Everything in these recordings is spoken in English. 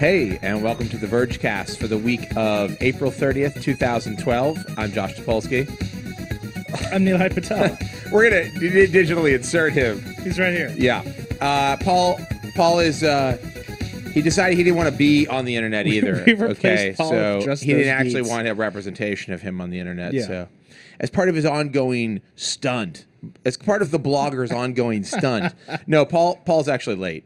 Hey, and welcome to the Vergecast for the week of April 30th, 2012. I'm Josh Topolsky. I'm Nilay Patel. We're going to digitally insert him. He's right here. Yeah. Paul is, he decided he didn't want to be on the internet either. We replaced Paul so with just he didn't those actually beats. want a representation of him on the internet. Yeah. So as part of his ongoing stunt, as part of the blogger's ongoing stunt. No, Paul's actually late,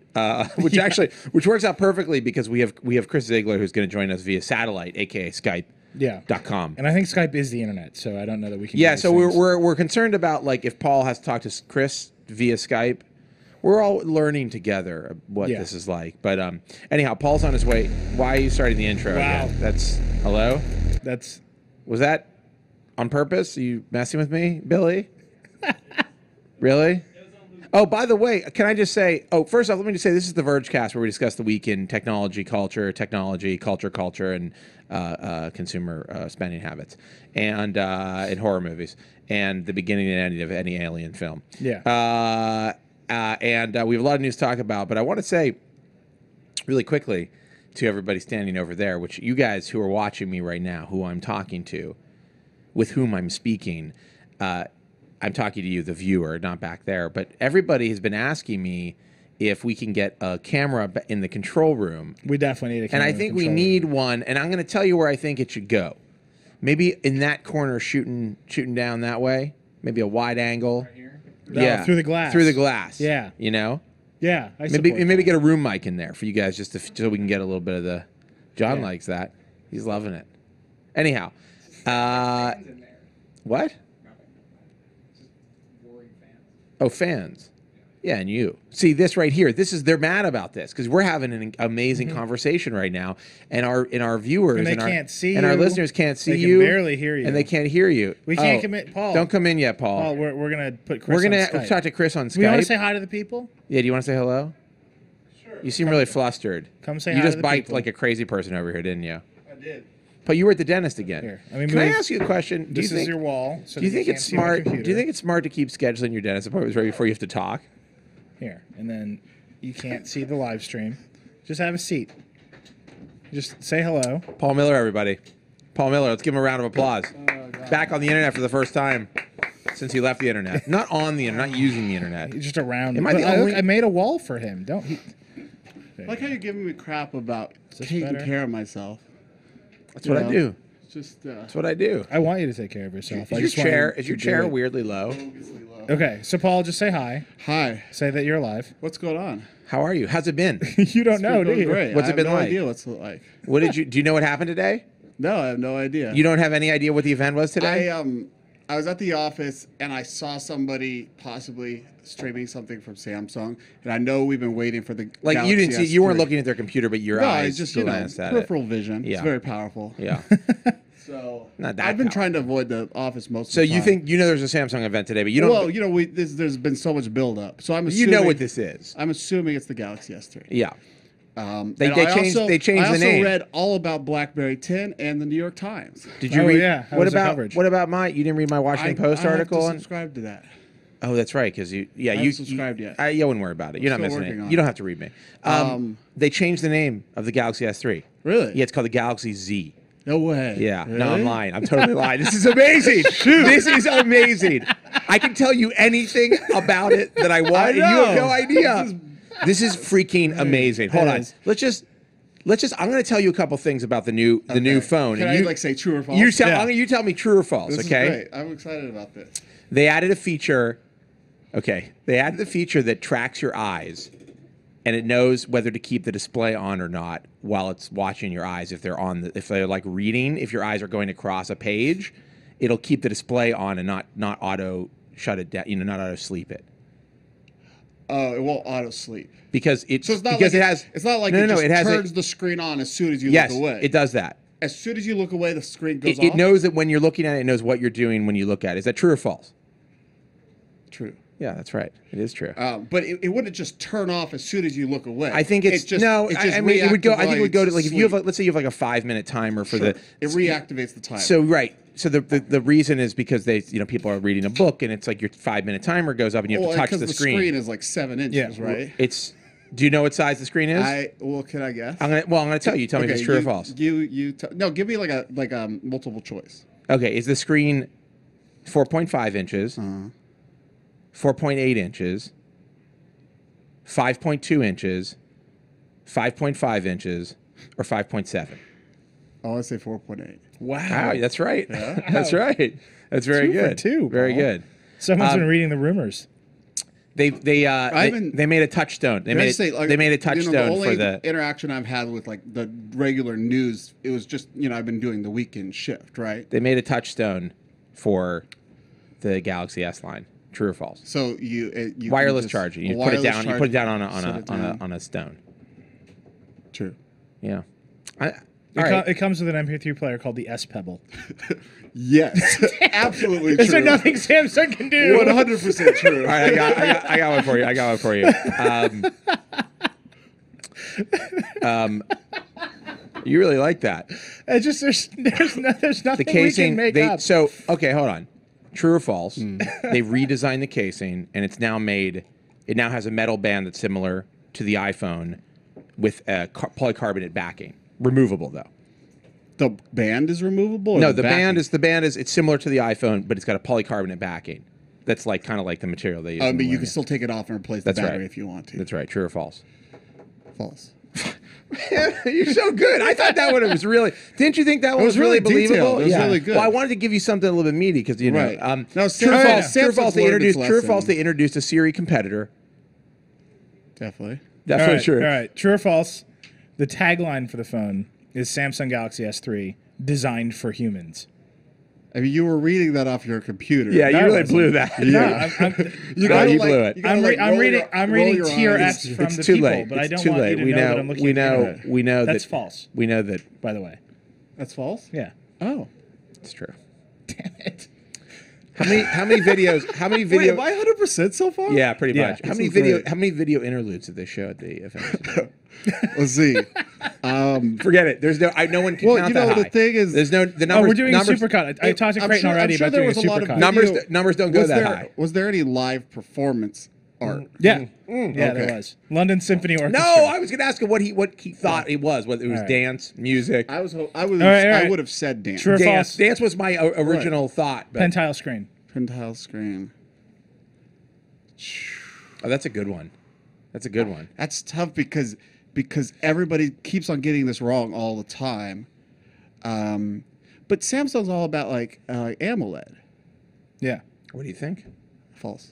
which works out perfectly because we have Chris Ziegler who's going to join us via satellite, aka Skype. Yeah. .com. And I think Skype is the internet, so I don't know that we can. Yeah, do so these things. we're concerned about like if Paul has to talk to Chris via Skype. We're all learning together what this is like. But anyhow, Paul's on his way. Why are you starting the intro? Wow. Again? That's hello. Was that on purpose? Are you messing with me, Billy? Really? Oh, by the way, can I just say, first off, let me just say this is the Vergecast where we discuss the week in technology, culture, and consumer spending habits, and in horror movies, and the beginning and ending of any alien film. Yeah. And we have a lot of news to talk about, but I want to say really quickly to everybody standing over there, which you guys who are watching me right now, who I'm talking to, with whom I'm speaking, I'm talking to you, the viewer, not back there, but everybody has been asking me if we can get a camera in the control room. We definitely need a camera. And I think we need one, and I'm going to tell you where I think it should go. Maybe in that corner, shooting down that way. Maybe a wide angle. Right here? Yeah, through the glass. Through the glass. Yeah. You know? Yeah. Maybe get a room mic in there for you guys just so we can get a little bit of the. John Yeah. likes that. He's loving it. Anyhow, what? Oh, fans. Yeah, and you. See, this right here, they're mad about this because we're having an amazing conversation right now, and our viewers And they our can't see and our you. listeners can't see They can you. barely hear you. And they can't hear you. We can't commit, Paul. Don't come in yet, Paul. Paul, we're gonna put Chris. We're going on to Skype. talk to Chris on Skype. We want to say hi to the people. Yeah, do you want to say hello? Sure. You seem really flustered. Come say you hi just to the biked people. like a crazy person over here, didn't you? I did. But you were at the dentist again. Here, let me Can I move. ask you a question? This is your wall. So Do you that think can't it's see my smart? Do computer. you think it's smart to keep scheduling your dentist appointments right before you have to talk? Here, and then you can't see the live stream. Just have a seat. Just say hello. Paul Miller, everybody. Paul Miller, let's give him a round of applause. Back on the internet for the first time since he left the internet. Not on the internet, not using the internet. Just around. Am I the only- I made a wall for him. Don't he? I like how you're giving me crap about this taking better? care of myself. That's what I do. Just That's what I do. I want you to take care of yourself. Is your chair weirdly low? Okay, so Paul, just say hi. Hi. Say that you're alive. What's going on? How are you? How's it been? You don't It's know, been do going you? Great. What's I it been have no like? idea what's it like. Do you know what happened today? No, I have no idea. You don't have any idea what the event was today? I was at the office and I saw somebody possibly streaming something from Samsung, and I know we've been waiting for the Like Galaxy you didn't see, you weren't S3. looking at their computer, but your No, eyes it's just still glanced at it. peripheral vision. Yeah. It's very powerful. Yeah. So Not that I've been powerful. trying to avoid the office most So of the you time. think there's a Samsung event today, but you don't. Well, there's been so much buildup, so I'm you assuming know what this is. I'm assuming it's the Galaxy S3. Yeah. They And changed I the name. also read all about BlackBerry 10 and the New York Times. Did you Oh, read? yeah. How What was the about coverage? what about my? You didn't read my Washington Post article? I have on- to subscribe to that. Oh, that's right. Because you haven't subscribed yet. You wouldn't worry about it. You're not still missing working it. on You don't it. have to read me. They changed the name of the Galaxy S3. Really? Yeah, it's called the Galaxy Z. No way. Yeah. Really? No, I'm lying. I'm totally lying. This is amazing. This is amazing. I can tell you anything about it that I want, and you have no know. idea. This is freaking amazing. Hold on. is. Let's just. I'm going to tell you a couple things about the new phone. Can and I say true or false? You tell me true or false. This Okay. is great. I'm excited about this. They added a feature. Okay, they added the feature that tracks your eyes, and it knows whether to keep the display on or not while it's watching your eyes. If they're like reading, if your eyes are going across a page, it'll keep the display on and not auto shut it down. Not auto sleep it. Oh, it won't auto sleep. Because it So it's not because like it has. It's not like no, it no, just it has turns the screen on as soon as you yes, look away. it does that. As soon as you look away, the screen goes It off. knows that when you're looking at it, it knows what you're doing when you look at it. Is that true or false? True. Yeah, that's right. It is true. But it wouldn't just turn off as soon as you look away. I think it's just, no. It just I mean, it would go. I think it would go to reactivates like if you have, sleep. let's say you have like a 5-minute timer for Sure. the. It reactivates the timer. So right. So the reason is because people are reading a book and it's like your 5-minute timer goes up and you have to touch because the screen. screen is like 7 inches, Yeah. right? It's Do you know what size the screen is? Can I guess? I'm gonna tell you. Tell me if it's true or false. No, give me like a multiple choice. Okay, is the screen 4.5 inches, 4.8 inches, 5.2 inches, 5.5 inches, or 5.7? I want to say 4.8. Wow. That's right. That's right. That's very 2 for good. 2, Very Paul. good. Someone's been reading the rumors. They made a touchstone. They made a touchstone the only for the interaction I've had with like the regular news. It was just I've been doing the weekend shift, right? They made a touchstone for the Galaxy S line. True or false? So you wireless charging. You put it down. You put it down on a stone. True. Yeah. It comes with an MP3 player called the S Pebble. Yes, absolutely Is true. there nothing Samsung can do? 100% true. All right, I got one for you. I got one for you. You really like that. It's just there's nothing The casing. we can make up. So okay, hold on. True or false? They redesigned the casing, and it's now made. It now has a metal band that's similar to the iPhone, with a polycarbonate backing. Removable though. The band is removable? No, the band is it's similar to the iPhone, but it's got a polycarbonate backing. That's like kind of like the material they use. But you can still take it off and replace the battery if you want to. That's right. True or false? False. You're so good. I thought that one was really. Didn't you think that one was really believable? It was really good. Well, I wanted to give you something a little bit meaty because you know. Right. No, true or false? True or false? They introduced. True or false? They introduced a Siri competitor. Definitely. Definitely true. All right. True or false? The tagline for the phone is Samsung Galaxy S3 designed for humans. I mean, you were reading that off your computer. Yeah, you really blew that. No, you blew it. I'm reading tier X from the too people, late. but I don't too want late. you to know that I'm looking at the internet. We know That's that. false. We know that. By the way. That's false? Yeah. Oh. It's true. Damn it. How many videos? Wait, am I 100% so far? Yeah, pretty Yeah, much. this is great. How many video interludes did they show at the event? Let's see. Forget it. There's no one can count that high. The thing is, there's no the numbers. We're doing numbers, a supercut. I talked to Creighton already about doing a supercut. Numbers don't go that high. Was there any live performance art? Yeah. Yeah, there was. London Symphony Orchestra. No, I was going to ask him what he thought it was. Whether it was dance, music. I would have said dance. True or Dance. false? Dance was my original thought. But, Pentile screen. Pentile screen. oh, that's a good one. That's a good one. That's tough because everybody keeps on getting this wrong all the time. But Samsung's all about like AMOLED. Yeah. What do you think? False.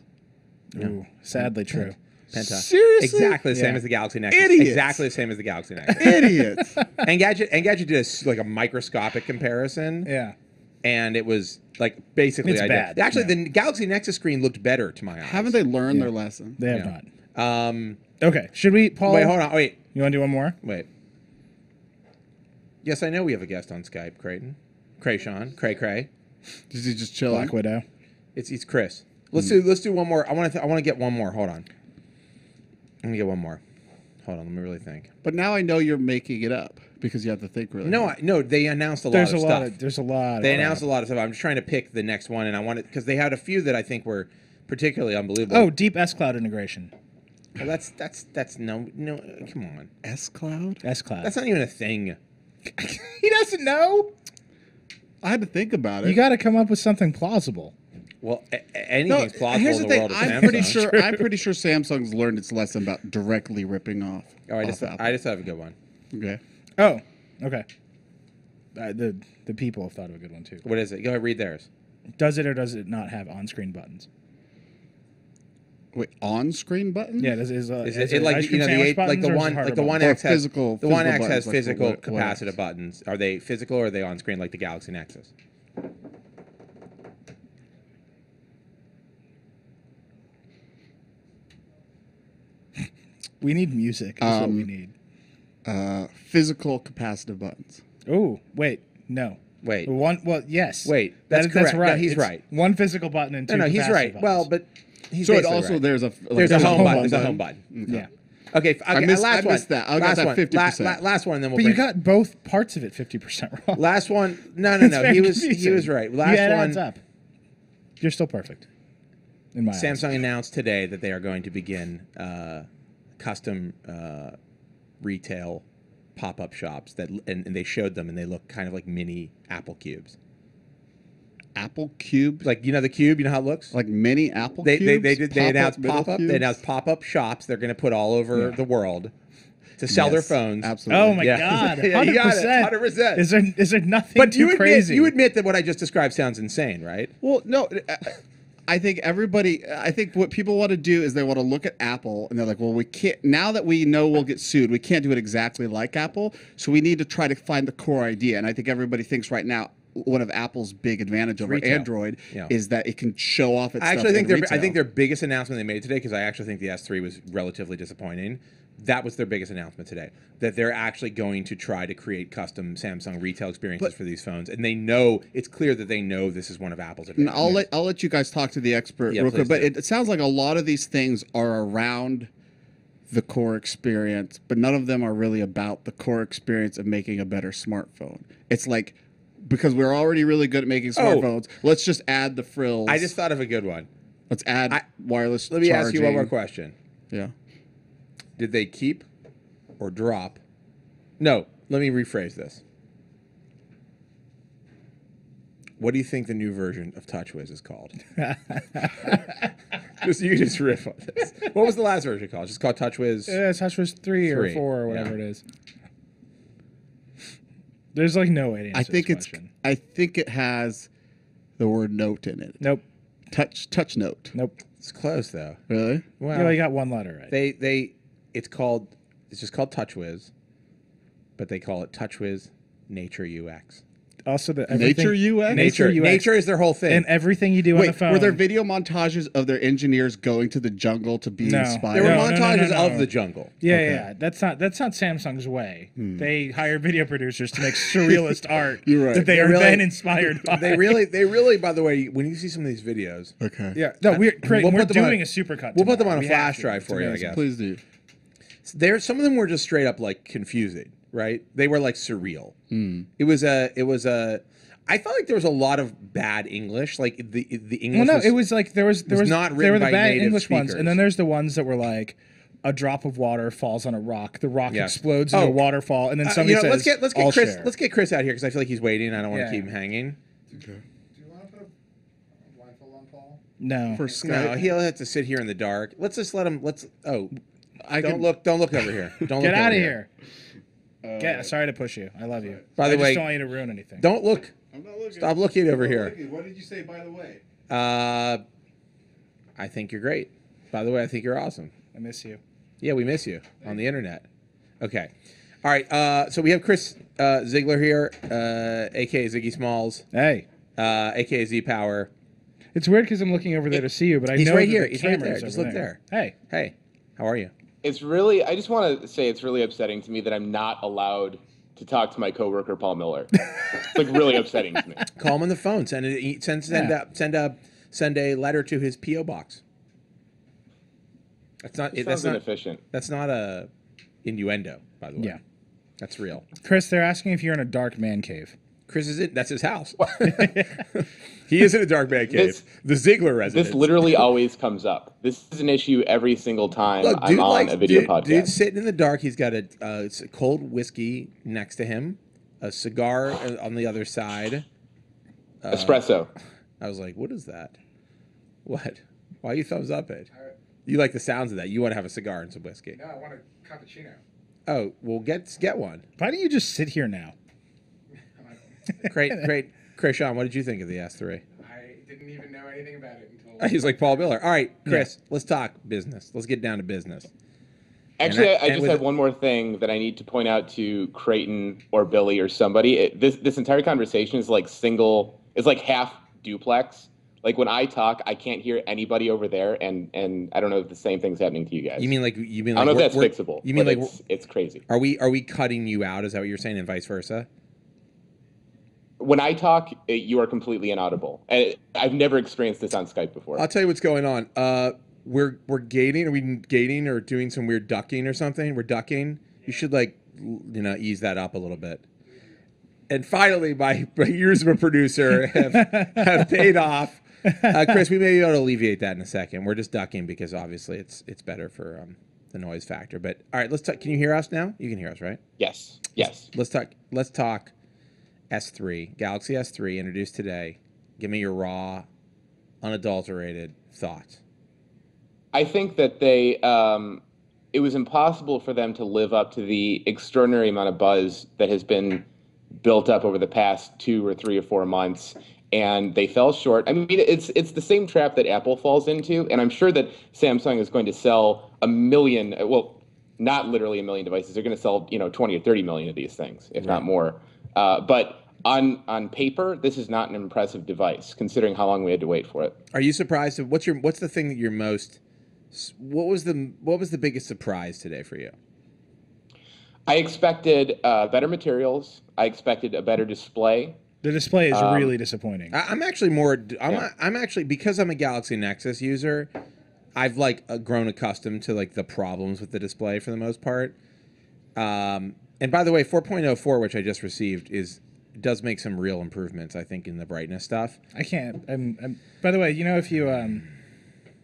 Ooh, sadly true. Pentile. Seriously? Exactly the same Yeah. as the Galaxy Nexus. Idiots. Exactly the same as the Galaxy Nexus. Idiots. Engadget did a microscopic comparison. Yeah. And it was like basically It's identical. bad. Actually, Yeah. the Galaxy Nexus screen looked better to my eyes. Haven't they learned their lesson? They have Yeah. not. Okay. Should we, Paul? Wait, hold on. Wait. You want to do one more? Wait. Yes, I know we have a guest on Skype, Creighton. Cray-Sean. Cray. Is he just chilling? Black Widow. It's Chris. Let's do one more. I want to get one more. Hold on. Let me get one more. Hold on. Let me really think. But now I know you're making it up because you have to think really. No. They announced a lot There's of a stuff. lot. There's a lot. They announced a lot of stuff. I'm just trying to pick the next one, and I wanted because they had a few that I think were particularly unbelievable. Oh, deep S Cloud integration. Well, that's no. Come on. S Cloud. S Cloud. That's not even a thing. He doesn't know. I had to think about it. You got to come up with something plausible. Well, anything's plausible here's in the the thing. world of I'm Samsung. pretty sure Samsung's learned its lesson about directly ripping off. Oh, I off just Apple. have a good one. Okay. Oh, okay. The people have thought of a good one too. What is it? Go ahead, read theirs. Does it or does it not have on-screen buttons? Wait, on-screen buttons? Yeah, Is it like ice cream sandwich buttons, or is it the One Or X has physical- the One X physical has buttons, like physical what capacitive else? buttons. Are they physical or are they on screen like the Galaxy Nexus? We need music. That's what we need. Physical capacitive buttons. Oh, wait, no. Wait. One. Well, yes. Wait, that's correct. That's No, right. he's It's right. One physical button and two. No, he's capacitive right. buttons. Well, but he's So it basically also right. there's There's a home button. There's a home button. yeah. Okay, I missed last one. that. I got Last that one. 50%. Last one, and then we'll. But you bring- got both parts of it 50% wrong. last one. No. It's He very was confusing. right. Yeah, Last it one. adds up. You're still perfect. In my eyes. Samsung announced today that they are going to begin custom retail pop-up shops and they showed them, and they look kind of like mini Apple cubes. Apple cube, Like, you know, the cube, you know how it looks? like mini Apple They cubes. they announced middle pop-up. cubes? They announced pop-up shops they're going to put all over the world to sell their Yes, phones. Absolutely. Oh my Yeah. God! Yeah, you got it, 100%. 100%. Is there nothing But too crazy? you admit that what I just described sounds insane, right? Well, no. I think I think what people want to do is they want to look at Apple and they're like, well, we can't, now that we know we'll get sued, we can't do it exactly like Apple. So we need to try to find the core idea. And I think everybody thinks right now one of Apple's big advantage over Retail. Android Yeah. is that it can show off its I actually stuff think in I think retail. their biggest announcement they made today, because I actually think the S3 was relatively disappointing. That was their biggest announcement today, that they're actually going to try to create custom Samsung retail experiences for these phones, and they know, it's clear that they know this is one of Apple's And advantages. I'll let you guys talk to the expert Yeah, real quick, please but do. it sounds like a lot of these things are around the core experience, but none of them are really about the core experience of making a better smartphone. It's like, because we're already really good at making smartphones, let's just add the frills. I just thought of a good one. Let's add wireless Let me charging. ask you one more question. Yeah. Did they keep or drop? No, let me rephrase this. What do you think the new version of TouchWiz is called? You just riff on this. What was the last version called? Just called TouchWiz? TouchWiz 3 or 3, 4 or whatever yeah. it is. There's like no way to answer I think this question. I think it has the word note in it. Nope. Touch note. Nope. It's close though. Really? Well, You only got one letter right. it's just called TouchWiz, but they call it TouchWiz Nature UX. Also, Nature UX? Nature is their whole thing. and everything you do on the Wait, phone. were there video montages of their engineers going to the jungle to be No. inspired? there were No, no, no, montages no, no. of the jungle. Yeah, Okay. yeah. That's not Samsung's way. They hire video producers to make surrealist art You're right. that they They're are really- then inspired by. They really, by the way, when you see some of these videos, Okay. Yeah. No, we're put them doing on- a supercut. we'll put them tomorrow. on a We have flash to. drive It's for you, I amazing. guess. Please do. some of them were just straight up like confusing, right? They were like surreal. It was a. I felt like there was a lot of bad English, like the English. Well, no, it was like there was not there written were the by bad native English ones, speakers. and then there's the ones that were like a drop of water falls on a rock, the rock Yeah. explodes into a waterfall, and then somebody says, let's get "I'll Chris share." let's get Chris out here because I feel like he's waiting. I don't want to Yeah. keep him hanging. Okay. Do you want to put a blindfold on Paul? No, For Skype. No, he'll have to sit here in the dark. Let's just let him. I Don't can- look over here. Don't get look out over of here. Sorry to push you. I love you. By the I way- just don't want you to ruin anything. Don't look. I'm not looking. Stop looking over here. What did you say, by the way? I think you're great. By the way, I think you're awesome. I miss you. Yeah, we miss you on the internet. Okay. All right. So we have Chris Ziegler here, a.k.a. Ziggy Smalls, Hey, a.k.a. Z Power. it's weird because I'm looking over there to see you, but I He's know right that here. the He's right camera's there. Just over look there. Hey, Hey, how are you? It's really, I just want to say it's really upsetting to me that I'm not allowed to talk to my coworker, Paul Miller. It's like really upsetting to me. Call him on the phone. Send a letter to his PO box. That's not. It That's sounds not. inefficient. That's not a innuendo, by the way. Yeah. That's real. Chris, they're asking if you're in a dark man cave. Chris is it. That's his house. He is in a dark man cave. This- The Ziegler residence. This literally always comes up. This is an issue every single time Look, I'm on a video podcast. Dude's sitting in the dark. He's got a cold whiskey next to him, a cigar on the other side. Espresso. I was like, "What is that? What? Why you thumbs up it? You like the sounds of that? You want to have a cigar and some whiskey? No, I want a cappuccino. Oh, well, get one. Why don't you just sit here now? Great. Krishan, what did you think of the S3? I didn't even know anything about it until. He's like Paul Miller. All right, Chris, let's talk business. Let's get down to business. Actually, And I just with have it- one more thing that I need to point out to Creighton or Billy or somebody. This entire conversation is like it's like half duplex. Like when I talk, I can't hear anybody over there, and I don't know if the same thing's happening to you guys. You mean like I don't know if that's fixable. You mean but like it's crazy. are we cutting you out? Is that what you're saying, and vice versa? When I talk, you are completely inaudible. And I've never experienced this on Skype before. I'll tell you what's going on. We're gating. Are we gating or doing some weird ducking or something? We're ducking. You should ease that up a little bit. And finally, my years of a producer have paid off. Chris, we may be able to alleviate that in a second. We're just ducking because obviously it's better for the noise factor. But all right, let's talk. Can you hear us now? You can hear us, right? Yes. Yes. Let's talk S3, Galaxy S3 introduced today. Give me your raw, unadulterated thoughts. I think that they it was impossible for them to live up to the extraordinary amount of buzz that has been built up over the past 2 or 3 or 4 months, and they fell short. I mean, it's the same trap that Apple falls into, and I'm sure that Samsung is going to sell 1 million, well, not literally 1 million devices. They're going to sell 20 or 30 million of these things, if not more. But on paper, this is not an impressive device, considering how long we had to wait for it. Are you surprised? What's the thing that you're most? What was the biggest surprise today for you? I expected better materials. I expected a better display. The display is really disappointing. I'm actually I'm actually, because I'm a Galaxy Nexus user, I've grown accustomed to the problems with the display for the most part. And by the way, 4.04, which I just received, does make some real improvements, I think, in the brightness stuff. I can't. By the way, if you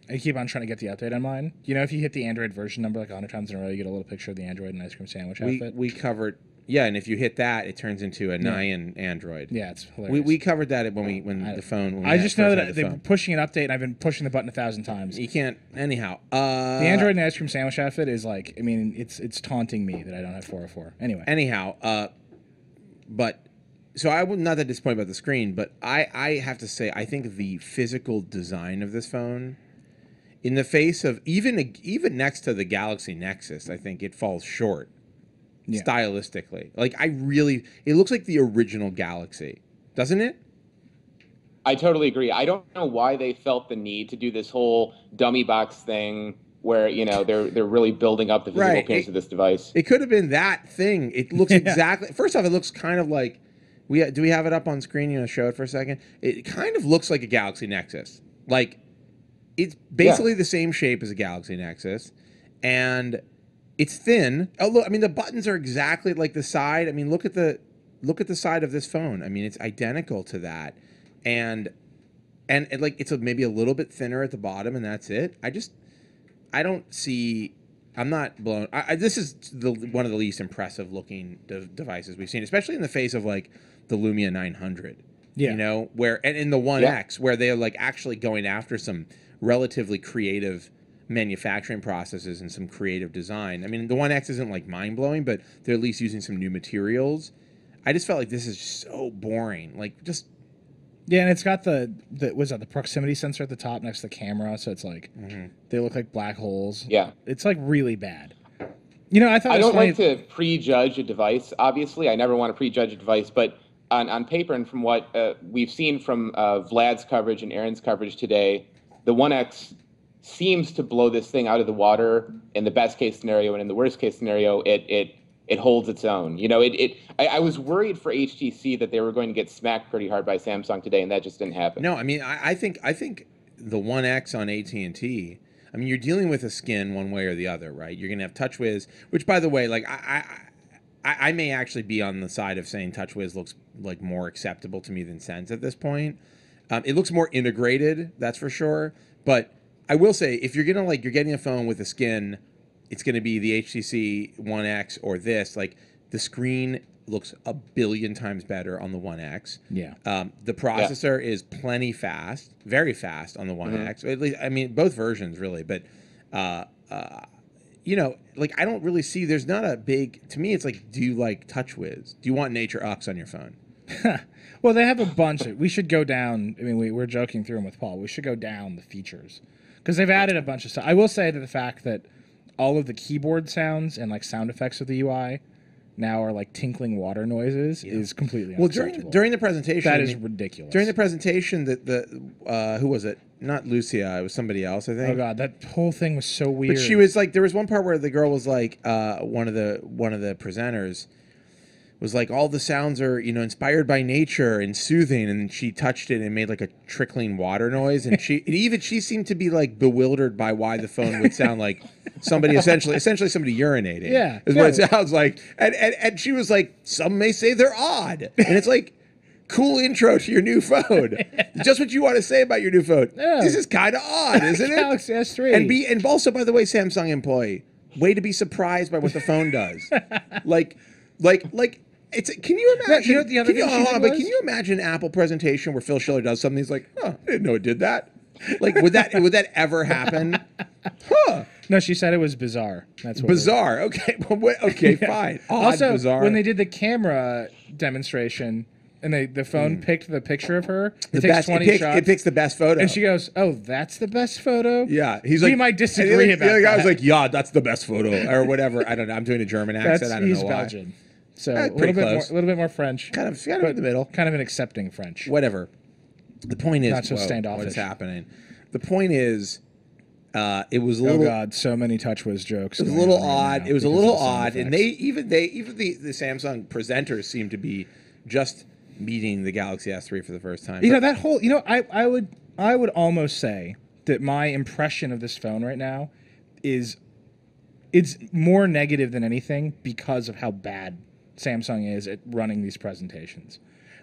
I keep on trying to get the update on mine. If you hit the Android version number 100 times in a row, you get a little picture of the Android and ice cream sandwich outfit. We covered, and if you hit that, it turns into a Nyan Android. Yeah, it's hilarious. We covered that when the phone. I just know that they're pushing an update, and I've been pushing the button 1,000 times. You can't. Anyhow, the Android and ice cream sandwich outfit is it's taunting me that I don't have 404. Anyway. But. So I was not that disappointed about the screen, but I have to say, I think the physical design of this phone, in the face of even next to the Galaxy Nexus, I think it falls short stylistically. It looks like the original Galaxy, doesn't it? I totally agree. I don't know why they felt the need to do this whole dummy box thing where they're really building up the physical appearance of this device. It could have been that thing. It looks exactly. First off, it looks kind of like. Do we have it up on screen? You want to show it for a second? It kind of looks like a Galaxy Nexus. It's basically the same shape as a Galaxy Nexus, and it's thin. Oh, look! I mean, the buttons are exactly like the side. I mean, look at the side of this phone. I mean, it's identical to that, and it's maybe a little bit thinner at the bottom, and that's it. I don't see. I'm not blown. This is one of the least impressive looking devices we've seen, especially in the face of the Lumia 900. Yeah. And in the One X, where they're actually going after some relatively creative manufacturing processes and some creative design. I mean, the One X isn't mind blowing, but they're at least using some new materials. I just felt like this is so boring. Yeah, and it's got the proximity sensor at the top next to the camera, so it's they look like black holes. Yeah. It's really bad. I thought I don't like to prejudge a device, obviously. I never want to prejudge a device, but on paper and from what we've seen from Vlad's coverage and Aaron's coverage today, the One X seems to blow this thing out of the water in the best case scenario, and in the worst case scenario, it holds its own. I was worried for HTC that they were going to get smacked pretty hard by Samsung today, and that just didn't happen. No, I mean, I think the One X on AT&T, I mean, you're dealing with a skin one way or the other, right? You're going to have TouchWiz, which, by the way, I may actually be on the side of saying TouchWiz looks more acceptable to me than Sense at this point. It looks more integrated, that's for sure. But I will say, if you're you're getting a phone with a skin, it's going to be the HTC One X or this. The screen looks 1 billion times better on the One X. Yeah. The processor is plenty fast, very fast on the One X. At least, I mean, both versions really. But, I don't really see. There's not a big. To me, it's do you like TouchWiz? Do you want Nature Ux on your phone? Well, they have a bunch. We should go down. I mean, we're joking through them with Paul. We should go down the features because they've added a bunch of stuff. I will say that the fact that all of the keyboard sounds and sound effects of the UI now are tinkling water noises is completely unacceptable. During the presentation, that is ridiculous. During the presentation, the who was it? Not Lucia, it was somebody else, I think. Oh god, that whole thing was so weird. But she was there was one part where the girl was one of the presenters was all the sounds are inspired by nature and soothing, and she touched it and made a trickling water noise, and she seemed to be bewildered by why the phone would sound like somebody essentially somebody urinating. Yeah, is what it sounds like, and she was some may say they're odd, and it's cool intro to your new phone. Just what you want to say about your new phone. Yeah. This is kind of odd, isn't it? Galaxy S3. And also, by the way, Samsung employee, way to be surprised by what the phone does. like it's. Can you imagine? You know what the other thing she did but was? can you imagine an Apple presentation where Phil Schiller does something? He's like, I didn't know it did that. Like, would that ever happen? Huh. No, she said it was bizarre. That's what Bizarre. Okay. Okay. Fine. Odd, Also, bizarre. when they did the camera demonstration and the phone picked the picture of her, it the takes best, 20 shots. it picks the best photo. And she goes, "Oh, that's the best photo." Yeah, he's We like, might and disagree about the other guy that. was like, "Yeah, that's the best photo," or whatever. I don't know. I'm doing a German accent. I don't He's know why. Belgian, so Eh, a pretty close. little bit more French, Kind of but in the middle. kind of an accepting French. Whatever. The point is, Not so whoa, standoffish. what is happening? The point is, it was a Oh little. God, so many TouchWiz jokes. It was a going little on right odd. now It was a because little of the sound odd, and effects. the Samsung presenters seem to be just meeting the Galaxy S3 for the first time. You know that whole. You know, I would almost say that my impression of this phone right now is it's more negative than anything because of how bad Samsung is at running these presentations.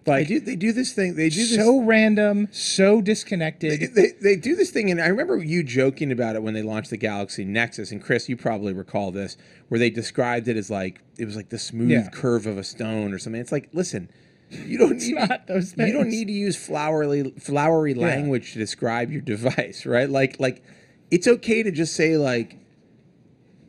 Like they do this thing. They do this so random, so disconnected. They do this thing, and I remember you joking about it when they launched the Galaxy Nexus. And Chris, you probably recall this, where they described it as like it was like the smooth curve of a stone or something. It's like, listen, you don't need not those you don't things. need to use flowery language to describe your device, right? Like it's okay to just say like,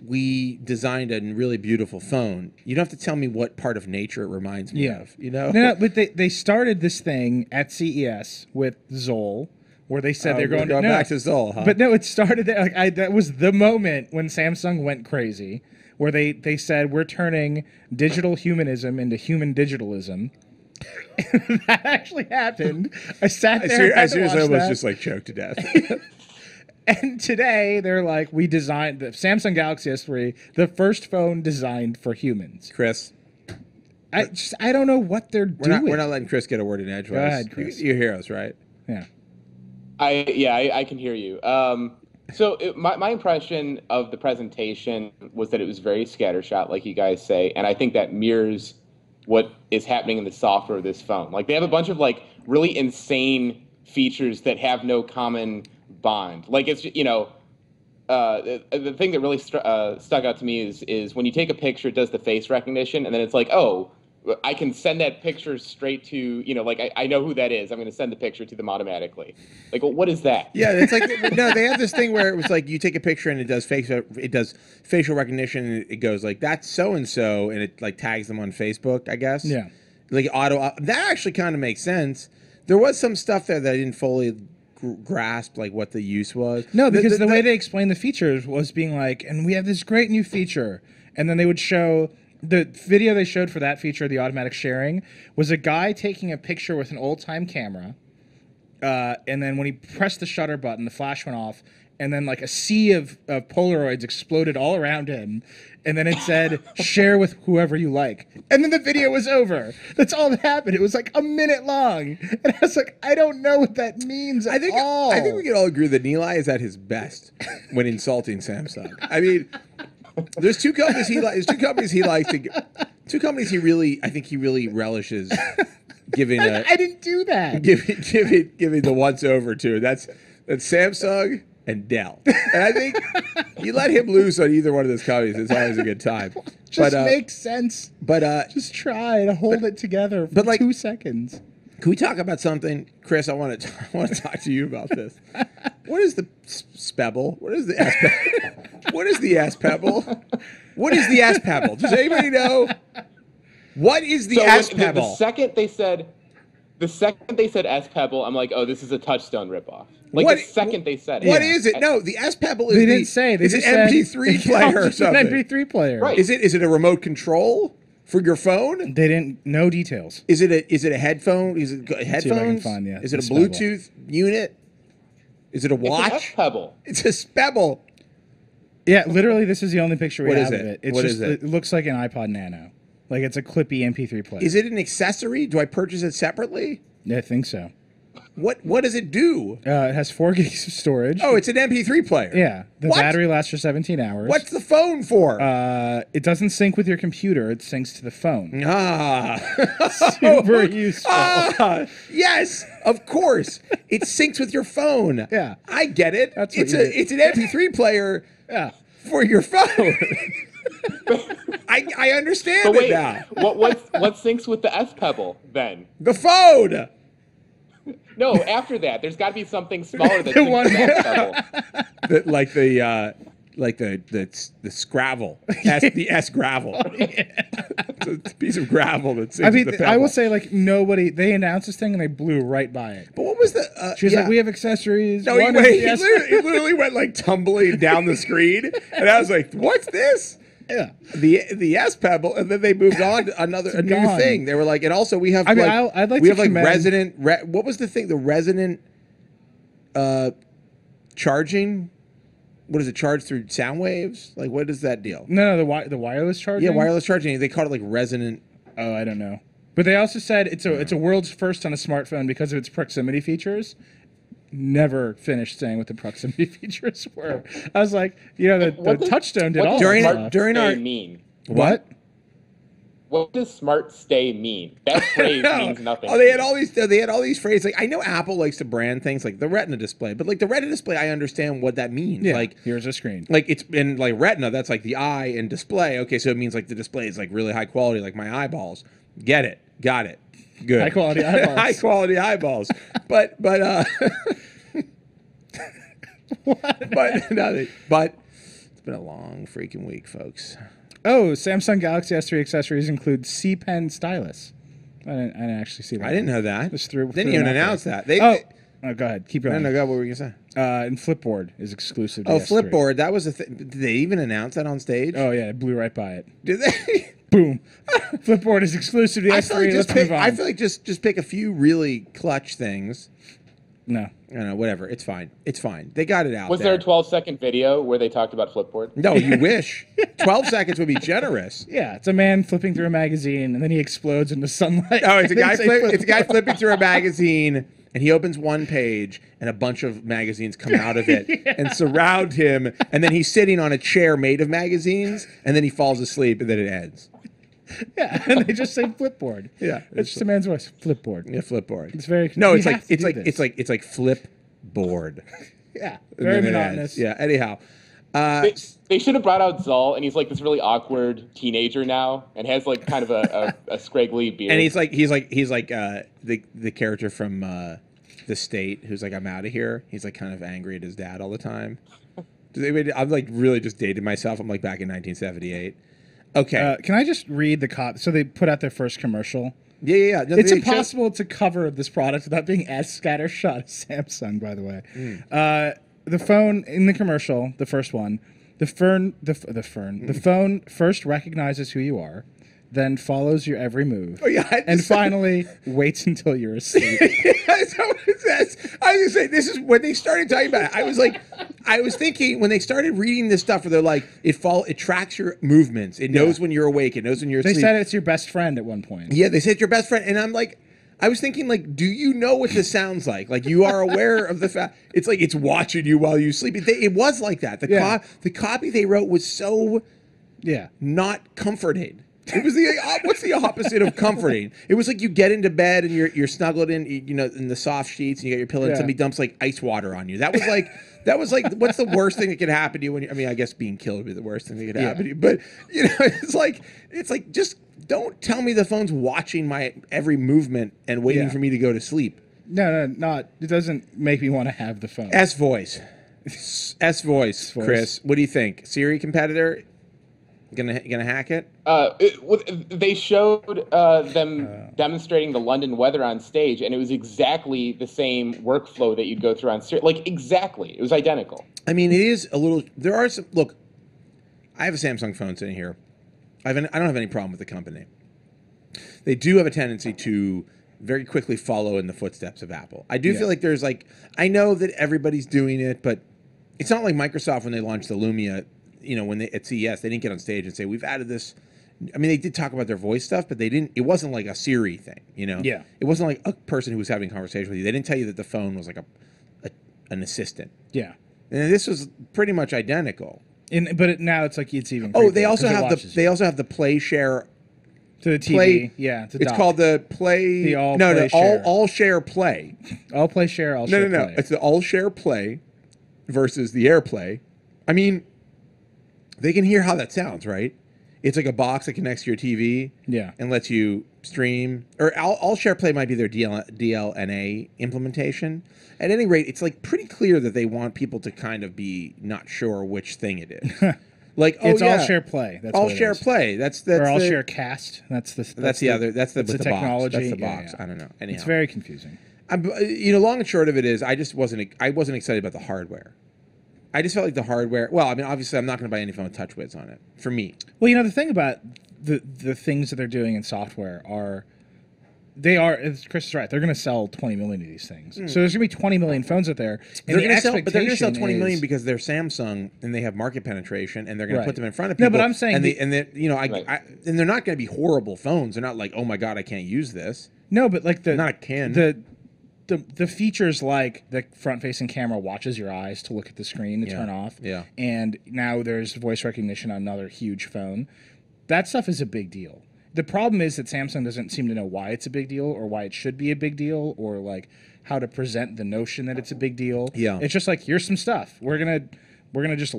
we designed a really beautiful phone. You don't have to tell me what part of nature it reminds me of. You know? No, but they started this thing at CES with Zoll, where they said they're going back to Zoll, huh? But no, it started there. Like that was the moment when Samsung went crazy, where they said we're turning digital humanism into human digitalism. That actually happened. I sat there. I seriously almost just like choked to death. And today they're like, we designed the Samsung Galaxy S3, the first phone designed for humans. Chris, I don't know what they're doing. we're not letting Chris get a word in edgewise. Go ahead, Chris. You hear us, right? Yeah. I can hear you. My impression of the presentation was that it was very scattershot, like you guys say, and I think that mirrors what is happening in the software of this phone. Like they have a bunch of like really insane features that have no common bond. Like it's the thing that really stuck out to me is when you take a picture, it does the face recognition, and then it's like, oh, I can send that picture straight to I know who that is. I'm going to send the picture to them automatically. Like, well, what is that? Yeah, it's like no, they have this thing where it was like you take a picture and it does facial recognition, and it goes like that's so and so, and it like tags them on Facebook, I guess. Yeah. Like that actually kind of makes sense. There was some stuff there that I didn't fully grasp like what the use was. No, because the way they explained the features was being like, and we have this great new feature, and then they would show the video they showed for that feature, the automatic sharing, was a guy taking a picture with an old-time camera, and then when he pressed the shutter button, the flash went off, and then like a sea of Polaroids exploded all around him, and then it said, share with whoever you like. And then the video was over. That's all that happened. It was like a minute long. And I was like, I don't know what that means at all. I think we can all agree that Nilay is at his best when insulting Samsung. I mean, there's two companies he likes. Two companies he really relishes giving. I didn't do that. Giving the once over to. That's Samsung and Dell. And I think you let him loose on either one of those companies, it's always a good time. Just makes sense. But just try to hold it together for like, 2 seconds. Can we talk about something, Chris? I want to talk to you about this. What is the spebble? What is the S pebble? What is the S pebble? What is the S pebble? Does anybody know? What is the S pebble? The second they said S pebble, I'm like, oh, this is a Touchstone ripoff. Like the second they said it. What is it? No, the S pebble is they didn't say. They is just an MP3 player or something? An MP3 player. Right. Is it a remote control for your phone? They didn't. No details. Is it a headphone? Is it headphones? Find, yeah, is it a it's a Spebble. Bluetooth unit? Is it a watch? It's an S pebble. It's a spebble. Yeah, literally, this is the only picture we What have is of it? it. It's What just, is it? It looks like an iPod Nano. Like it's a clippy MP3 player. Is it an accessory? Do I purchase it separately? Yeah, I think so. What does it do? It has 4 gigs of storage. Oh, it's an MP3 player. Yeah. The What? battery lasts for 17 hours. What's the phone for? It doesn't sync with your computer. It syncs to the phone. Super Super useful. Yes, of course. It syncs with your phone. Yeah. I get it. That's what it's you a do. it's an MP3 player. Yeah. for your phone. I understand But it wait, now. what syncs with the S Pebble then? The phone. No, after that, there's got to be something smaller that The syncs one- with the S Pebble. The Scrabble. The S gravel. It's a piece of gravel that sings I mean, the pebble. I will say, like, nobody. They announced this thing and they blew right by it. But what was the? She was like, "We have accessories." No, One is he the S- literally went like tumbling down the screen, and I was like, "What's this?" Yeah. The S Pebble, and then they moved on to a new gone. thing. They were like, and also we have. I mean, like, I'd like we to have like commend- resonant. What was the thing? The resonant charging. What does it charge through sound waves? Like, what is that deal? No, the wireless charging. Yeah, wireless charging. They called it like resonant. Oh, I don't know. But they also said it's a world's first on a smartphone because of its proximity features. Never finished saying what the proximity features were. I was like, the What does- Touchstone did what all does During- that smart stuff. during stay our- mean? What? What does smart stay mean? That phrase means nothing. Oh, they had all these phrases. Like, I know Apple likes to brand things like the Retina display, but like the Retina display, I understand what that means. Yeah. Like, Here's a screen. like it's in like Retina, that's like the eye and display. Okay, so it means like the display is like really high quality, like my eyeballs. Get it? Got it? Good. High quality eyeballs. High quality eyeballs. But but it's been a long freaking week, folks. Oh, Samsung Galaxy S3 accessories include C Pen stylus. I didn't actually see that. I didn't know that. Just threw Didn't them even out there. announce that. They, Oh, go ahead. Keep no, going. no, go. What were you gonna say? And Flipboard is exclusive to Oh, S3. Flipboard. That was a thing. Did they even announce that on stage? Oh, yeah. It blew right by it. Did they? Boom. Flipboard is exclusive to I S3. feel like Let's just pick. move on. I feel like just pick a few really clutch things. No. I don't know. Whatever. It's fine. It's fine. They got it out. Was there a 12-second video where they talked about Flipboard? No, you wish. 12 seconds would be generous. Yeah, it's a man flipping through a magazine and then he explodes into sunlight. Oh, it's a And then guy. say It's a guy flipping through a magazine, and he opens one page, and a bunch of magazines come out of it and surround him, and then he's sitting on a chair made of magazines, and then he falls asleep, and then it ends. Yeah, and they just say Flipboard. Yeah, It's just a man's voice. Flipboard. Yeah, Flipboard. It's very. No, we it's like have to it's do like this. it's like flip board. Yeah, And very then it monotonous. ends. Yeah. Anyhow, They should have brought out Zull, and he's like this really awkward teenager now, and has like kind of a scraggly beard. and he's like the character from The State who's like, I'm out of here. He's like kind of angry at his dad all the time. I'm like really just dated myself. I'm like back in 1978. Okay. Can I just read the cop? So they put out their first commercial. Yeah. No, It's they impossible to cover this product without being as scattershot as Samsung, by the way. The phone in the commercial, the first one, the phone first recognizes who you are, then follows your every move, and finally waits until you're asleep. That's what it says. I was gonna say this is when they started talking about it. I was thinking when they started reading this stuff where they're like, it tracks your movements. It knows when you're awake. It knows when you're They asleep. said it's your best friend at one point. Yeah, they said your best friend, and I'm like, I was thinking like, do you know what this sounds like? Like you are aware of the fact it's like it's watching you while you sleep. It was like that. The copy they wrote was so not comforting. It was what's the opposite of comforting? It was like you get into bed and you're snuggled in the soft sheets and you got your pillow and somebody dumps like ice water on you. That was like what's the worst thing that could happen to you I guess being killed would be the worst thing that could happen to you. But it's like just don't tell me the phone's watching my every movement and waiting for me to go to sleep. No, not. It doesn't make me want to have the phone. S voice, Chris. What do you think? Siri competitor? Gonna hack it? They showed them demonstrating the London weather on stage, and it was exactly the same workflow that you'd go through on stage. Like exactly, it was identical. I mean, it is a little. There are some. Look, I have a Samsung phone sitting here. I don't have any problem with the company. They do have a tendency to very quickly follow in the footsteps of Apple. I do feel like there's like I know that everybody's doing it, but it's not like Microsoft when they launched the Lumia. When they at CES, they didn't get on stage and say we've added this. I mean, they did talk about their voice stuff, but they didn't. It wasn't like a Siri thing, Yeah. It wasn't like a person who was having a conversation with you. They didn't tell you that the phone was like an assistant. Yeah. And this was pretty much identical. But now it's like it's even. Oh, they creepier also 'cause it have watches they you. also have the Play Share. To the TV. Play, It's it's called the Play. The All no, Play no, Share. all Share Play. All Play Share. All Share No. Play. It's the All Share Play versus the AirPlay. I mean, they can hear how that sounds, right? It's like a box that connects to your TV, Yeah. and lets you stream. Or All Share Play might be their DLNA implementation. At any rate, it's like pretty clear that they want people to kind of be not sure which thing it is. Like, oh It's yeah, All Share Play. That's All what it Share is. Play. That's Or All the, Share Cast. That's the other. That's the it's with the the technology. box. That's the Yeah, box. yeah. I don't know. Anyhow, It's very confusing. long and short of it is, I wasn't excited about the hardware. I just felt like the hardware. Well, I mean, obviously, I'm not going to buy any phone with TouchWiz on it. For me, Well, the thing about the things that they're doing in software are, as Chris is right, they're going to sell 20 million of these things. So there's going to be 20 million phones out there. And they're going to sell 20 million is- because they're Samsung and they have market penetration, and they're going Right. to put them in front of No, people. but I'm saying and the- and they're not going to be horrible phones. They're not like, oh my god, I can't use this. No, but like Not a can. the features like the front-facing camera watches your eyes to look at the screen to Yeah. turn off. Yeah. And now there's voice recognition on another huge phone. That stuff is a big deal. The problem is that Samsung doesn't seem to know why it's a big deal or why it should be a big deal or like how to present the notion that it's a big deal. Yeah. It's just like, here's some stuff. We're gonna just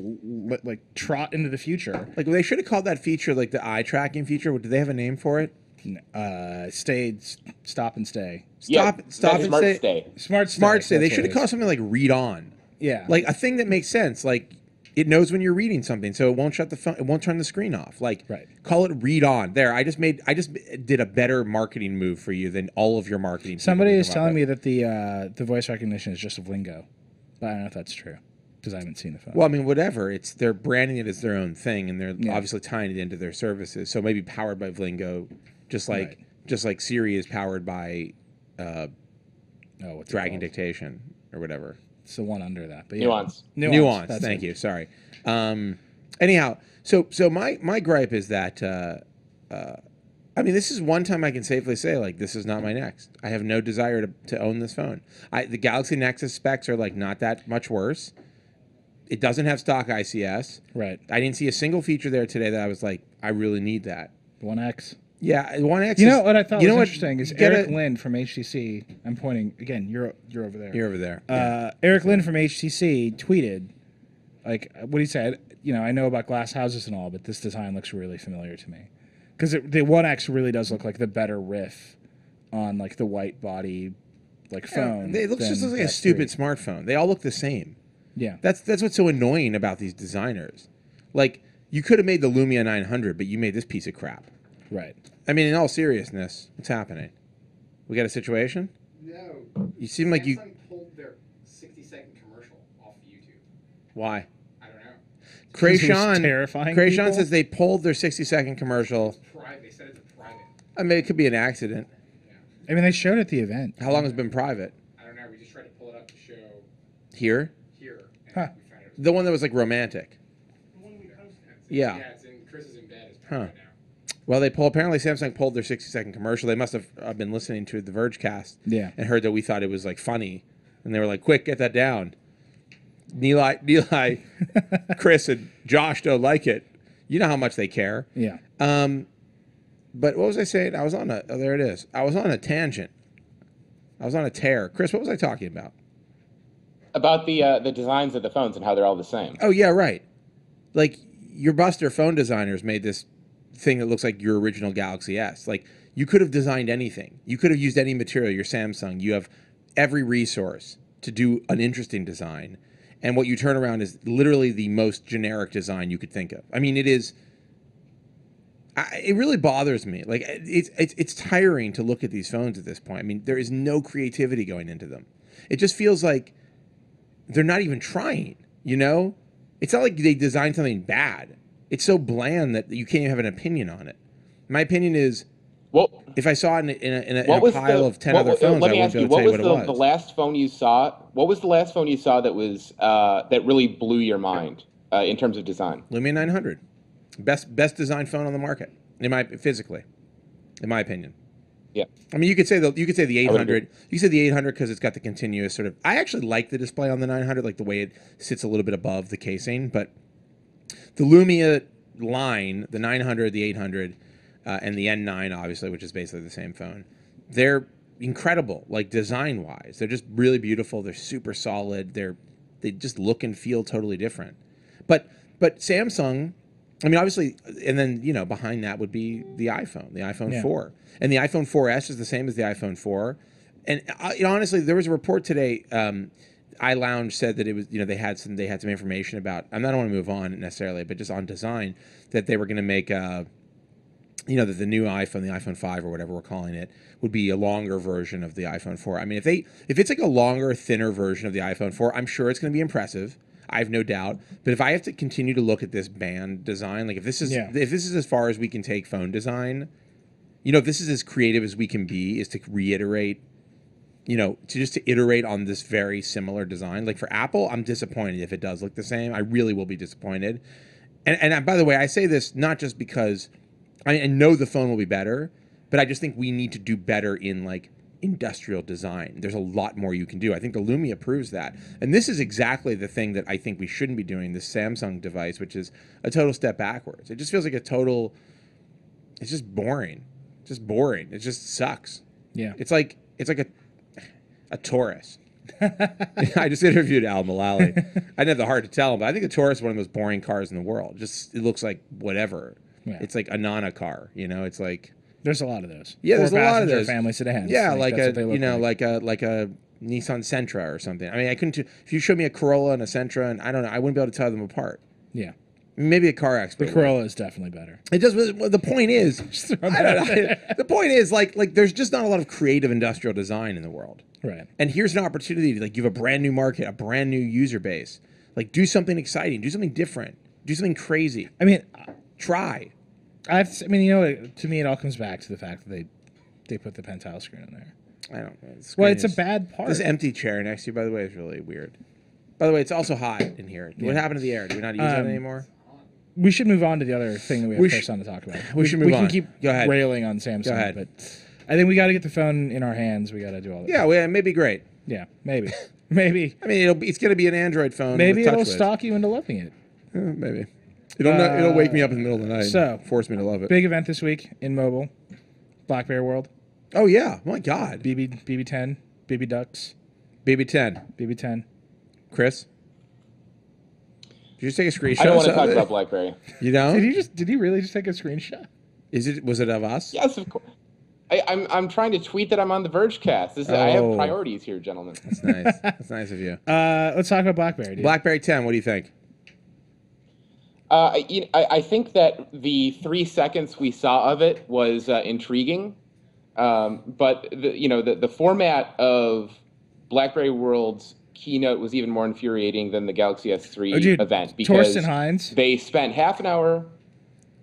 like trot into the future. Like they should have called that feature like the eye tracking feature. Did they have a name for it? Stop and stay. Stop and Smart stay. stay. Smart stay. Smart stay. They That's should what have it called is. something like read on. Yeah. Like a thing that makes sense. Like it knows when you're reading something, so it won't shut the phone. It won't turn the screen off. Like Right. call it read on. There, I just did a better marketing move for you than all of your marketing. Somebody is telling me that the voice recognition is just of lingo, but I don't know if that's true because I haven't seen the phone. Well, I mean, whatever. They're branding it as their own thing, and they're Yeah. obviously tying it into their services. So maybe powered by Vlingo, just like Siri is powered by what's it Dragon called? Dictation or whatever. It's the one under that. But yeah. Nuance. Nuance. That's Thank it. you. Sorry. Anyhow, so my gripe is that I mean, this is one time I can safely say like this is not my next. I have no desire to own this phone. The Galaxy Nexus specs are like not that much worse. It doesn't have stock ICS. Right. I didn't see a single feature there today that I was like, I really need that. 1X. Yeah, 1X. You know what I thought was what? interesting is Eric Lynn from HTC. I'm pointing again. You're over there. You're over there. Eric Lynn from HTC tweeted, like, what he said. I know about glass houses and all, but this design looks really familiar to me, because the 1X really does look like the better riff on like the white body, like phone. It looks just than like a the stupid S3. smartphone. They all look the same. Yeah. That's what's so annoying about these designers. Like, you could have made the Lumia 900, but you made this piece of crap. Right. I mean, in all seriousness, what's happening? We got a situation? No. You seem like you... Samsung pulled their 60-second commercial off YouTube. Why? I don't know. Krayshawn terrifying Krayshawn people? says they pulled their 60-second commercial. Private. They said it's a private. I mean, it could be an accident. I mean, they showed at the event. How long has it been private? I don't know. We just tried to pull it up to show Here? here. And Huh. we found it. The one that was like romantic. The one we posted. Yeah. Yeah, it's in Chris's in bed. It's Huh. private now. Well, apparently Samsung pulled their 60-second commercial. They must have been listening to the Vergecast Yeah. and heard that we thought it was like funny, and they were like, "Quick, get that down." Nilay, Chris, and Josh don't like it. You know how much they care. Yeah. But what was I saying? I was on there it is. I was on a tangent. I was on a tear. Chris, what was I talking about? About the designs of the phones and how they're all the same. Oh yeah, right. Like your Buster phone designers made this thing that looks like your original Galaxy S. Like you could have designed anything. You could have used any material. You're Samsung. You have every resource to do an interesting design. And what you turn around is literally the most generic design you could think of. I mean, it is. It really bothers me. Like it's tiring to look at these phones at this point. I mean, there is no creativity going into them. It just feels like they're not even trying. You know, it's not like they designed something bad. It's so bland that you can't even have an opinion on it. My opinion is, Well, if I saw it in a what pile was of 10 other phones, let I me wouldn't ask be you, able to what tell you was what it was. the last phone you saw? What was the last phone you saw that was that really blew your mind in terms of design? Lumia 900, best designed phone on the market, physically, in my opinion. Yeah. I mean, you could say the I would 800. agree. You said the 800 because it's got the continuous sort of. I actually like the display on the 900, like the way it sits a little bit above the casing. But the Lumia line, the 900, the 800, and the N9, obviously, which is basically the same phone, they're incredible, like design wise. They're just really beautiful. They're super solid. They just look and feel totally different. But Samsung I mean, obviously, and then behind that would be the iPhone Yeah. 4, and the iPhone 4S is the same as the iPhone 4. And honestly, there was a report today. iLounge said that it was they had some information about. I don't want to move on necessarily, but just on design that they were going to make that the new iPhone, the iPhone 5 or whatever we're calling it, would be a longer version of the iPhone 4. I mean, if it's like a longer, thinner version of the iPhone 4, I'm sure it's going to be impressive. I have no doubt. But if I have to continue to look at this band design, like if this is as far as we can take phone design, if this is as creative as we can be, is to reiterate, to iterate on this very similar design. Like for Apple, I'm disappointed if it does look the same. I really will be disappointed. And by the way, I say this not just because I know the phone will be better, but I just think we need to do better in like industrial design. There's a lot more you can do. I think the Lumia proves that. And this is exactly the thing that I think we shouldn't be doing, this Samsung device, which is a total step backwards. It just feels like it's just boring. It just sucks. Yeah. It's like a Taurus. I just interviewed Al Mullally. I didn't have the heart to tell him, but I think a Taurus is one of the most boring cars in the world. It looks like whatever. Yeah. It's like a Nana car, it's like There's a lot of those. Yeah, there's a lot of those. Family sedans. Yeah, like like a Nissan Sentra or something. I mean, I couldn't. If you showed me a Corolla and a Sentra, and I don't know, I wouldn't be able to tell them apart. Yeah. Maybe a car expert. The Corolla is definitely better. It does. Well, the point is, the point is, like there's just not a lot of creative industrial design in the world. Right. And here's an opportunity to you have a brand new market, a brand new user base. Like do something exciting, do something different, do something crazy. I mean, try. to me, it all comes back to the fact that they put the pen tile screen in there. I don't know. Well, it's a bad part. This empty chair next to you, by the way, is really weird. By the way, it's also hot in here. Yeah. What happened to the air? Do we not use that anymore? We should move on to the other thing that we have Chris on to talk about. We should move on. We can keep Go ahead. railing on Samsung, Go ahead. but I think we got to get the phone in our hands. We got to do all that. Yeah, well, it may be great. Yeah, maybe. Maybe. I mean, it's going to be an Android phone. Maybe with it'll TouchWiz. stalk you into loving it. Maybe. It'll wake me up in the middle of the night. So, and force me to love it. Big event this week in mobile. BlackBerry World. Oh yeah! Oh my God. BB10. BB Ducks. BB10. BB10. Chris. Did you just take a screenshot? I don't want to of talk it? about BlackBerry. You don't? Did he really just take a screenshot? Was it of us? Yes, of course. I'm trying to tweet that I'm on the Vergecast. I have priorities here, gentlemen. That's nice. That's nice of you. Let's talk about BlackBerry. Dude. BlackBerry 10. What do you think? I think that the 3 seconds we saw of it was intriguing, but the format of BlackBerry World's keynote was even more infuriating than the Galaxy S3 event because Torsten Hines. They spent half an hour.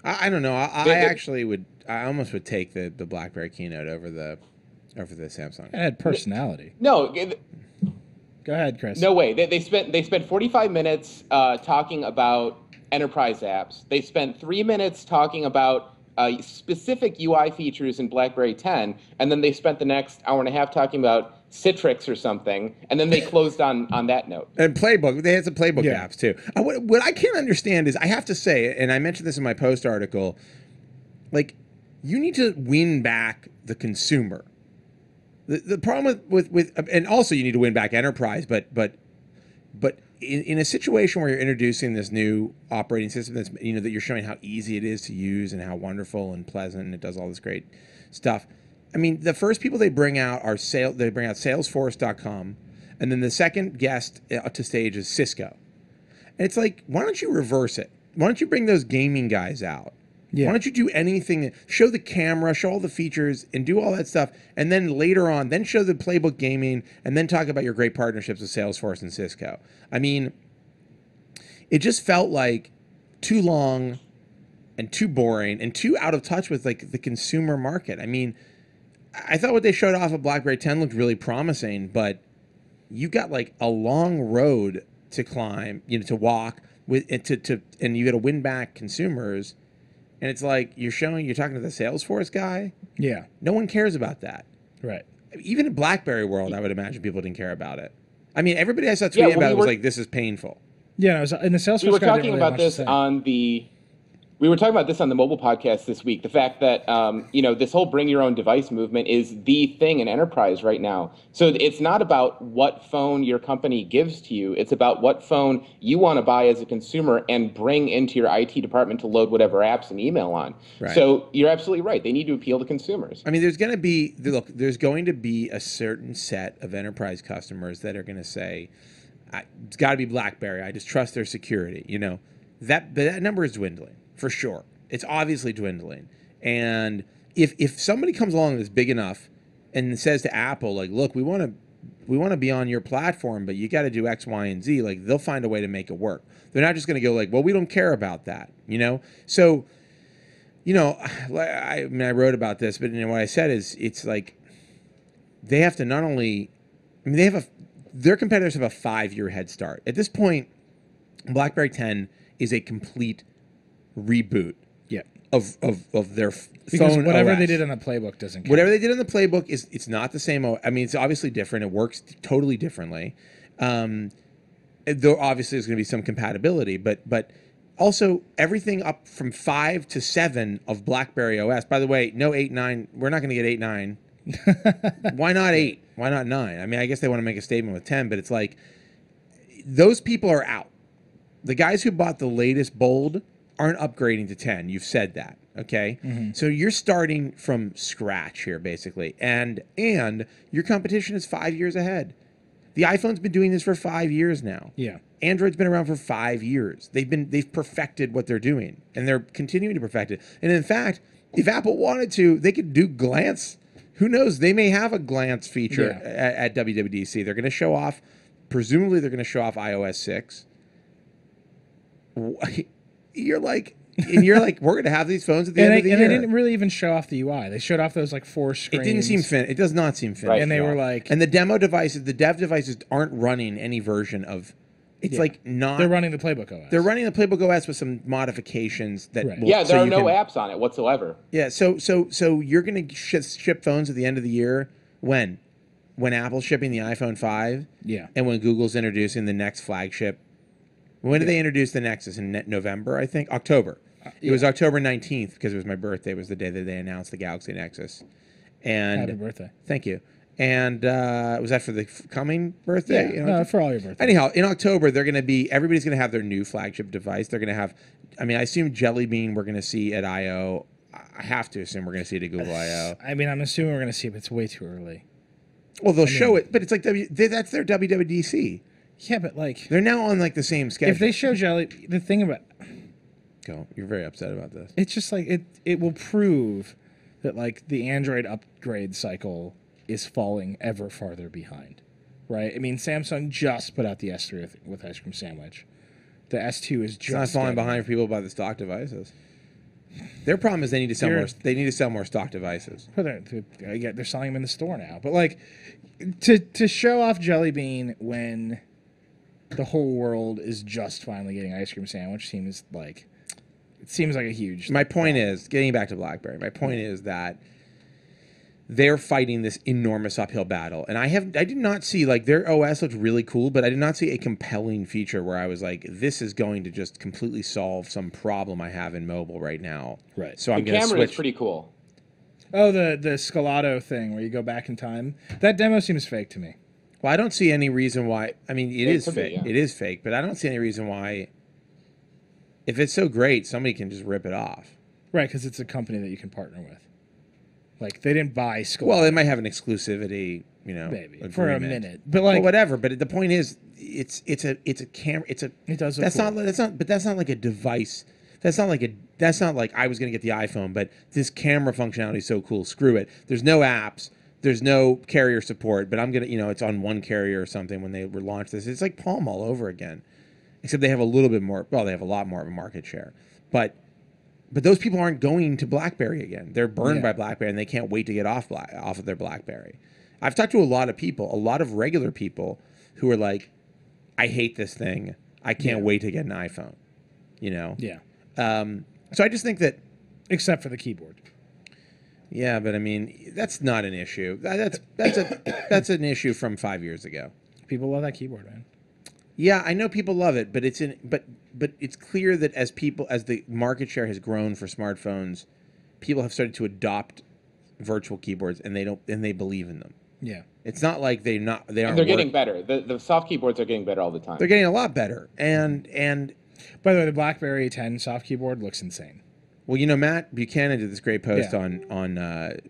I don't know. I actually would. I almost would take the BlackBerry keynote over the Samsung. It had personality. No. Go ahead, Chris. No way. They spent 45 minutes talking about enterprise apps. They spent 3 minutes talking about specific UI features in BlackBerry 10, and then they spent the next hour and a half talking about Citrix or something, and then they closed on that note. And Playbook, they had some Playbook apps too. What I can't understand is, I have to say, and I mentioned this in my post article, like, you need to win back the consumer. The problem with and also you need to win back enterprise, but in a situation where you're introducing this new operating system that's that you're showing how easy it is to use and how wonderful and pleasant and it does all this great stuff. I mean, the first people they bring out are Salesforce.com, and then the second guest up to stage is Cisco. And it's like, why don't you reverse it? Why don't you bring those gaming guys out? Yeah. Why don't you do anything? Show the camera, show all the features, and do all that stuff. And then later on, then show the Playbook gaming, and then talk about your great partnerships with Salesforce and Cisco. I mean, it just felt like too long and too boring and too out of touch with like the consumer market. I mean, I thought what they showed off of BlackBerry 10 looked really promising, but you got like a long road to climb, to walk with, and you got to win back consumers. And it's like you're talking to the Salesforce guy. Yeah. No one cares about that. Right. Even in BlackBerry world, I would imagine people didn't care about it. I mean, everybody I saw tweeting about it was like, this is painful. Yeah, no, in the Salesforce. We were talking about this on the We were talking about this on the mobile podcast this week. The fact that this whole bring your own device movement is the thing in enterprise right now. So it's not about what phone your company gives to you. It's about what phone you want to buy as a consumer and bring into your IT department to load whatever apps and email on. Right. So you're absolutely right. They need to appeal to consumers. I mean, there's going to be a certain set of enterprise customers that are going to say, it's got to be BlackBerry. I just trust their security. That number is dwindling. For sure. It's obviously dwindling. And if somebody comes along that's big enough and says to Apple, like, look, we want to be on your platform, but you got to do X, Y, and Z, like, they'll find a way to make it work. They're not just going to go like, well, we don't care about that, So, I wrote about this, but what I said is it's like they have to not only, their competitors have a 5-year head start. At this point, BlackBerry 10 is a complete reboot of their because phone whatever OS. they did on the playbook doesn't count. Whatever they did on the playbook it's not the same. It's obviously different. It works totally differently. Though obviously there's going to be some compatibility, but also everything up from 5 to 7 of BlackBerry OS. By the way, no 8, 9. We're not going to get 8, 9. Why not 8? Why not 9? I guess they want to make a statement with 10, but it's like those people are out. The guys who bought the latest Bold aren't upgrading to 10. You've said that, okay? Mm-hmm. So you're starting from scratch here, basically, and your competition is 5 years ahead. The iPhone's been doing this for 5 years now. Yeah. Android's been around for 5 years. They've perfected what they're doing, and they're continuing to perfect it. And in fact, if Apple wanted to, they could do glance. Who knows? They may have a glance feature at WWDC. They're going to show off. Presumably, they're going to show off iOS 6. You're like, we're going to have these phones at the end of the year. And they didn't really even show off the UI. They showed off those like 4 screens. It didn't seem It does not seem finished. Right. And they were like, and the demo devices, the dev devices aren't running any version of. It's like not. They're running the Playbook OS. They're running the Playbook OS with some modifications that. Right. There are no apps on it whatsoever. Yeah, so you're going to ship phones at the end of the year when Apple's shipping the iPhone 5. Yeah. And when Google's introducing the next flagship. When did they introduce the Nexus? In November, I think? October. It was October 19th because it was my birthday. It was the day that they announced the Galaxy Nexus. And happy birthday. Thank you. And was that for the coming birthday? Yeah, for all your birthdays. Anyhow, in October, everybody's going to have their new flagship device. They're going to have, I assume Jelly Bean we're going to see at I.O. I have to assume we're going to see it at Google I.O. I'm assuming we're going to see it, but it's way too early. Well, they'll show it, but it's like that's their WWDC. Yeah, but like they're now on like the same schedule. if they show Jelly, the thing about you're very upset about this. it's just like it will prove that like the Android upgrade cycle is falling ever farther behind, right? Samsung just put out the S3 with Ice Cream Sandwich. The S2 is just It's not falling behind for people by the stock devices. Their problem is they need to sell more. They need to sell more stock devices. They're selling them in the store now, but like to show off Jelly Bean when the whole world is just finally getting Ice Cream Sandwich seems like a huge. My point is, getting back to BlackBerry, my point is that they're fighting this enormous uphill battle, and I did not see, like, their OS looked really cool, but I did not see a compelling feature where I was like, this is going to just completely solve some problem I have in mobile right now. Right. So I'm The going to camera switch. is pretty cool. Oh, the Scalado thing where you go back in time. That demo seems fake to me. Well, I don't see any reason why. It is could be, fake. yeah. It is fake, but I don't see any reason why. If it's so great, somebody can just rip it off. Right, because it's a company that you can partner with. Like they didn't buy Scalado. Well, they might have an exclusivity, maybe agreement. for a minute, but like whatever. But the point is, it's a camera. It does. That's not like a device. That's not like I was going to get the iPhone, but this camera functionality is so cool. Screw it. There's no apps. There's no carrier support, but I'm going to, it's on one carrier or something when they launched this. It's like Palm all over again, except they have a little bit more. Well, they have a lot more of a market share, but those people aren't going to BlackBerry again. They're burned by BlackBerry, and they can't wait to get off of their BlackBerry. I've talked to a lot of people, a lot of regular people, who are like, I hate this thing. I can't wait to get an iPhone. Yeah. So I just think that, except for the keyboard. yeah, but that's not an issue. That's an issue from 5 years ago. People love that keyboard, man. Yeah, I know people love it, but but it's clear that as the market share has grown for smartphones, people have started to adopt virtual keyboards, and they believe in them. Yeah. It's not like they aren't. And they're getting better. The soft keyboards are getting better all the time. They're getting a lot better, and By the way, the BlackBerry 10 soft keyboard looks insane. well, you know, Matt Buchanan did this great post Yeah. on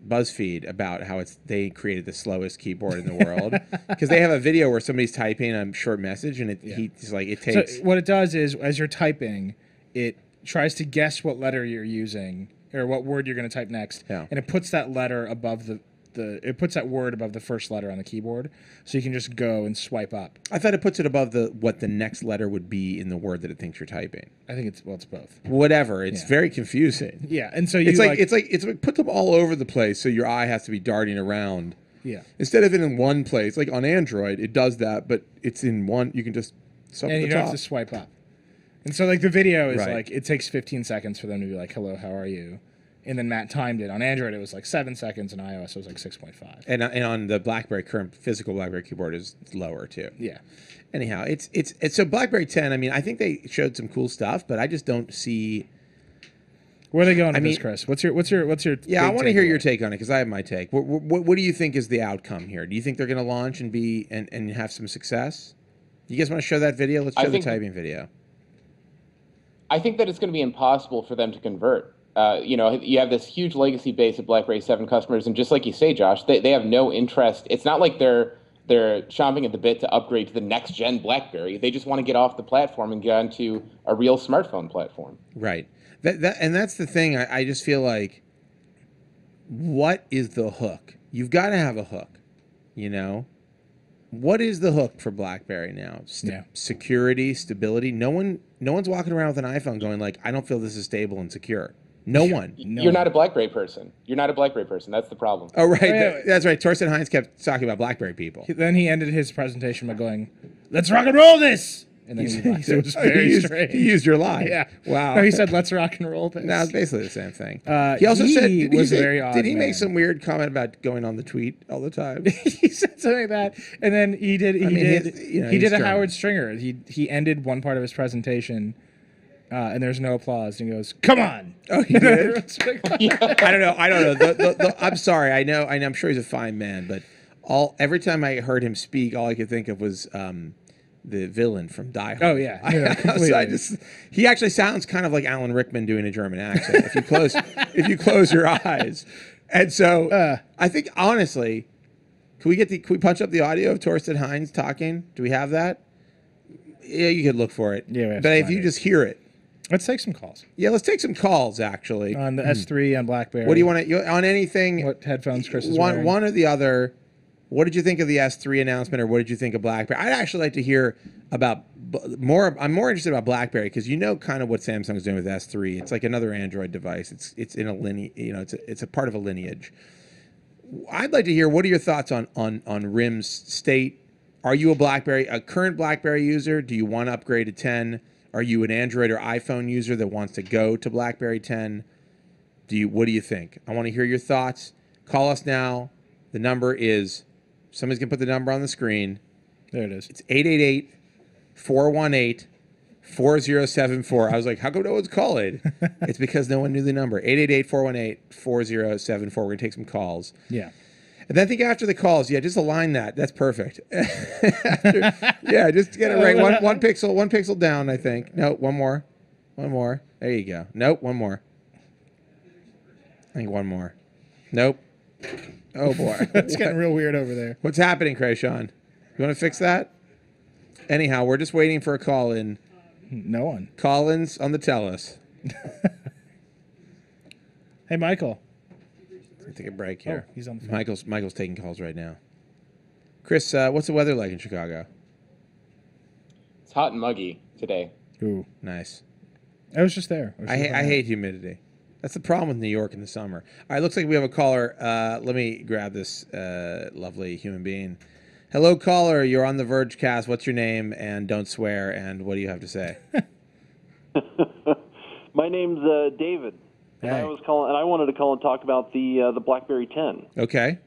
BuzzFeed about how they created the slowest keyboard in the world because they have a video where somebody's typing a short message and he's like it takes. So what it does is, as you're typing, it tries to guess what letter you're using or what word you're going to type next, Yeah. and it puts that letter above it puts that word above the first letter on the keyboard, so you can just go and swipe up. I thought it puts it above what the next letter would be in the word that it thinks you're typing. I think it's both. Whatever, it's Yeah. very confusing. Yeah, and so you It's like put them all over the place, so your eye has to be darting around. yeah, Instead of it in one place, like on Android, it does that, but it's in one. You can just and at you the don't top. have to swipe up. And so like the video is Right. like it takes 15 seconds for them to be like, "Hello, how are you?" And then Matt timed it. On Android, it was like 7 seconds, and iOS it was like 6.5. And on the BlackBerry current physical BlackBerry keyboard is lower too. Yeah. Anyhow, it's so BlackBerry 10. I mean, I think they showed some cool stuff, but I just don't see. Where are they going with mean- this, Chris? What's your Yeah, I big want to hear your takeaway? take on it because I have my take. What do you think is the outcome here? Do you think they're going to launch and and have some success? You guys want to show that video? Let's I show the think- typing video. I think that it's going to be impossible for them to convert. You have this huge legacy base of BlackBerry 7 customers, and just like you say, Josh, they have no interest. It's not like they're chomping at the bit to upgrade to the next gen BlackBerry. They just want to get off the platform and get onto a real smartphone platform. Right. And that's the thing. I just feel like, what is the hook? You've got to have a hook. You know, what is the hook for BlackBerry now? Security, stability. No one's walking around with an iPhone going like, I don't feel this is stable and secure. No one. You're not a BlackBerry person. You're not a BlackBerry person. That's the problem. Oh, right. yeah. That's right. Torsten Heinz kept talking about BlackBerry people. Then he ended his presentation by going, "Let's rock and roll this." And then he left. It was very strange. He used your line. Yeah. Wow. No, he said, "Let's rock and roll this." No, it's basically the same thing. He also said, was a very odd did he make man. some weird comment about going on the tweet all the time? He said something like that, and then he did. He did he's a German. Howard Stringer. He ended one part of his presentation, and there's no applause. And he goes, "Come on!" Oh, he did? I don't know. I'm sorry. I know. I'm sure he's a fine man, but every time I heard him speak, all I could think of was the villain from Die Hard. Oh yeah, So he actually sounds kind of like Alan Rickman doing a German accent if you close your eyes. And so I think honestly, can we punch up the audio of Torsten Heinz talking? Do we have that? Yeah, you could look for it. Yeah, we have but to if find you it. just hear it. Let's take some calls Yeah, let's take some calls actually. on the S3 on BlackBerry. What do you want to on anything? What headphones Chris is wearing? One or the other. What did you think of the S3 announcement, or what did you think of BlackBerry? I'd actually like to hear about more. I'm more interested about BlackBerry because you know kind of what Samsung's doing with S3. It's like another Android device. It's in a it's a part of a lineage. I'd like to hear what are your thoughts on RIM's state. Are you a current BlackBerry user? Do you want to upgrade to 10? Are you an Android or iPhone user that wants to go to BlackBerry 10? What do you think? I want to hear your thoughts. Call us now. The number is, somebody's going to put the number on the screen. There it is. It's 888-418-4074. I was like, how come no one's calling? It's because no one knew the number. 888-418-4074. We're going to take some calls. Yeah. And then I think after the calls, just align that. That's perfect. Just get it right. One pixel down, I think. No, one more. There you go. Nope, one more. I think one more. Nope. Oh, boy. It's getting real weird over there. What's happening, Krayshawn? You want to fix that? Anyhow, we're just waiting for a call in. No one. Collins on the TELUS. Hey, Michael. Let's take a break here. Oh, he's on the phone. Michael's taking calls right now. Chris, what's the weather like in Chicago? It's hot and muggy today. Ooh. Nice. I was just there. I hate humidity. That's the problem with New York in the summer. All right, looks like we have a caller. Let me grab this lovely human being. Hello, caller. You're on the Vergecast. What's your name? And don't swear. And what do you have to say? My name's David. And Hey. I wanted to call and talk about the BlackBerry 10. Okay.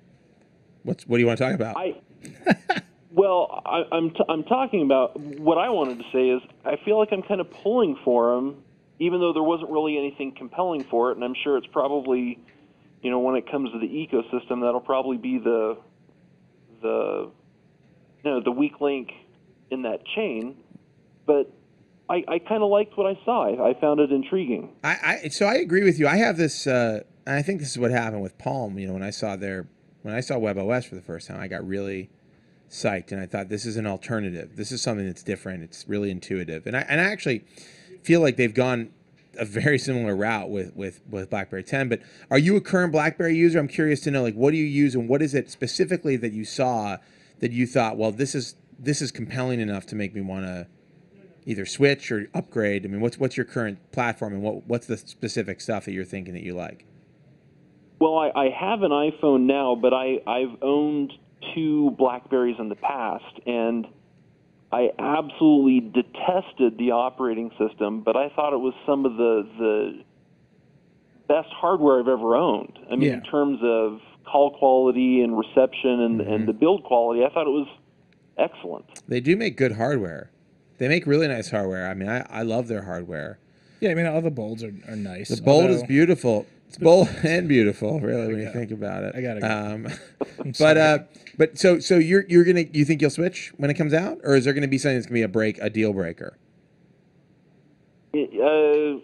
What do you want to talk about? Well, I'm talking about what I wanted to say is I feel like I'm kind of pulling for them, even though there wasn't really anything compelling for it, and I'm sure it's probably, when it comes to the ecosystem, that'll probably be the weak link in that chain. But I kind of liked what I saw. I found it intriguing. So I agree with you. I have this. I think this is what happened with Palm. When I saw WebOS for the first time, I got really psyched, and I thought this is an alternative. This is something that's different. It's really intuitive, and I actually feel like they've gone a very similar route with BlackBerry 10. But are you a current BlackBerry user? I'm curious to know, like, what do you use, and what is it specifically that you saw that you thought, well, this is compelling enough to make me want to either switch or upgrade? I mean, what's your current platform, and what's the specific stuff that you're thinking that you like? Well, I have an iPhone now, but I've owned 2 BlackBerries in the past, and I absolutely detested the operating system, but I thought it was some of the best hardware I've ever owned. I mean, in terms of call quality and reception and the build quality, I thought it was excellent. They do make good hardware. They make really nice hardware. I mean, I love their hardware. Yeah, I mean, all the bolds are nice. The bold is beautiful. It's bold and beautiful, really, when you think about it. I gotta go. But so you think you'll switch when it comes out, or is there gonna be something that's gonna be a deal breaker? I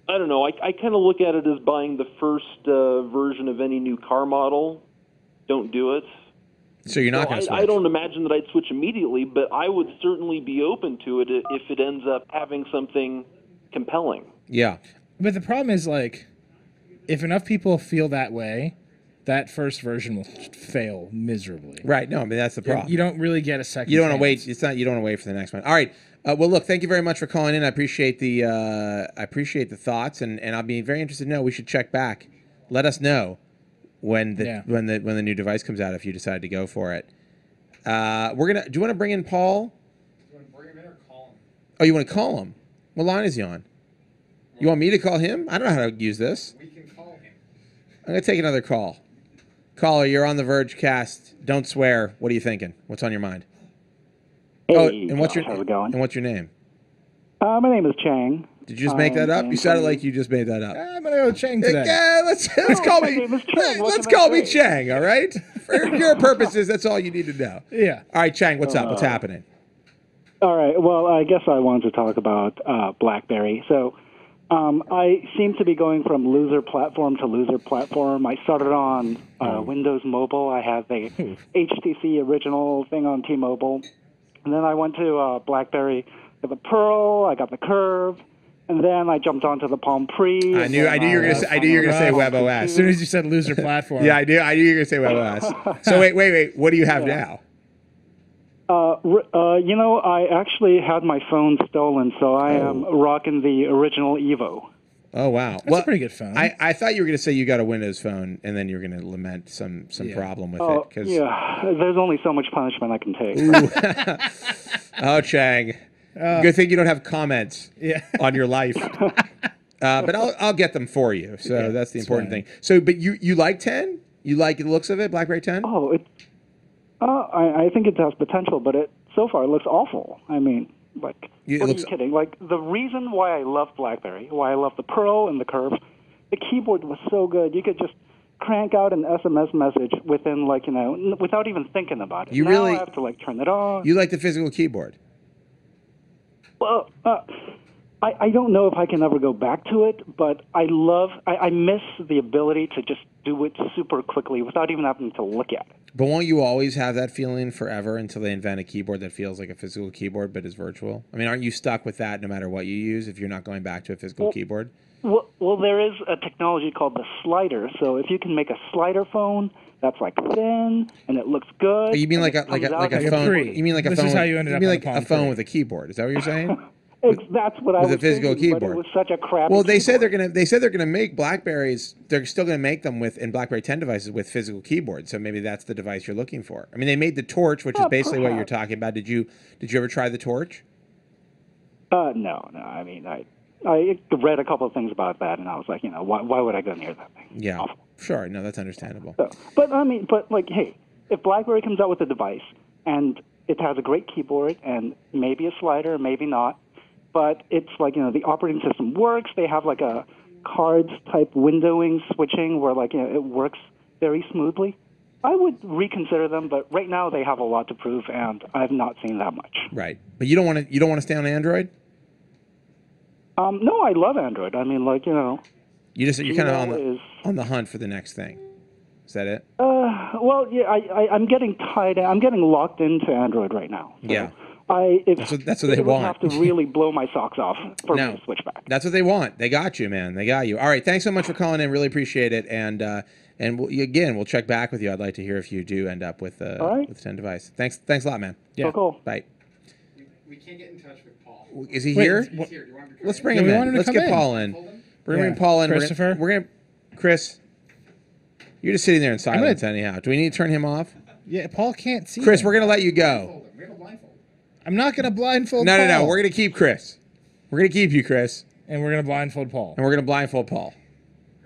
don't know. I kind of look at it as buying the first version of any new car model. Don't do it. So you're not going to switch? I don't imagine that I'd switch immediately, but I would certainly be open to it if it ends up having something compelling. Yeah. But the problem is, like, if enough people feel that way, that first version will fail miserably. Right. No, I mean, that's the problem. You don't really get a second. You don't want to wait. You don't want to wait for the next one. All right. Well, look, thank you very much for calling in. I appreciate the thoughts, and I'll be very interested to know. We should check back. Let us know when the new device comes out if you decide to go for it. Do you want to bring in Paul? Do you want to bring him in or call him? Oh, you want to call him? What line is he on? You want me to call him? I don't know how to use this. We can call him. I'm going to take another call. Caller, you're on the Vergecast. Don't swear. What are you thinking? What's on your mind? Hey, and what's Josh, how's it going? And what's your name? My name is Chang. Did you just make that up? You sounded like you just made that up. I'm gonna go Chang today. Yeah, let's call me. Let's call me Chang. All right. For your purposes, that's all you need to know. Yeah. All right, Chang. What's up? What's happening? All right. Well, I guess I wanted to talk about BlackBerry. So, I seem to be going from loser platform to loser platform. I started on Windows Mobile. I have a HTC original thing on T-Mobile, and then I went to BlackBerry. I got the Pearl. I got the Curve. And then I jumped onto the Palm Pre. I knew you were gonna say WebOS. As soon as you said loser platform. Yeah, I knew you were gonna say WebOS. So wait. What do you have now? I actually had my phone stolen, so I am rocking the original Evo. Oh wow, That's a pretty good phone. I thought you were gonna say you got a Windows phone, and then you were gonna lament some problem with it. Cause... Yeah, there's only so much punishment I can take. Oh, Chang. Good thing you don't have comments on your life. But I'll get them for you. So that's the important thing. So, but you like 10? You like the looks of it, BlackBerry 10? Oh, I think it has potential, but so far it looks awful. I mean, like, what are you kidding? Like, the reason why I love BlackBerry, why I love the Pearl and the Curve, the keyboard was so good. You could just crank out an SMS message within, without even thinking about it. Now I have to, turn it on. You like the physical keyboard? Well, I don't know if I can ever go back to it, but I miss the ability to just do it super quickly without even having to look at it. But won't you always have that feeling forever until they invent a keyboard that feels like a physical keyboard but is virtual? I mean, aren't you stuck with that no matter what you use if you're not going back to a physical keyboard? Well, there is a technology called the slider. So if you can make a slider phone that's thin and it looks good. You mean like a phone? You mean like a phone? This is how you ended up. You mean like a phone with a keyboard? Is that what you're saying? That's what I was with a physical thinking, keyboard. But it was such a crappy. Well, they said keyboard. they're gonna make Blackberries. They're still gonna make them in BlackBerry 10 devices with physical keyboards. So maybe that's the device you're looking for. I mean, they made the Torch, which is basically what you're talking about. Did you ever try the Torch? No. I mean, I read a couple of things about that, and I was like, why would I go near that thing? Yeah, awful. Sure. No, that's understandable. So, hey, if BlackBerry comes out with a device and it has a great keyboard and maybe a slider, maybe not. But it's like, the operating system works. They have like a cards type windowing switching where it works very smoothly. I would reconsider them, but right now they have a lot to prove, and I've not seen that much. Right, but you don't want to stay on Android. No, I love Android. I mean, you're kind of on the hunt for the next thing. Is that it? Well, yeah, I'm getting tied. I'm getting locked into Android right now. So Yeah. That's what they want. I have to really blow my socks off for me to switch back. That's what they want. They got you, man. They got you. All right. Thanks so much for calling in. Really appreciate it. And we'll check back with you. I'd like to hear if you do end up with with the 10 device. Thanks a lot, man. Yeah. Cool. Bye. We can't get in touch with Paul. Is he here? He's here. Do you want him to Let's bring him in. Let's get Paul in. We're gonna bring Paul in. Christopher. We're gonna Chris. You're just sitting there in silence anyhow. Do we need to turn him off? Yeah, Paul can't see. Chris, him. we're gonna let you go. We have a blindfold. I'm not gonna blindfold. No, Paul. no. We're gonna keep Chris. We're gonna keep you, Chris, and we're gonna blindfold Paul. and we're gonna blindfold Paul.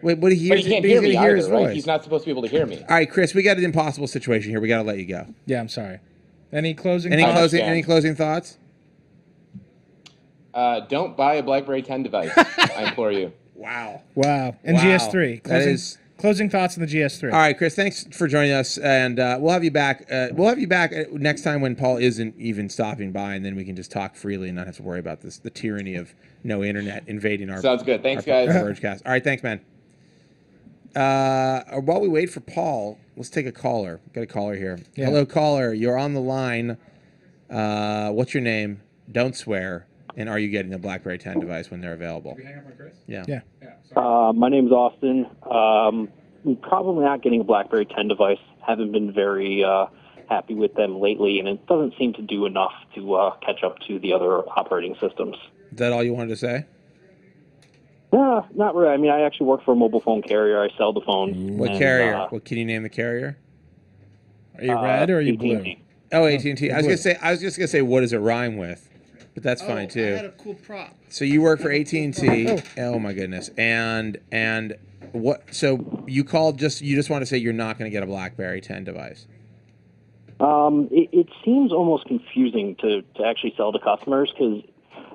Wait, what he But hears? he can't He's hear gonna me hear either, his right? voice. He's not supposed to be able to hear me. All right, Chris, we got an impossible situation here. We got to let you go. Yeah, I'm sorry. Any closing? Any thoughts? closing? Any closing thoughts? Don't buy a BlackBerry 10 device. I implore you. Wow. Wow. And Wow. GS3. That Closing thoughts on the GS3. All right, Chris. Thanks for joining us, and we'll have you back. We'll have you back next time when Paul isn't even stopping by, and then we can just talk freely and not have to worry about the tyranny of no internet invading our. Sounds good. Thanks, our guys. Vergecast. All right, thanks, man. While we wait for Paul, let's take a caller. Got a caller here. Yeah. Hello, caller. You're on the line. What's your name? Don't swear. And are you getting a BlackBerry 10 device when they're available? Can we hang up on Chris? Yeah. Yeah. My name's Austin. I'm probably not getting a BlackBerry 10 device. Haven't been very happy with them lately, and it doesn't seem to do enough to catch up to the other operating systems. Is that all you wanted to say? No, not really. I mean, I actually work for a mobile phone carrier. I sell the phone. What carrier? What can you name the carrier? Are you red or are you blue? AT&T. Oh, AT&T. I was just gonna say, what does it rhyme with? But that's fine too. I had a cool prop. So you work for AT&T. Oh my goodness. And what? So you called you just want to say you're not going to get a BlackBerry 10 device. It seems almost confusing to actually sell to customers because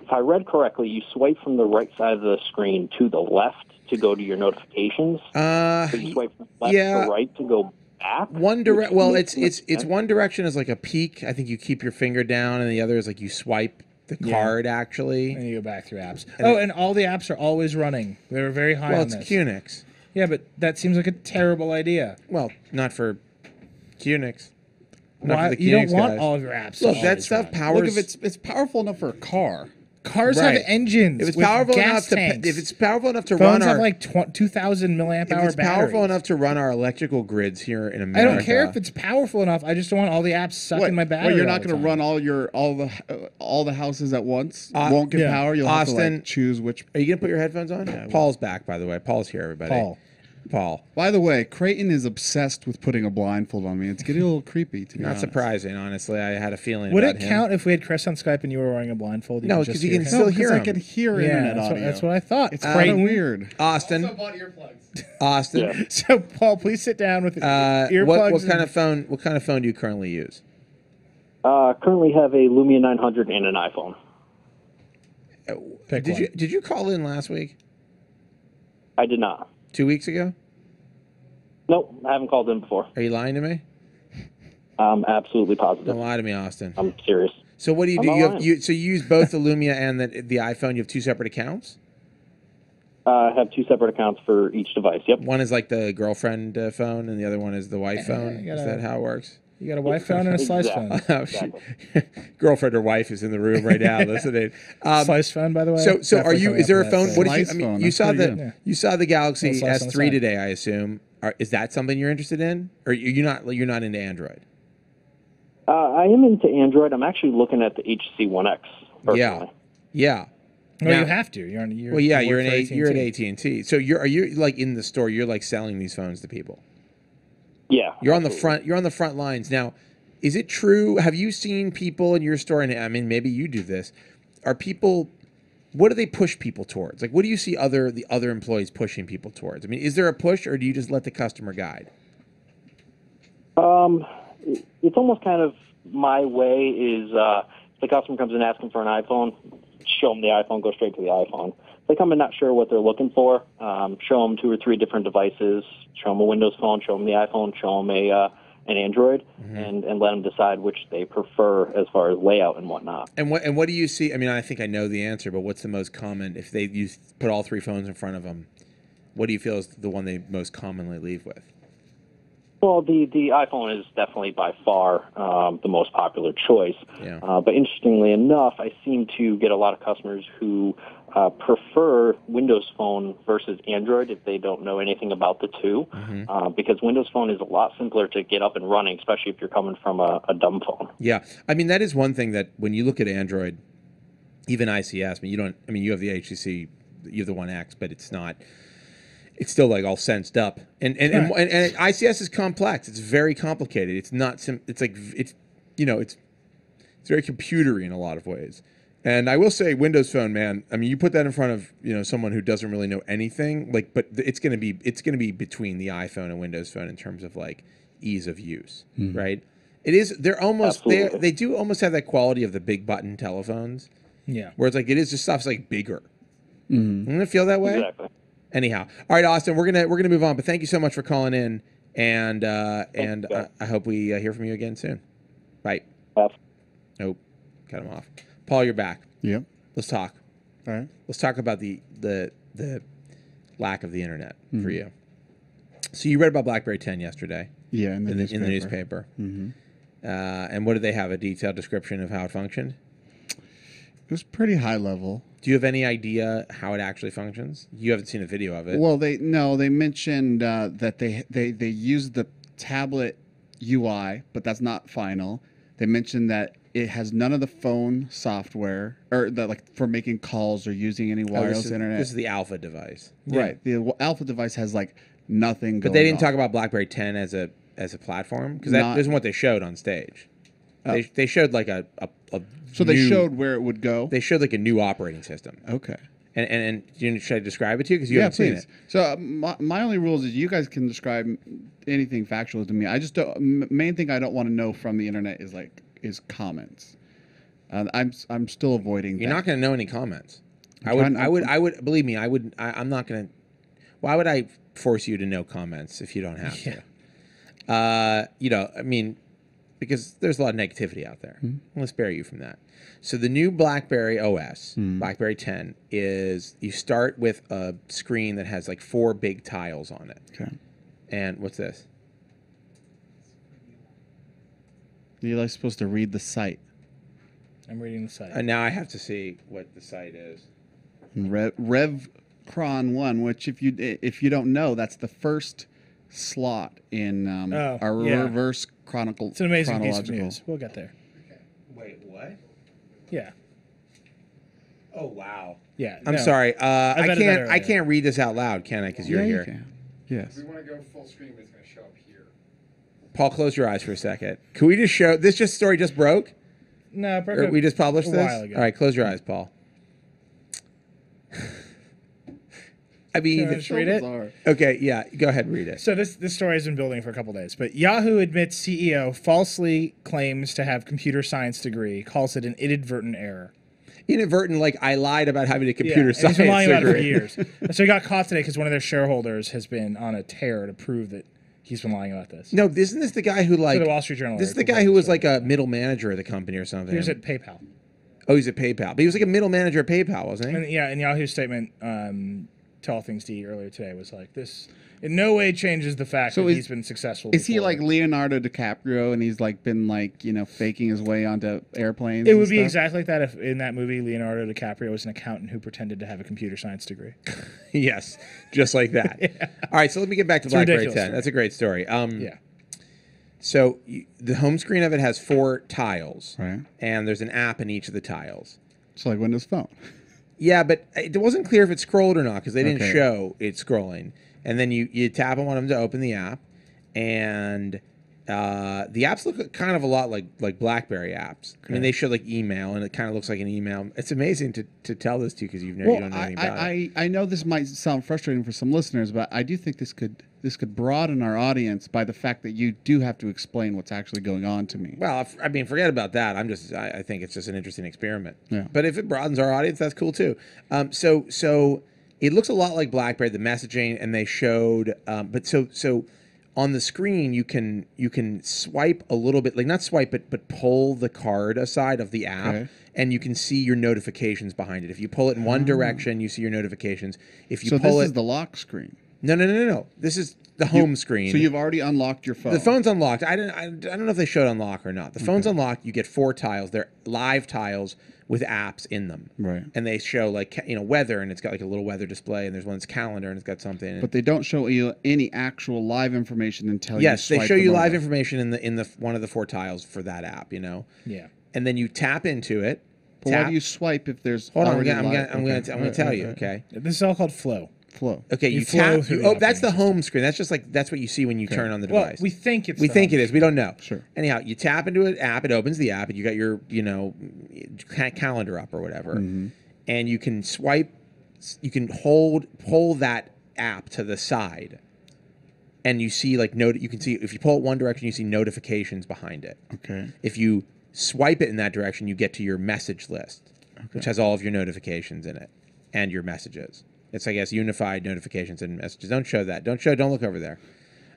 if I read correctly, you swipe from the right side of the screen to the left to go to your notifications. So you swipe from left to right to go back. Well, it's one direction is like a peek. I think you keep your finger down, and the other is like you swipe the card actually. And you go back through apps. And all the apps are always running. They were very high on this. Well, it's QNX. Yeah, but that seems like a terrible idea. Well, not for QNX. Why? You don't want all of your apps. Look, that stuff powers. Look, if it's powerful enough for a car. Cars have engines. If it's with powerful gas enough tanks. if it's powerful enough to Phones run our have like 2,000 milliamp hour if it's powerful batteries. enough to run our electrical grids here in I America. don't care if it's powerful enough. I just don't want all the apps sucking my battery. Well, you're all not the going to time. run all the houses at once. Won't get power. You'll have to like, choose which. Are you going to put your headphones on? Yeah, Paul's back, by the way. Paul's here, everybody. Paul. By the way, Creighton is obsessed with putting a blindfold on me. It's getting a little creepy, to be Not honest. surprising, honestly. I had a feeling Would about it him. count if we had Chris on Skype and you were wearing a blindfold? No, because you can still hear him. I can hear internet audio. That's what I thought. It's kind of weird. Austin. Also bought earplugs. Austin. Yeah. So, Paul, please sit down with earplugs. What kind of phone? What kind of phone do you currently use? Currently have a Lumia 900 and an iPhone. Did you call in last week? I did not. 2 weeks ago? Nope, I haven't called in before. Are you lying to me? I'm absolutely positive. Don't lie to me, Austin. I'm serious. So what do you I'm do? not lying. So you use both the Lumia and the iPhone. You have two separate accounts. I have two separate accounts for each device. Yep. One is like the girlfriend phone, and the other one is the wife phone. Is that how it works? You got a wife phone and a slice phone. Exactly. Girlfriend or wife is in the room right now listening. Slice phone, by the way. So are Definitely you? coming Is there a after that phone? thing. What did you? Slice I mean, phone, you that's saw pretty the good. you saw the Galaxy Little slice on the S3 side. today, I assume. Is that something you're interested in, or you're not into Android? I am into Android. I'm actually looking at the HC One X. Personally. Yeah. Well, Now- you have to. You're Well, yeah, you're at AT&T. So are you like in the store? You're like selling these phones to people. Yeah. You're on the front. You're on the front lines now. Is it true? Have you seen people in your store? And I mean, maybe you do this. Are people? What do they push people towards? Like, what do you see the other employees pushing people towards? I mean, is there a push, or do you just let the customer guide? It's almost kind of my way is if the customer comes in asking for an iPhone, show them the iPhone, go straight to the iPhone. If they come in not sure what they're looking for, show them 2 or 3 different devices, show them a Windows phone, show them the iPhone, show them an Android, and let them decide which they prefer as far as layout and whatnot. And what do you see? I mean, I think I know the answer, but what's the most common if they put all 3 phones in front of them? What do you feel is the one they most commonly leave with? Well, the iPhone is definitely by far the most popular choice. Yeah. But interestingly enough, I seem to get a lot of customers who prefer Windows Phone versus Android if they don't know anything about the two, because Windows Phone is a lot simpler to get up and running, especially if you're coming from a dumb phone. Yeah, I mean that is one thing that when you look at Android, even ICS, I mean you don't. I mean you have the HTC, you have the One X, but it's not. It's still like all sensed up, and ICS is complex. It's very complicated. It's not it's like it's it's very computery in a lot of ways. And I will say, Windows Phone, man. I mean, you put that in front of someone who doesn't really know anything, like, but it's gonna be between the iPhone and Windows Phone in terms of like ease of use, right? It is. They're almost they do almost have that quality of the big button telephones. Yeah. Where it's like it is just stuff's like bigger. I'm gonna feel that way. Exactly. Anyhow, all right, Austin, we're gonna move on, but thank you so much for calling in, and I hope we hear from you again soon. Bye. Nope, cut him off. Paul, you're back. Yep. Let's talk. All right. Let's talk about the lack of the internet for you. So you read about BlackBerry 10 yesterday. Yeah, in the newspaper. And what did they have? A detailed description of how it functioned? It was pretty high level. Do you have any idea how it actually functions? You haven't seen a video of it. Well, they mentioned that they use the tablet UI, but that's not final. They mentioned that it has none of the phone software or like for making calls or using any wireless internet. This is the alpha device, right? The alpha device has like nothing. But they didn't talk about BlackBerry 10 as a platform because that isn't what they showed on stage. They showed like a so they showed where it would go. They showed like a new operating system. Okay. And should I describe it to you because you haven't seen it? So my only rules is you guys can describe anything factual to me. I just don't. Main thing I don't want to know from the internet is comments. I'm still avoiding. You're not going to know any comments. I would believe me. I'm not going to. Why would I force you to know comments if you don't have to? I mean, because there's a lot of negativity out there. Let's spare you from that. So the new BlackBerry OS, BlackBerry 10, is you start with a screen that has like 4 big tiles on it. Okay. And what's this? You're like supposed to read the site. I'm reading the site. And now I have to see what the site is. RevCron 1, which if you don't know, that's the first slot in our reverse chronicle. It's an amazing piece of news. We'll get there. Okay. Wait, what? Yeah. Oh wow. Yeah. I'm sorry. I can't read this out loud, can I? Because you're here. You can. Yes. If we want to go full screen, it's going to show up here. Paul, close your eyes for a second. Can we just show this? Story just broke. No, or we just published a this. While ago. All right, close your eyes, Paul. I mean, Can I just read it? Okay, yeah, go ahead and read it. So this story has been building for a couple days, but Yahoo admits CEO falsely claims to have computer science degree, calls it an inadvertent error. Inadvertent, like I lied about having a computer science degree. He's been lying about it for degree. years. So he got caught today because one of their shareholders has been on a tear to prove that he's been lying about this. No, isn't this the guy who like the Wall Street Journal? This is the guy who was like a middle manager of the company or something. He was at PayPal. Oh, he's at PayPal, but he was like a middle manager at PayPal, wasn't he? And, yeah, and Yahoo's statement to All Things D earlier today was like, this in no way changes the fact that he's been successful. Is he like Leonardo DiCaprio and he's like been like, faking his way onto airplanes? It would be exactly like that if in that movie Leonardo DiCaprio was an accountant who pretended to have a computer science degree. Yes, just like that. Yeah. All right, so let me get back to BlackBerry 10. Story. That's a great story. Yeah. So the home screen of it has 4 tiles, right? And there's an app in each of the tiles. It's like Windows Phone. Yeah, but it wasn't clear if it scrolled or not because they didn't show it scrolling. And then you tap on one of them to open the app, and The apps look kind of a lot like BlackBerry apps. I mean, they show like email, and it kind of looks like an email. It's amazing to tell this to you because you don't know anything about it. I know this might sound frustrating for some listeners, but I do think this could broaden our audience by the fact that you do have to explain what's actually going on to me. Well, I mean, forget about that. I think it's just an interesting experiment. Yeah. But if it broadens our audience, that's cool too. So it looks a lot like BlackBerry, the messaging, and they showed. But so on the screen, you can swipe a little bit, like not swipe, but pull the card aside of the app, and you can see your notifications behind it. If you pull it in one direction, you see your notifications. If you pull this it, is the lock screen. No. This is the home screen. So you've already unlocked your phone. The phone's unlocked. I don't know if they showed unlock or not. The phone's unlocked. You get 4 tiles. They're live tiles with apps in them. Right. And they show like weather, and it's got like a little weather display, and there's one that's calendar, and it's got something. But they don't show you any actual live information until you swipe they show you them live over. information in the one of the 4 tiles for that app. Yeah. And then you tap into it. But why do you swipe if there's Hold on, already I'm live? going to tell you. Okay. This is all called flow. Flow. Okay, You you flow tap. through Oh, the that's the operating home screen. That's just like that's what you see when you turn on the Well, device. we think it's. We the think home it is. We don't know. Sure. Anyhow, you tap into an app. It opens the app, and you got your calendar up or whatever, and you can swipe. You can pull that app to the side, and you see like You can see if you pull it one direction, you see notifications behind it. Okay. If you swipe it in that direction, you get to your message list, which has all of your notifications in it and your messages. It's, I guess, unified notifications and messages. Don't show that. Don't look over there.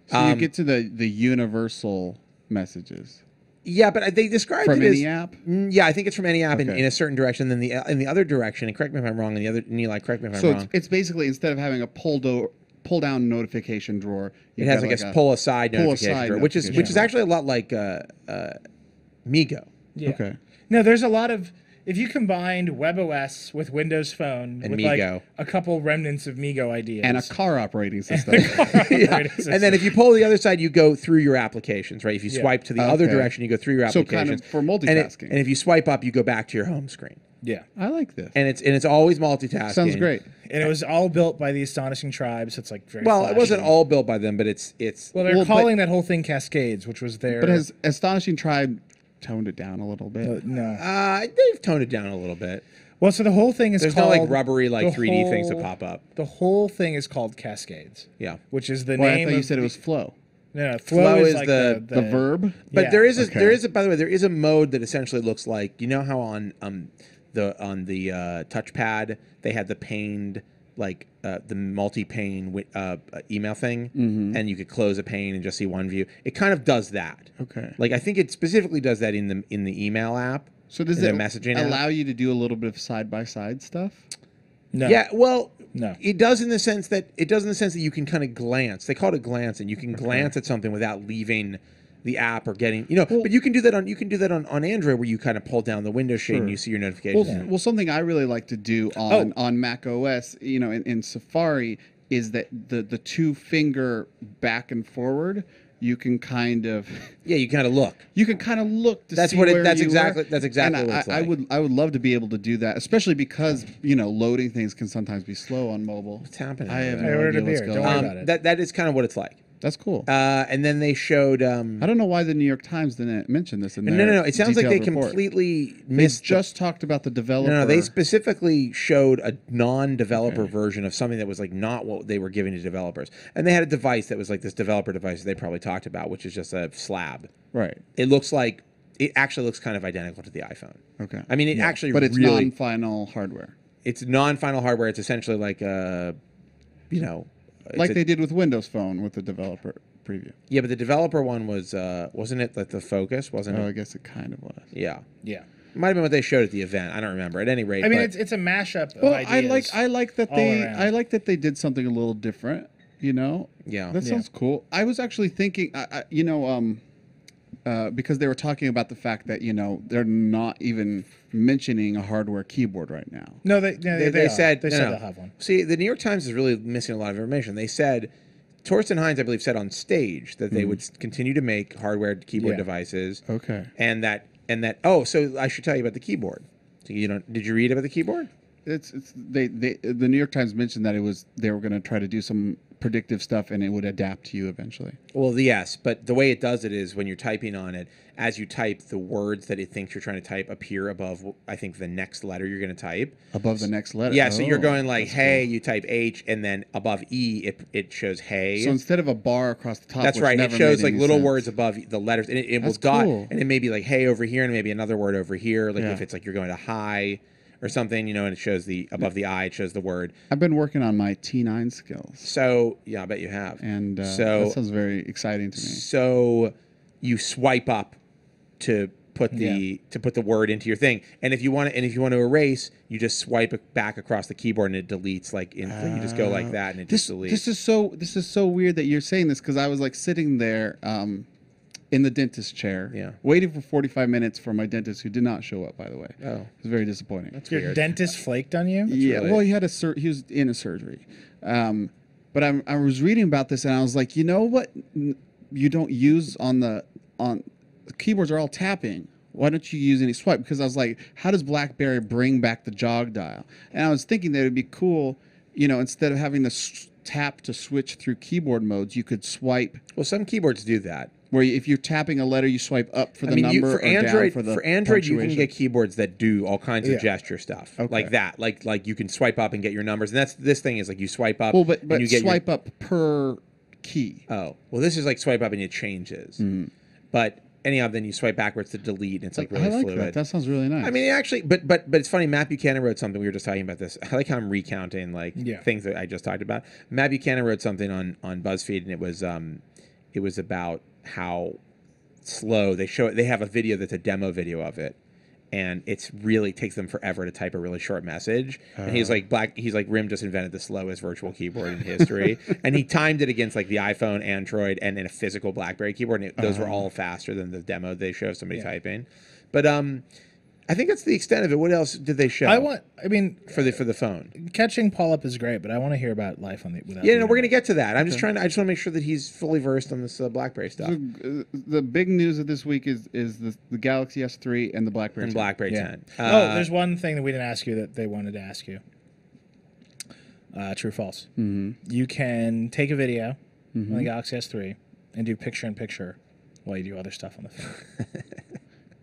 So you get to the universal messages. Yeah, but they described From it as any app? Yeah, I think it's from any app in Okay. a certain direction. Then in the other direction, and correct me if I'm wrong. Nilay, correct me if I'm So wrong. it's basego instead of having a pull down notification drawer, It has like a pull aside notification drawer, which is notification actually a lot like Migo. Yeah. Okay. No, there's a lot of. If you combined WebOS with Windows Phone And with Migo. like a couple remnants of Migo ideas and a car operating system. And then if you pull the other side, you go through your applications, right? If you swipe to the other Okay. direction, you go through your So applications. kind of for And multitasking. and if you swipe up, you go back to your home screen. Yeah. I like this. And it's always multitasking. Sounds great. And it was all built by the Astonishing Tribes. So it's like very Well, it flashy. wasn't all built by them, but it's Well, they're Well, but- calling that whole thing Cascades, which was their. But has Astonishing Tribe toned it down a little bit? no. they've toned it down a little bit. Well, so the whole thing is There's called. no like rubbery like the 3D things that whole- pop up. The whole thing is called Cascades. Yeah. Which is the Well, I name. thought you of said it the- was flow. No, Flow flow is like the verb. But Yeah. there is Okay. by the way, there is a mode that essentially looks like, you know how on the touchpad they had the paned like the multi-pane email thing, and you could close a pane and just see one view. It kind of does that. Okay. Like I think it specifically does that in the email app. So does the it messaging app. allow you to do a little bit of side by side stuff? No. Yeah, well, No. it does in the sense that you can kind of glance. They call it a glance, and you can glance at something without leaving the app or getting, but you can do that on Android where you kind of pull down the window shade and you see your notifications. Well, something I really like to do on Mac OS, in Safari, is that the 2-finger back and forward, you can kind of you kind of look. You can kind of look to That's see what it- where that's you exactly- were. that's exactly And what it's like. I would love to be able to do that, especially because loading things can sometimes be slow on mobile. What's happening? I have over no there? idea what's going Don't worry on. about it. That is kind of what it's like. That's cool. And then they showed. I don't know why the New York Times didn't mention this in their No. It sounds like they detailed report. completely They missed. just talked about the developer. No, they specifically showed a non-developer version of something that was like not what they were giving to developers, and they had a device that was like this developer device that they probably talked about, which is just a slab. Right. It actually looks kind of identical to the iPhone. Okay. I mean, it actually, but it's really, non-final hardware. It's non-final hardware. It's essentially like a, Like they did with Windows Phone with the developer preview. Yeah, but the developer one was wasn't it like the Focus? Wasn't Oh, it? I guess it kind of was. Yeah. Yeah. Might have been what they showed at the event. I don't remember. At any rate, I mean, but- it's a mashup of Well, ideas. I like that all they around. did something a little different. Yeah. That sounds cool. I was actually thinking, because they were talking about the fact that they're not even mentioning a hardware keyboard right now. No, they said they no, said no. they'll have one. See, the New York Times is really missing a lot of information. They said Torsten Hines, I believe, said on stage that they would continue to make hardware keyboard Yeah. devices. Okay. And that. Oh, so I should tell you about the keyboard. So did you read about the keyboard? The New York Times mentioned that they were going to try to do some predictive stuff and it would adapt to you eventually. Well, yes, but the way it does it is when you're typing on it, as you type, the words that it thinks you're trying to type appear above, I think, the next letter you're going to type. Above the next letter? Yeah, so you're going like, hey, cool. You type H, and then above E, it shows hey. So instead of a bar across the top, that's which right. It never shows made like any little sense. words above the letters, and it will That's dot, cool. and it may be like hey over here, and maybe another word over here, like Yeah. if it's like you're going to high or something, and it shows the above the I, it shows the word. I've been working on my T9 skills. So yeah, I bet you have. And so that sounds very exciting to me. So you swipe up to put the word into your thing, and if you want to erase, you just swipe it back across the keyboard and it deletes like you just go like that and it just deletes. This is so weird that you're saying this because I was like sitting there in the dentist chair, waiting for 45 minutes for my dentist who did not show up. By the way, it was very disappointing. That's your dentist flaked on you. Yeah, well, he was in a surgery, but I was reading about this and I was like, you know what, you don't use on the keyboards are all tapping. Why don't you use any swipe? Because I was like, how does BlackBerry bring back the jog dial? And I was thinking that it would be cool, instead of having to tap to switch through keyboard modes, you could swipe. Well, some keyboards do that. Where if you're tapping a letter, you swipe up for the number for Android, down for Android, you can get keyboards that do all kinds of gesture stuff like that. Like you can swipe up and get your numbers, and this thing is like you swipe up. Well, but and you get swipe up per key. Oh, well, this is like swipe up and it changes. But anyhow, then you swipe backwards to delete, and it's like really fluid. That sounds really nice. I mean, actually, but it's funny. Matt Buchanan wrote something. We were just talking about this. I like how I'm recounting things that I just talked about. Matt Buchanan wrote something on BuzzFeed, and it was about how slow they have a video that's a demo video of it, and it's really takes them forever to type a really short message. And he's like RIM just invented the slowest virtual keyboard in history, and he timed it against like the iPhone, Android, and a physical BlackBerry keyboard, and those were all faster than the demo they show of somebody typing. But I think that's the extent of it. What else did they show? For the phone. Catching Paul up is great, but I want to hear about life on the. We're going to get to that. I just want to make sure that he's fully versed on this BlackBerry stuff. So, the big news of this week is the Galaxy S3 and the BlackBerry 10. BlackBerry 10. There's one thing that we didn't ask you that they wanted to ask you. True or false? You can take a video on the Galaxy S3 and do picture-in-picture while you do other stuff on the phone.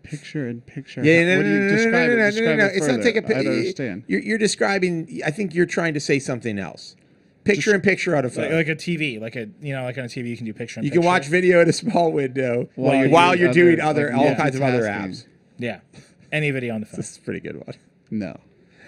Picture-in-picture. Yeah, what do you describe it? No. It's not take a picture. I don't understand. You're describing. I think you're trying to say something else. Picture-in-picture on a phone, like a TV, like on a TV, you can do picture-in-picture. You can watch video in a small window while you're doing all kinds of other apps. Yeah, any video on the phone. This is a pretty good one. No.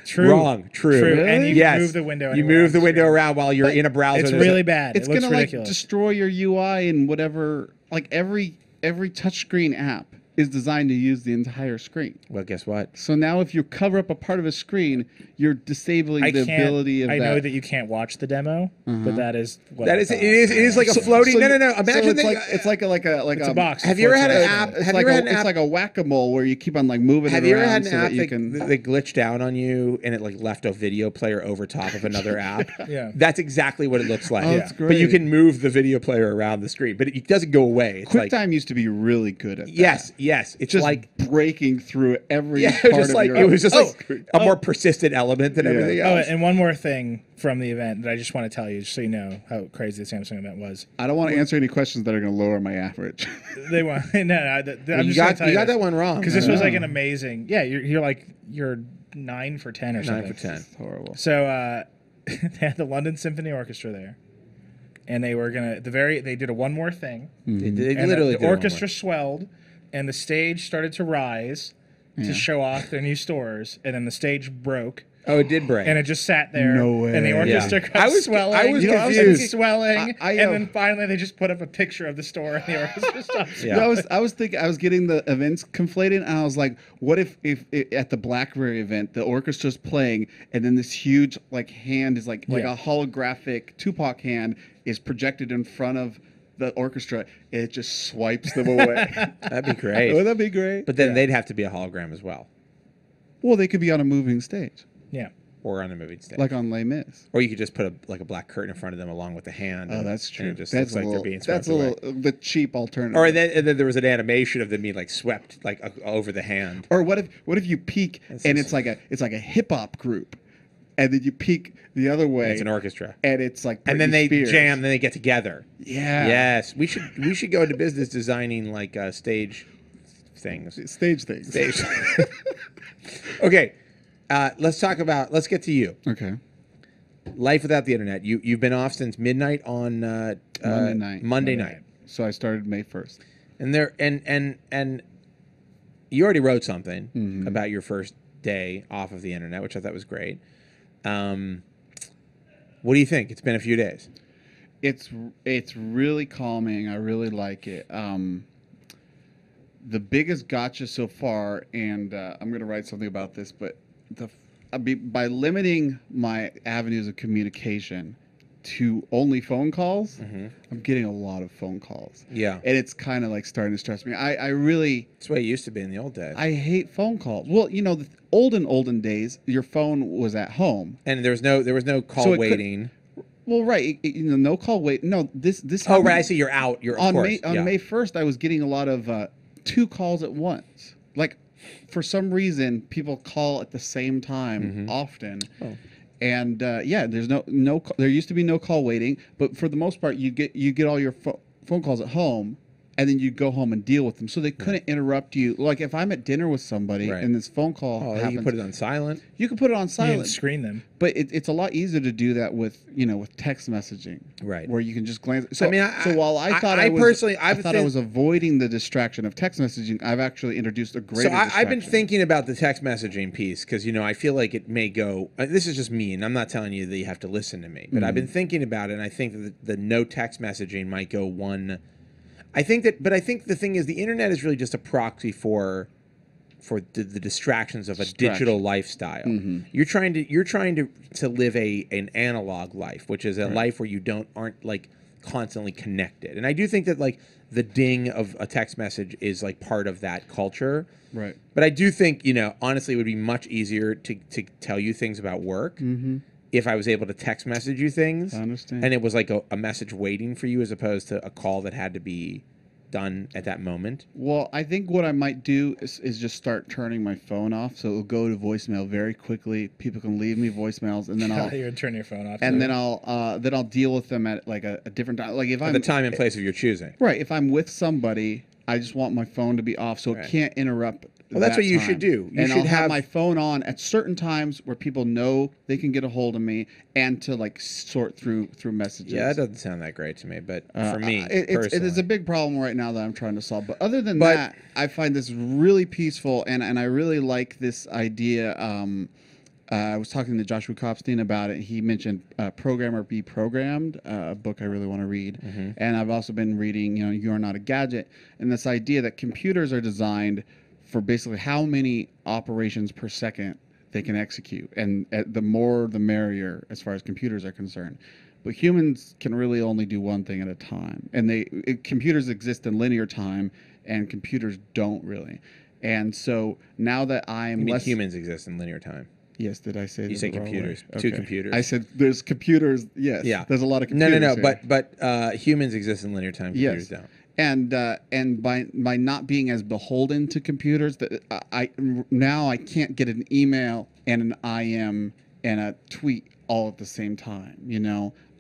True. Wrong. True. Really? And you can move the window. You move the window around while you're in a browser. It's really bad. It's going to destroy your UI and whatever. Like every touchscreen app is designed to use the entire screen. Well, guess what? So now if you cover up a part of a screen, you're disabling the ability of that. I know that you can't watch the demo, but that is what it is like a floating. No. Imagine it's like a box. Have you ever had an app? It's like a whack-a-mole where you keep on like moving it around. Have you ever had an so app that glitched out on you and it like left a video player over top of another app? Yeah, that's exactly what it looks like. Oh, that's great. But you can move the video player around the screen, but it doesn't go away. It's QuickTime used to be really good at that. Yes. It's just like breaking through every part it was of like your it was just like a more persistent element than everything else. And one more thing from the event that I just want to tell you, just so you know how crazy the Samsung event was. I don't want to answer any questions that are going to lower my average. They want I'm just going to tell you got that one wrong because this was like an amazing. Yeah, you're 9 for 10 or something. 9 for 10. It's horrible. So they had the London Symphony Orchestra there, and they were gonna they did a one more thing. They literally the orchestra swelled, and the stage started to rise to show off their new stores, and then the stage broke. Oh, it did break. And it just sat there. No way. And the orchestra kept swelling. I was confused. Swelling. And then finally they just put up a picture of the store and the orchestra stopped. Yeah. I was thinking, I was getting the events conflated, and I was like, what if at the BlackBerry event, the orchestra's playing, and then this huge like hand is like a holographic Tupac hand is projected in front of the orchestra, it just swipes them away. That'd be great. Would that be great? But then they'd have to be a hologram as well. Well, they could be on a moving stage. Yeah. Or on a moving stage. Like on Les Mis. Or you could just put a black curtain in front of them along with the hand. Oh, that's true. And it just that's looks like they're being swept away. The cheap alternative. Or and then there was an animation of them being like swept like over the hand. Or what if you peek and it's like a hip hop group and then you peek the other way. It's an orchestra. And it's like And then Britney they Spears. jam, then they get together. Yeah. Yes. We should go into business designing like stage things. Stage things. Stage. Okay. Let's get to you. Okay. Life without the internet. You've been off since midnight on Monday night. So I started May 1st. And you already wrote something about your first day off of the internet, which I thought was great. What do you think? It's been a few days. It's really calming. I really like it. The biggest gotcha so far, and I'm going to write something about this, but by limiting my avenues of communication to only phone calls, I'm getting a lot of phone calls. Yeah. And it's kind of like starting to stress me. I really... That's the way it used to be in the old days. I hate phone calls. Well, the olden days, your phone was at home. And there was no call waiting. Well, right. No call wait. No, this Oh, right. I see you're out. You're on of course. May 1st, I was getting a lot of 2 calls at once. Like, for some reason, people call at the same time often. Oh. And there's no. There used to be no call waiting, but for the most part, you get all your phone calls at home, and then you go home and deal with them. So they couldn't interrupt you. Like if I'm at dinner with somebody and this phone call happens, you can put it on silent. You can put it on silent. You can screen them. But it's a lot easier to do that with text messaging, right? Where you can just glance. So while I was avoiding the distraction of text messaging, I've actually introduced a greater. So I've been thinking about the text messaging piece because I feel like it may go. This is just me, and I'm not telling you that you have to listen to me, but I've been thinking about it, and I think that the no text messaging might go one. I think the thing is the internet is really just a proxy for the distractions of a digital lifestyle. You're trying to live an analog life, which is a life where you aren't like constantly connected. And I do think that like the ding of a text message is like part of that culture. Right. But I do think, honestly, it would be much easier to tell you things about work if I was able to text message you things. I understand. And it was like a message waiting for you as opposed to a call that had to be done at that moment. Well, I think what I might do is just start turning my phone off, so it'll go to voicemail very quickly. People can leave me voicemails, and then you're gonna turn your phone off. And then I'll deal with them at like a different time. Like if at the time and place of your choosing. Right. If I'm with somebody, I just want my phone to be off so it can't interrupt. Well, that's what you should do. I'll have my phone on at certain times where people know they can get a hold of me, and to like sort through messages. Yeah, that doesn't sound that great to me, but for me, it is a big problem right now that I'm trying to solve. But other than that, I find this really peaceful, and I really like this idea. I was talking to Joshua Kopstein about it. He mentioned Program or Be Programmed, a book I really want to read. And I've also been reading, You Are Not a Gadget, and this idea that computers are designed for basically how many operations per second they can execute. And the more, the merrier as far as computers are concerned. But humans can really only do one thing at a time. And computers exist in linear time, and computers don't really. And so now that I'm less... humans exist in linear time. Yes, did I say that? You say computers. Okay. 2 computers. I said there's computers. Yes. Yeah. There's a lot of computers. No. But humans exist in linear time. Computers don't. And by not being as beholden to computers, that I can't get an email and an IM and a tweet all at the same time.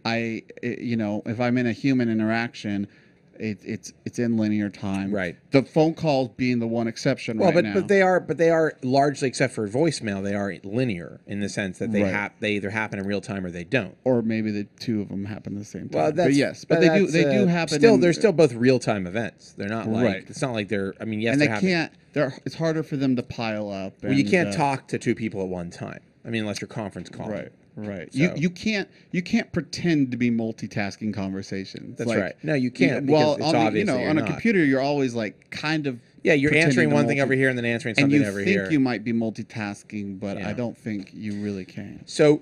If I'm in a human interaction, it's in linear time. Right. The phone calls being the one exception now. But they are largely, except for voicemail, they are linear in the sense that they either happen in real time or they don't. Or maybe the two of them happen at the same time. Well, they do happen. They're still both real time events. They're not like it's not like they're. I mean, yes, and they can't. It's harder for them to pile up. Well, you can't talk to 2 people at one time. I mean, unless you're conference calling. Right. So. You can't pretend to be multitasking conversations. That's right. No, you can't. Because it's obvious that you're on a not. computer, you're always like kind of. Yeah, you're answering one thing over here and then answering something over here. And you think you might be multitasking, but I don't think you really can. So,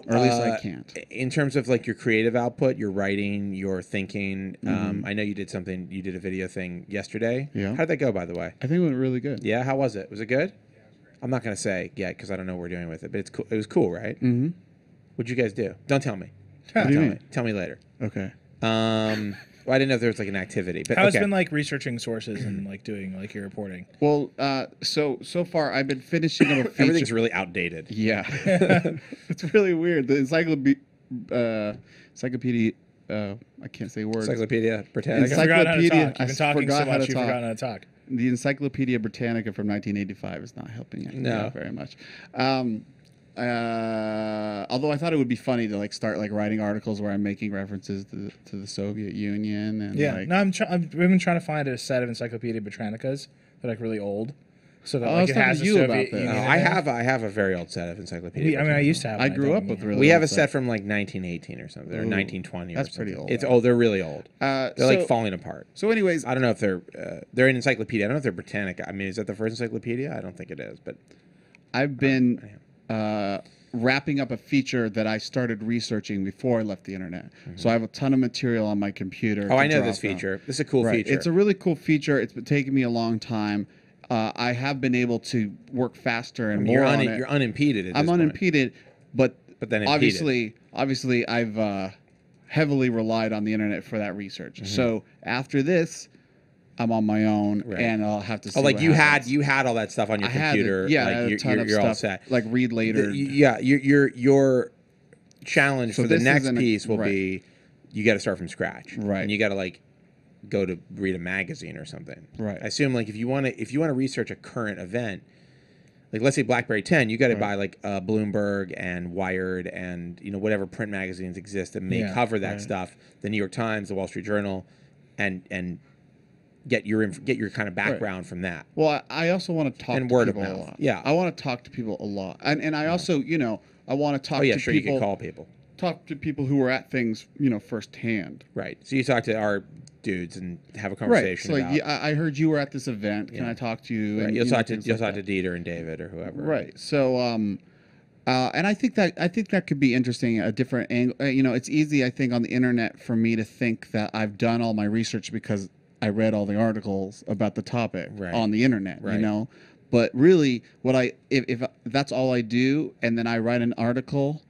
or at least I can't. In terms of like your creative output, your writing, your thinking, I know you did a video thing yesterday. Yeah. How'd that go, by the way? I think it went really good. Yeah, how was it? Was it good? I'm not going to say yet because I don't know what we're doing with it, but it's cool. It was cool, right? Mm-hmm. What'd you guys do? Don't tell me. What do you mean? Tell me later. Okay. Well, Well, I didn't know if there was like an activity. But How okay. has been like researching sources and like doing like your reporting? Well, so far I've been finishing up a feature. Everything's really outdated. Yeah, it's really weird. The encyclopedia. I can't say words. Encyclopedia Britannica. You forgot how to Encyclopedia. talk. You've been talking so much, you've forgotten how to talk. The Encyclopedia Britannica from 1985 is not helping it very much. Although I thought it would be funny to like start like writing articles where I'm making references to the Soviet Union and Yeah, like, no, we've been trying to find a set of Encyclopedia Britannicas. They're like really old, so that I like was it talking has to the you Soviet about that. Union. No, in I it. have a very old set of Encyclopedia. I mean, I used to have. I one, grew up think. with really. We have old a set from like 1918 or something, or 1920. that's or something. pretty old. It's old. They're really old. They're like falling apart. So, anyways, I don't know if they're an encyclopedia. I don't know if they're Britannica. I mean, is that the first encyclopedia? I don't think it is, but I've been wrapping up a feature that I started researching before I left the internet. So I have a ton of material on my computer. oh, to I know draw this from. feature. This is a cool Right. feature. It's a really cool feature. It's been taking me a long time. I have been able to work faster and more on it. You're unimpeded. At I'm this point. unimpeded, but then impeded. obviously, I've heavily relied on the internet for that research. So after this, I'm on my own, and I'll have to see. Oh, like what you happens. had all that stuff on your I had it. computer. Yeah, like I had a ton of you're stuff. all set. Like read later. Your challenge So for the this next isn't a- piece will right. be you got to start from scratch. Right. And you got to like go to read a magazine or something. Right. I assume like if you want to research a current event, like let's say BlackBerry 10, you got to buy like Bloomberg and Wired and whatever print magazines exist that may cover that stuff. The New York Times, the Wall Street Journal, and get your kind of background from that. Well, I also want to talk And to word of people a mouth. lot. Yeah. I want to talk to people a lot, and I also I want to talk Oh yeah, to sure. people. You can call people. Talk to people who are at things firsthand. Right. So you talk to our dudes and have a Right. conversation So like, about. yeah, I heard you were at this event. Can I talk to you? Right. And, You'll talk to things you'll like talk to that. Dieter and David or whoever. Right. So and I think that could be interesting. A different angle. It's easy I think on the internet for me to think that I've done all my research because I read all the articles about the topic on the internet. Right. But really, if that's all I do, and then I write an article,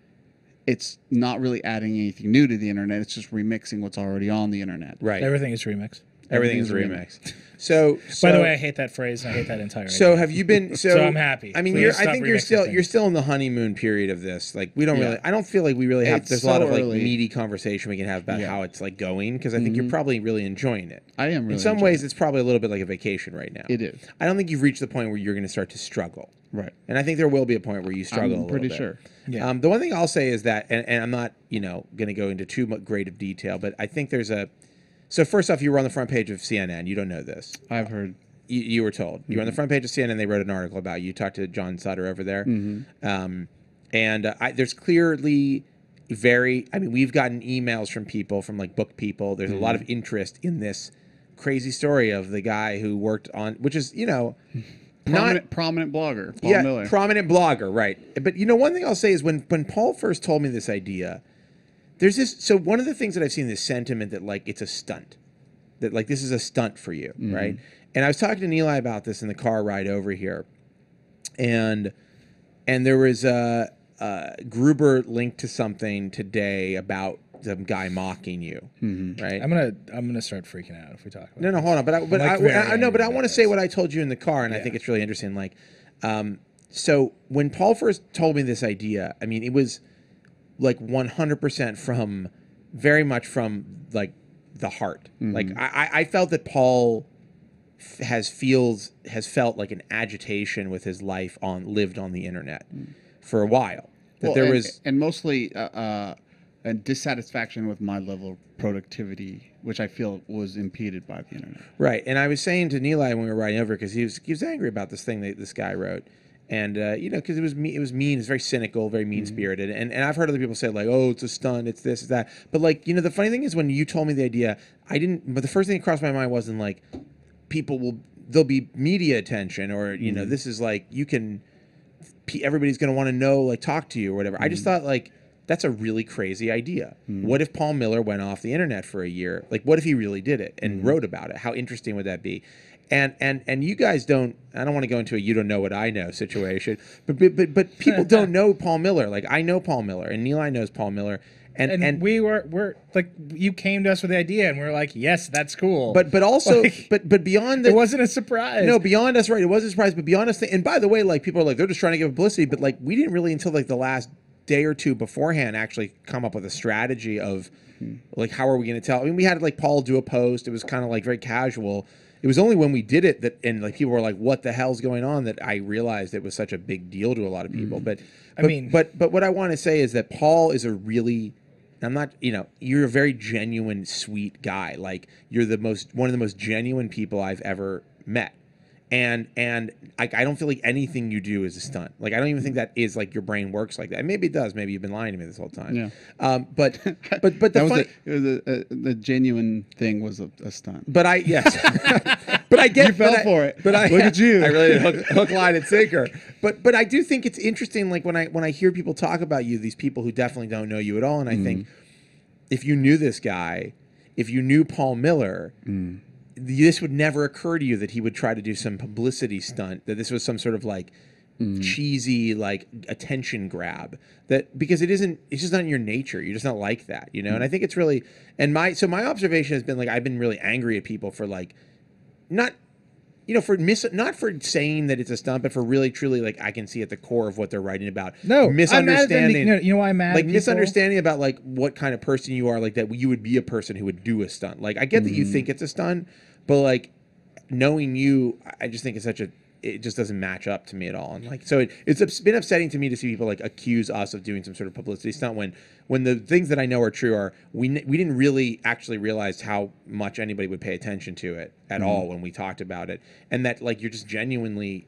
it's not really adding anything new to the internet. It's just remixing what's already on the internet. Right. Everything is remix. Everything is remixed. So By the way, I hate that phrase. And I hate that entire. So idea. have you been? So I'm happy. I mean, Please I stop think you're remixing still in the honeymoon period of this. Like we don't Yeah. really. I don't feel like we really have. It's There's a lot so of like early. meaty conversation we can have about Yeah. how it's like going because I think you're probably really enjoying it. I am really In some enjoying ways, it. it's probably a little bit like a vacation right now. It is. I don't think you've reached the point where you're going to start to struggle. Right. And I think there will be a point where you struggle. I'm a pretty little bit. sure. Yeah. The one thing I'll say is that, and I'm not, going to go into too much great of detail, but I think there's a. So first off, you were on the front page of CNN. You don't know this. I've heard. You were told. You were on the front page of CNN. They wrote an article about you. You talked to John Sutter over there. There's clearly we've gotten emails from people, from like book people. There's a lot of interest in this crazy story of the guy who worked on, which is, Prominent blogger, Paul Nilay. prominent blogger, right? But one thing I'll say is when Paul first told me this idea, there's this. So one of the things that I've seen this sentiment that like it's a stunt, that like this is a stunt for you, right? And I was talking to Nilay about this in the car ride over here, and there was a Gruber linked to something today about some guy mocking you, right? I'm gonna start freaking out if we talk about No, hold on. But I want to say what I told you in the car, and I think it's really interesting. Like, so when Paul first told me this idea, I mean, it was like 100% from, very much from like the heart. Like I felt that Paul has felt like an agitation with his life lived on the internet for a while. And mostly and dissatisfaction with my level of productivity, which I feel was impeded by the internet. Right. And I was saying to Nilay when we were riding over, because he was angry about this thing that this guy wrote. And, because it was mean, it's very cynical, very mean-spirited. And I've heard other people say, like, oh, it's a stunt, it's this, it's that. But, like, the funny thing is when you told me the idea, but the first thing that crossed my mind wasn't, like, there'll be media attention, or, this is, like, everybody's going to want to know, like, talk to you or whatever. I just thought, like, that's a really crazy idea. What if Paul Miller went off the internet for a year? Like, what if he really did it and wrote about it? How interesting would that be? And you guys don't. I don't want to go into a you don't know what I know situation, but people don't know Paul Miller. Like I know Paul Miller, and Nilay knows Paul Miller, And we're like, you came to us with the idea, and we're like, yes, that's cool. But also, Like, but beyond that, it wasn't a surprise. No, beyond us, right? It wasn't a surprise, but beyond us. And by the way, like people are like they're just trying to give publicity, but like we didn't really until like the last day or two beforehand actually come up with a strategy of like how are we going to tell? I mean, we had like Paul do a post. It was kind of like very casual. It was only when we did it that and like people were like, "What the hell's going on?" that I realized it was such a big deal to a lot of people. But what I want to say is that Paul is a really I'm not, you're a very genuine, sweet guy. Like you're one of the most genuine people I've ever met. And I don't feel like anything you do is a stunt. Like I don't even think that is like your brain works like that. And maybe it does. Maybe you've been lying to me this whole time. Yeah. But the genuine thing was a stunt. But yes. But I get you fell for it. But look at you. I really did hook, line, and sinker. But I do think it's interesting. Like when I hear people talk about you, these people who definitely don't know you at all, and I think if you knew this guy, if you knew Paul Miller. This would never occur to you that he would try to do some publicity stunt, that this was some sort of like cheesy like attention grab, that because it's just not in your nature. You're just not like that, And I think it's really my observation has been like I've been really angry at people for like not not for saying that it's a stunt, but for really truly like I can see at the core of what they're writing about. No, misunderstanding. You know why I'm mad? Like at misunderstanding about like what kind of person you are, like that you would be a person who would do a stunt. Like I get that you think it's a stunt, but like knowing you, I just think it just doesn't match up to me at all. And like so it's been upsetting to me to see people like accuse us of doing some sort of publicity stunt when the things that I know are true are we didn't really actually realize how much anybody would pay attention to it at all when we talked about it, and that like you genuinely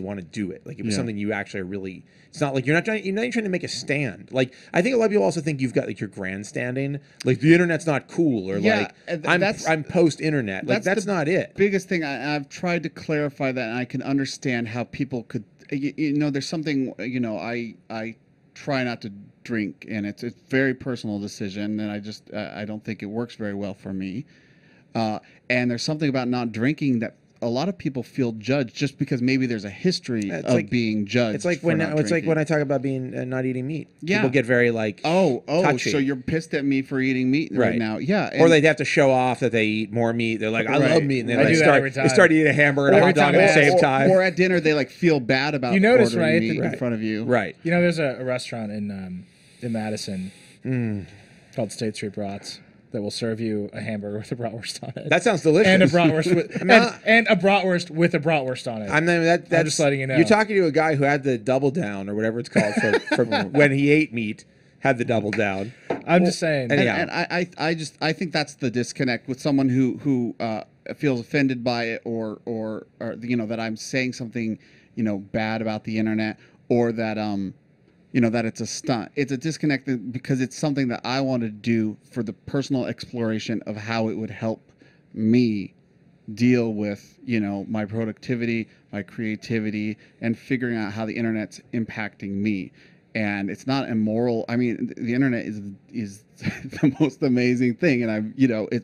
want to do it. Like it was something you actually are really. It's not like you're not trying to make a stand. Like I think a lot of people also think you've got like you're grandstanding. Like the internet's not cool, or like I'm post internet. Like that's not it. Biggest thing I've tried to clarify that, and I can understand how people could. There's something. I try not to drink, and it's a very personal decision, and I don't think it works very well for me. And there's something about not drinking that a lot of people feel judged just because maybe there's a history of being judged. It's like when I talk about being not eating meat. Yeah. People get very like touchy. So you're pissed at me for eating meat right now. Yeah. Or they have to show off that they eat more meat. They're like, I love meat, and then they start eating a hamburger and a hot dog at the same time. Or at dinner they like feel bad about ordering meat in front of you. Right. There's a restaurant in Madison called State Street Brats that will serve you a hamburger with a bratwurst on it. That sounds delicious. And a bratwurst with and a bratwurst with a bratwurst on it. I'm just letting you know. You're talking to a guy who had the double down or whatever it's called for when he ate meat, had the double down. I'm just saying. And I think that's the disconnect with someone who feels offended by it or that I'm saying something bad about the internet, or that that it's a stunt. It's a disconnect because it's something that I want to do for the personal exploration of how it would help me deal with, my productivity, my creativity, and figuring out how the internet's impacting me. And it's not immoral. I mean, the internet is the most amazing thing, and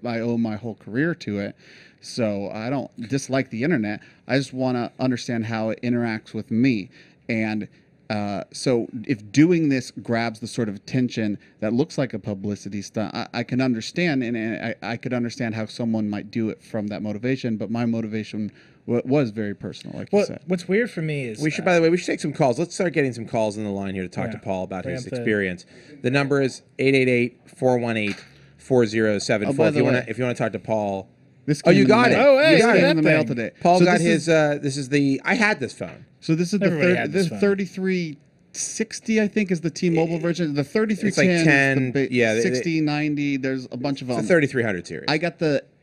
I owe my whole career to it. So I don't dislike the internet. I just want to understand how it interacts with me. And so if doing this grabs the sort of attention that looks like a publicity stunt, I can understand, and I could understand how someone might do it from that motivation. But my motivation was very personal, like you said. What's weird for me is by the way, we should take some calls. Let's start getting some calls in the line here to talk to Paul about his experience. The number is 888-418-4074. If you want to talk to Paul. You got it. Oh, hey, you got it in the mail today. Paul got his. This is the. I had this phone. So this is the 3360, I think, is the T-Mobile version. The 3310, it's like 6090. There's a bunch of them. The 3300 series. I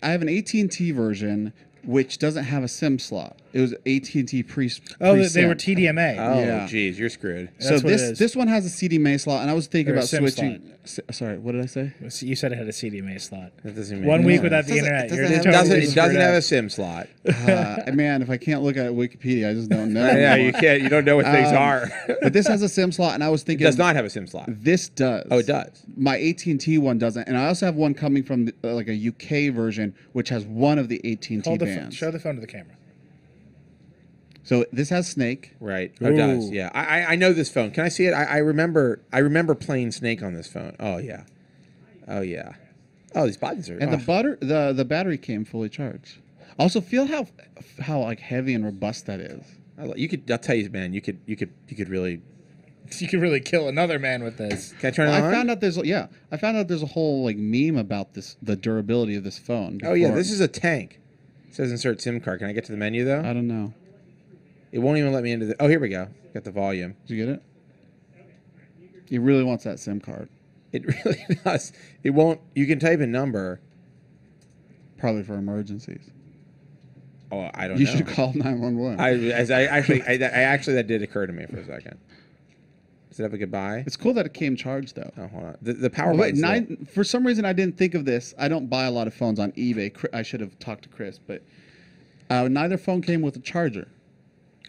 have an AT&T version, which doesn't have a SIM slot. It was AT&T pre-SIM. They were TDMA. Oh, geez, you're screwed. So this one has a CDMA slot, and I was thinking about switching. Sorry, what did I say? You said it had a CDMA slot. That doesn't mean 1 week without the internet. It doesn't have a SIM slot. Man, if I can't look at Wikipedia, I just don't know. Yeah, you can't. You don't know what things are. But this has a SIM slot, and I was thinking it does not have a SIM slot. This does. Oh, it does. My AT&T one doesn't, and I also have one coming from like a UK version, which has one of the AT&T bands. Show the phone to the camera. So this has Snake. Right. Oh, it does. Ooh. Yeah. I know this phone. Can I see it? I remember playing Snake on this phone. Oh yeah. Oh yeah. Oh, these buttons are. And the battery came fully charged. Also, feel how like heavy and robust that is. I'll tell you, man. You could really. You could really kill another man with this. Can I turn it on? I found out there's a whole like meme about the durability of this phone. Oh yeah, this is a tank. It says insert SIM card. Can I get to the menu though? I don't know. It won't even let me into the. Oh, here we go. Got the volume. Did you get it? He really wants that SIM card. It really does. It won't. You can type a number. Probably for emergencies. Oh, I don't know. You should call 911. Actually, that did occur to me for a second. Does it have a goodbye? It's cool that it came charged though. Oh, hold on. The power Wait, button. for some reason I didn't think of this. I don't buy a lot of phones on eBay. I should have talked to Chris, but neither phone came with a charger.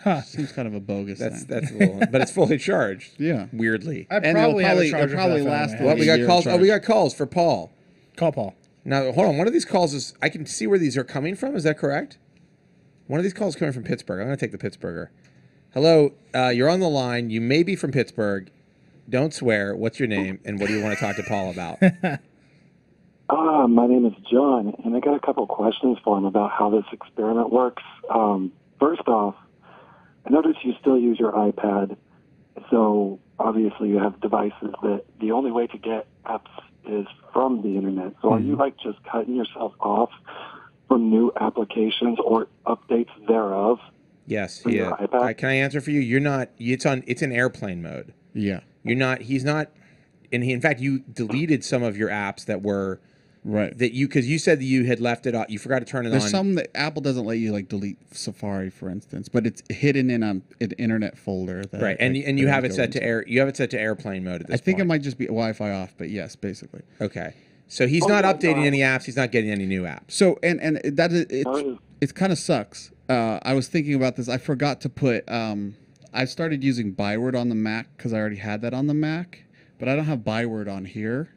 Huh. Seems kind of a bogus thing. That's a little, but it's fully charged. Yeah. Weirdly. I And probably have a it'll charger probably for that last phone, a man. Well, we got year calls. charge. Oh, we got calls for Paul. Call Paul. Now, hold on. One of these calls is. I can see where these are coming from. Is that correct? One of these calls is coming from Pittsburgh. I'm going to take the Pittsburgher. Hello. You're on the line. You may be from Pittsburgh. Don't swear. What's your name? And what do you want to talk to Paul about? My name is John, and I got a couple questions for him about how this experiment works. First off, I noticed you still use your iPad, so obviously you have devices that the only way to get apps is from the internet. So are you like just cutting yourself off from new applications or updates thereof? Yes. For your iPad? Can I answer for you? You're not. It's in airplane mode. Yeah. You're not. He's not. And in fact, you deleted some of your apps that were. Right. Because you said that you had left it on. You forgot to turn it on. There's some that Apple doesn't let you like delete Safari, for instance, but it's hidden in an internet folder. That, right, and like, and you have it go set to into. air. You have it set to airplane mode at this I think point. it might just be Wi-Fi off, but yes, basically. Okay, so he's not updating any apps. He's not getting any new apps. So and that it kind of sucks. I was thinking about this. I forgot to put. I started using Byword on the Mac because I already had that on the Mac, but I don't have Byword on here,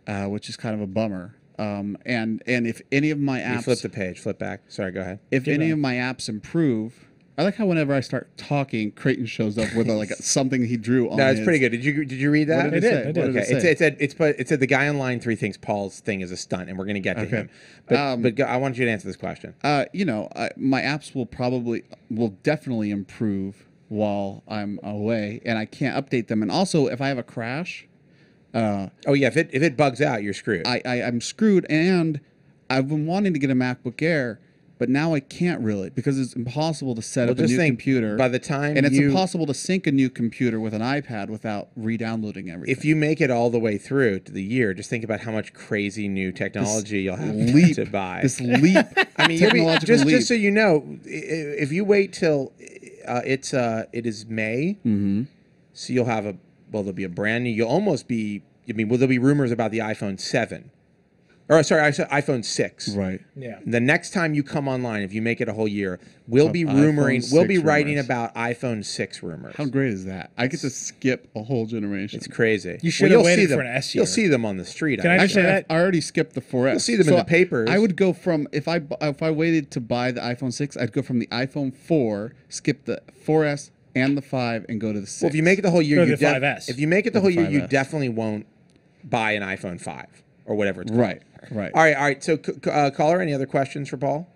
which is kind of a bummer. And if any of my apps You flip the page, flip back. Sorry, go ahead. If any of my apps improve, I like how whenever I start talking, Creighton shows up with like something he drew on. No, it's pretty good. Did you read that? What did it say? What did Okay, it say? it said the guy on line 3 thinks Paul's thing is a stunt, and we're going to get to him. But I want you to answer this question. My apps will definitely improve while I'm away, and I can't update them. And also, if I have a crash. If it bugs out, you're screwed. I'm screwed, and I've been wanting to get a MacBook Air, but now I can't really because it's impossible to set up a new computer. By the time it's impossible to sync a new computer with an iPad without re-downloading everything. If you make it all the way through to the year, just think about how much crazy new technology you'll have to buy. This leap. I mean, just so you know, if you wait till it is May, so you'll have there'll be a brand new. You'll almost be. There'll be rumors about the iPhone 7. Or sorry, I said iPhone 6. Right. Yeah. The next time you come online, if you make it a whole year, we'll be writing about iPhone 6 rumors. How great is that? I get to skip a whole generation. It's crazy. You should have waited for an S year. You'll see them on the street. Can I just say that? I already skipped the 4S. You'll see them in the papers. I would go from if I waited to buy the iPhone 6, I'd go from the iPhone 4, skip the 4S and the 5, and go to the 6. Well, if you make it the whole year, Go to the 5S. If you make it the whole year, you 5S. definitely won't buy an iPhone 5 or whatever it's called. Right. All right. So, caller, any other questions for Paul?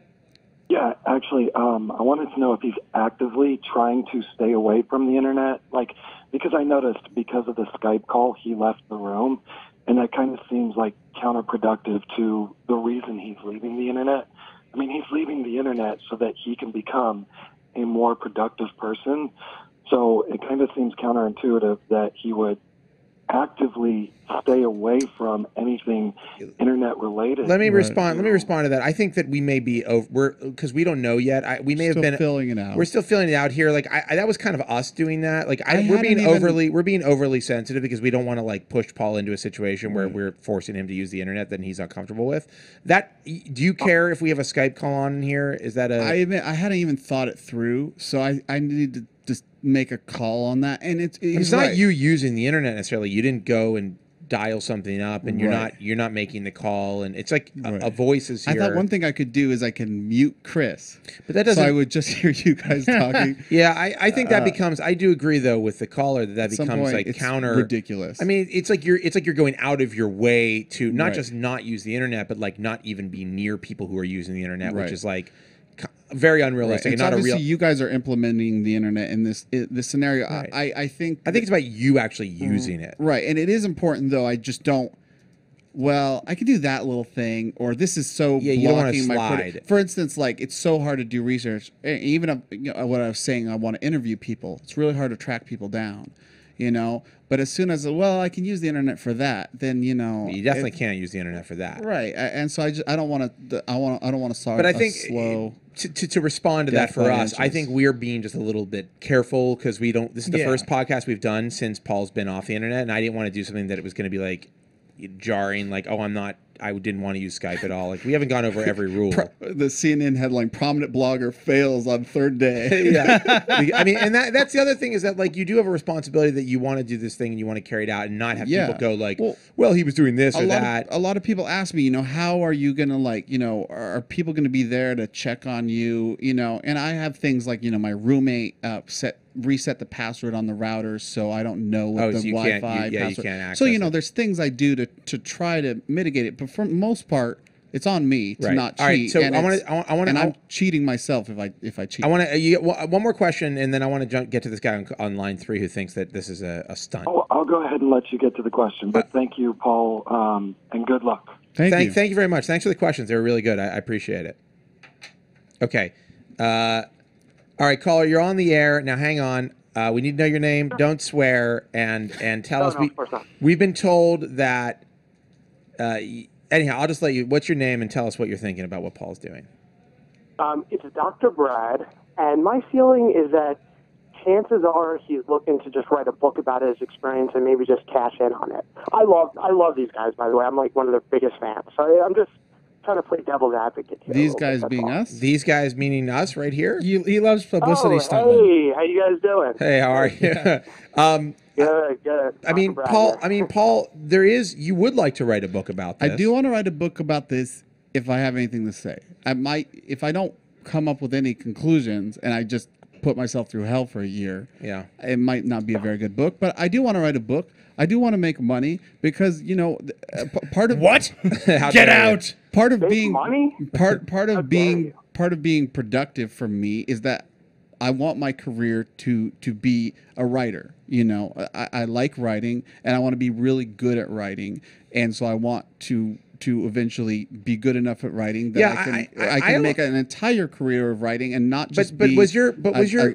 Yeah, actually, I wanted to know if he's actively trying to stay away from the internet. Like, because I noticed because of the Skype call, he left the room, and that kind of seems like counterproductive to the reason he's leaving the internet. I mean, he's leaving the internet so that he can become a more productive person. So it kind of seems counterintuitive that he would actively stay away from anything internet related. Let me respond. Let me respond to that. I think that we may be over because we don't know yet. We may have been filling it out. We're still filling it out here. Like that was kind of us doing that. Like we're being overly sensitive because we don't want to like push Paul into a situation where we're forcing him to use the internet that he's uncomfortable with. Do you care if we have a Skype call on here? Is that a? I admit I hadn't even thought it through, so I needed to just make a call on that. And it's not you using the internet necessarily. You didn't go and dial something up, and you're not making the call, and it's like a Right. voice is here. I thought one thing I could do is I can mute Chris, but that doesn't. so I would just hear you guys talking. Yeah, I think that becomes. I do agree though with the caller that some becomes point, like it's counter ridiculous. I mean, it's like you're going out of your way to not Right. just not use the internet, but like not even be near people who are using the internet, Right. which is like very Right. unrealistic And and so not a obviously real. you guys are implementing the internet in this scenario. Right. I think it's about you actually using it. right, and it is important though. I just don't. Well, I can do that little thing, or this is so Yeah, you don't wanna blocking my slide. For instance, like it's so hard to do research. Even what I was saying, I want to interview people. It's really hard to track people down, But as soon as I can use the internet for that, then You definitely can't use the internet for that. right. And so I don't want to. I don't want to start. But I think slow. to respond to Death that for by us, I inches. think we're being just a little bit careful because we don't. This is the Yeah. first podcast we've done since Paul's been off the internet, and I didn't want to do something that it was going to be like jarring. Like, oh, I didn't want to use Skype at all. Like, we haven't gone over every rule. The CNN headline: "Prominent blogger fails on third day." Yeah, I mean, and that's the other thing is that like you do have a responsibility that you want to do this thing and you want to carry it out and not have Yeah. people go like, Well, he was doing this or that. A lot of people ask me, how are you gonna are people gonna be there to check on you, And I have things like, my roommate reset the password on the routers, so I don't know what Oh, the so you can't- Wi-Fi you password. can't access So it. there's things I do to try to mitigate it, but for the most part, it's on me to Right. not cheat. All right, so and I wanna- it's- I wanna- and I'm cheating myself if I cheat. I want to you get one more question, and then I want to get to this guy on line 3 who thinks that this is a stunt. Oh, I'll go ahead and let you get to the question, but thank you, Paul, and good luck. Thank you. Thank you very much. Thanks for the questions. They were really good. I appreciate it. Okay. All right, caller, you're on the air. Now, hang on. We need to know your name. Don't swear. And tell us. of course not. We've been told that. Anyhow, I'll just let you. What's your name and tell us what you're thinking about what Paul's doing. It's Dr. Brad, and my feeling is that chances are he's looking to just write a book about his experience and maybe just cash in on it. I love these guys, by the way. I'm like one of their biggest fans. So I'm just trying to play devil's advocate here. These a little guys bit, being that's us. These guys meaning us right here. He loves publicity all. stuntmen. Hey, how you guys doing? Hey, how are you? Good. I mean, Dr. Brad Paul. here. I mean, Paul. You would like to write a book about this. I do want to write a book about this if I have anything to say. I might, if I don't come up with any conclusions and I just put myself through hell for a year. Yeah. It might not be a very good book, but I do want to write a book. I do want to make money because, part of What? How Get dare you. out! part of Make being money? part How of dare being you. part of being productive for me is that I want my career to be a writer. I like writing and I want to be really good at writing, and so I want to eventually be good enough at writing that Yeah, I can make an entire career of writing and not just but be was your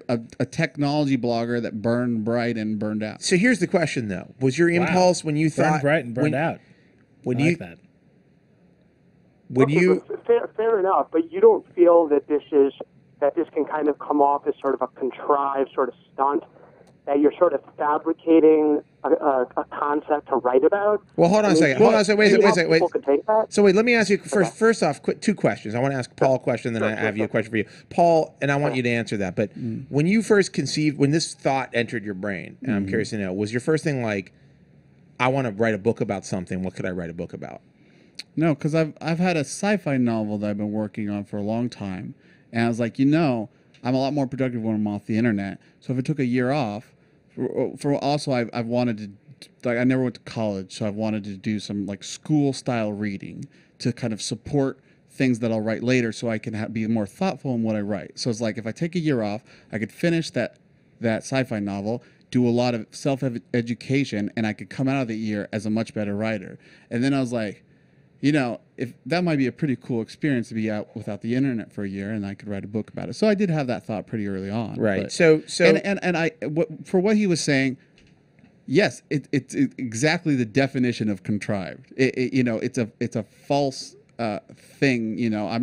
a technology blogger that burned bright and burned out. So here's the question though: was your impulse when you Burned thought bright and burned out. when I you like that. when Okay, you but fair enough, but you don't feel that this can kind of come off as sort of a contrived sort of stunt, that you're sort of fabricating a concept to write about? Well, hold on a second. Hold on a second. Wait a second. People could take that? So wait, let me ask you first off, two questions. I want to ask Paul a question, then I have you a question for you, Paul, and I want you to answer that. But when you first conceived, when this thought entered your brain, and I'm curious to know, was your first thing like, I want to write a book about something? What could I write a book about? No, because I've had a sci-fi novel that I've been working on for a long time, and I was like, I'm a lot more productive when I'm off the internet. So if it took a year off, I've wanted to, like, I never went to college, so I've wanted to do some like school style reading to kind of support things that I'll write later, so I can be more thoughtful in what I write. So it's like if I take a year off, I could finish that sci-fi novel, do a lot of self-education, and I could come out of the year as a much better writer. And then I was like, if that might be a pretty cool experience to be out without the internet for a year, and I could write a book about it. So I did have that thought pretty early on. Right. But, So for what he was saying, yes, it's exactly the definition of contrived. It's a false thing.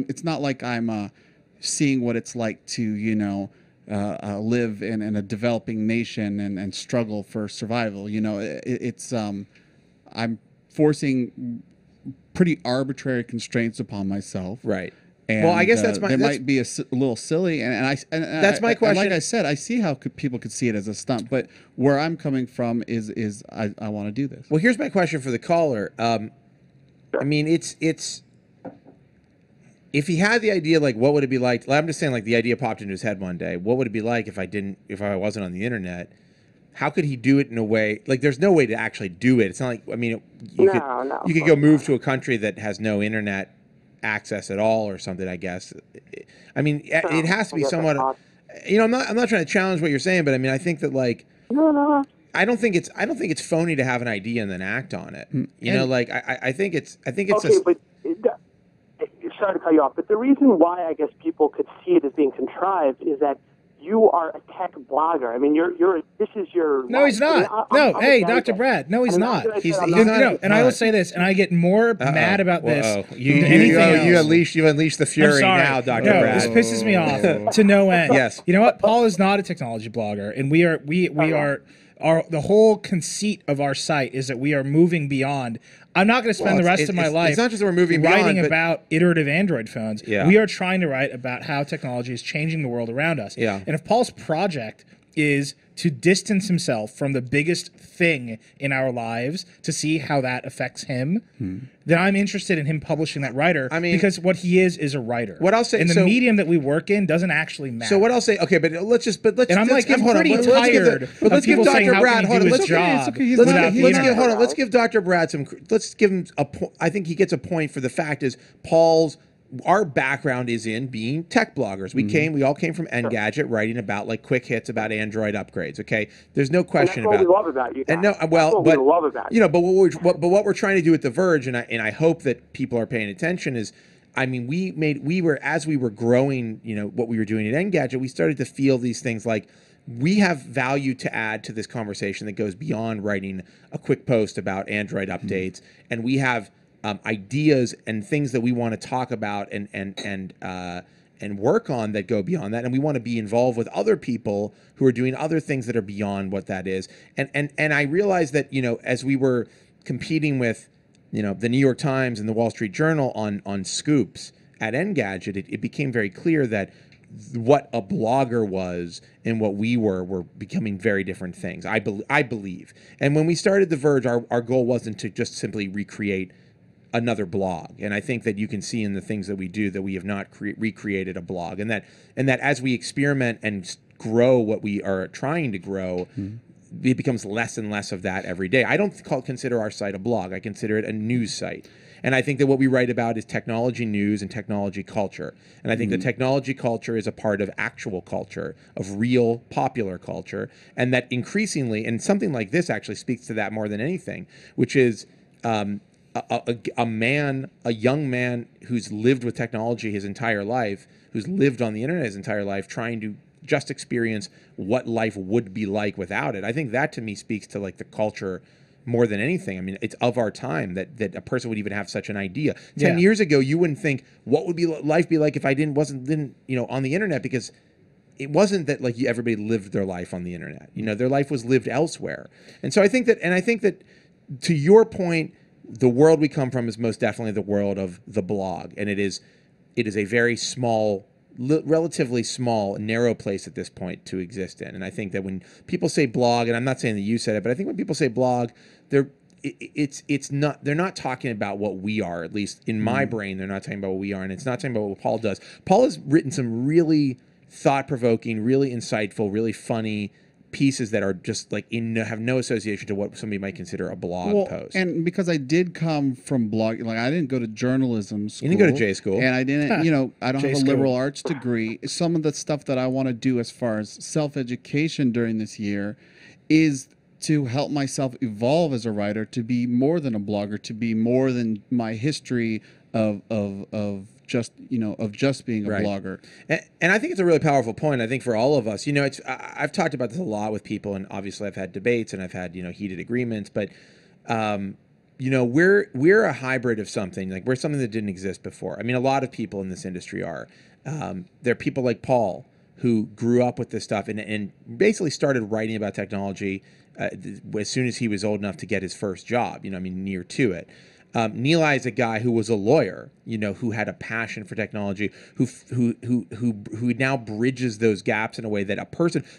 It's not like I'm seeing what it's like to live in a developing nation and struggle for survival. I'm forcing pretty arbitrary constraints upon myself. Right. And, Well, I guess that's my- They that's- might be a little silly, and That's my question. Like I said, I see how people could see it as a stunt, but where I'm coming from is I want to do this. Well, here's my question for the caller. I mean, it's if he had the idea, like, what would it be like? I'm just saying, like, the idea popped into his head one day. What would it be like if I wasn't on the internet? How could he do it in a way like there's no way to actually do it? It's not like, I mean, you could go move to a country that has no internet access at all or something, I guess. I mean, it has to be somewhat, you know, I'm not trying to challenge what you're saying, but I mean, I think that, like, I don't think it's phony to have an idea and then act on it. You know, like I think it's okay, but sorry to cut you off, but the reason why I guess people could see it as being contrived is that you are a tech blogger. I mean, this is your. No, he's not. I'm hey, Dr. Brad. No, he's not. He's not. And I will say this, and I get more mad about this. You unleashed the fury now, Dr. Brad. This pisses me off to no end. Yes. You know what? Paul is not a technology blogger, and we are the whole conceit of our site is that we are moving beyond. I'm not going to spend the rest of my life. It's not just that we're moving writing beyond, about iterative Android phones. Yeah. We are trying to write about how technology is changing the world around us. Yeah. And if Paul's project is to distance himself from the biggest thing in our lives to see how that affects him, then I'm interested in him publishing that writer. I mean, because what he is a writer. What I'll say, and the medium that we work in doesn't actually matter. So what I'll say, okay, but let's. And I'm like, I'm pretty tired of let's give people saying Dr. how Brad. can he do his job without the internet. Hold on. Let's give Dr. Brad some. Let's give him a point. I think he gets a point for the fact is our background is in being tech bloggers. We all came from Engadget, writing about like quick hits about Android upgrades. Okay, there's no question about. That's what we love about you. And no, well, but we love about you. You know, but what we're trying to do at the Verge, and I hope that people are paying attention is. I mean, as we were growing, you know, what we were doing at Engadget, we started to feel these things like we have value to add to this conversation that goes beyond writing a quick post about Android updates, and we have ideas and things that we want to talk about and work on that go beyond that, and we want to be involved with other people who are doing other things that are beyond what that is. And I realized that, you know, as we were competing with, you know, the New York Times and the Wall Street Journal on scoops at Engadget, it became very clear that what a blogger was and what we were becoming very different things. I believe. And when we started The Verge, our goal wasn't to just simply recreate another blog. And I think that you can see in the things that we do that we have not recreated a blog, and that as we experiment and grow what we are trying to grow, it becomes less and less of that every day. I don't consider our site a blog. I consider it a news site. And I think that what we write about is technology news and technology culture. And I think the technology culture is a part of actual culture, of real popular culture, and that increasingly, and something like this actually speaks to that more than anything, which is a young man who's lived with technology his entire life, who's lived on the internet his entire life, trying to just experience what life would be like without it. I think that to me speaks to like the culture more than anything. I mean, it's of our time that a person would even have such an idea. 10 years ago, you wouldn't think what would life be like if I didn't you know, on the internet, because it wasn't that like everybody lived their life on the internet. You know, their life was lived elsewhere. And so I think that to your point, the world we come from is most definitely the world of the blog, and it is a very small, relatively small, narrow place at this point to exist in. And I think that when people say blog, and I'm not saying that you said it, but I think when people say blog, they're not talking about what we are. At least in my brain, they're not talking about what we are, and it's not talking about what Paul does. Paul has written some really thought-provoking, really insightful, really funny pieces that are just like have no association to what somebody might consider a blog post. And because I did come from blogging, like I didn't go to journalism school. You didn't go to J school. And I didn't, you know, I don't have a liberal arts degree. Some of the stuff that I want to do as far as self-education during this year is to help myself evolve as a writer, to be more than a blogger, to be more than my history of just being a blogger. And I think it's a really powerful point. I think for all of us, you know, I've talked about this a lot with people, and obviously I've had debates and I've had, you know, heated agreements, but you know, we're a hybrid of something. Like we're something that didn't exist before. I mean, a lot of people in this industry are. There are people like Paul who grew up with this stuff and basically started writing about technology as soon as he was old enough to get his first job. You know, I mean, near to it. Nilay is a guy who was a lawyer, who had a passion for technology, who now bridges those gaps in a way that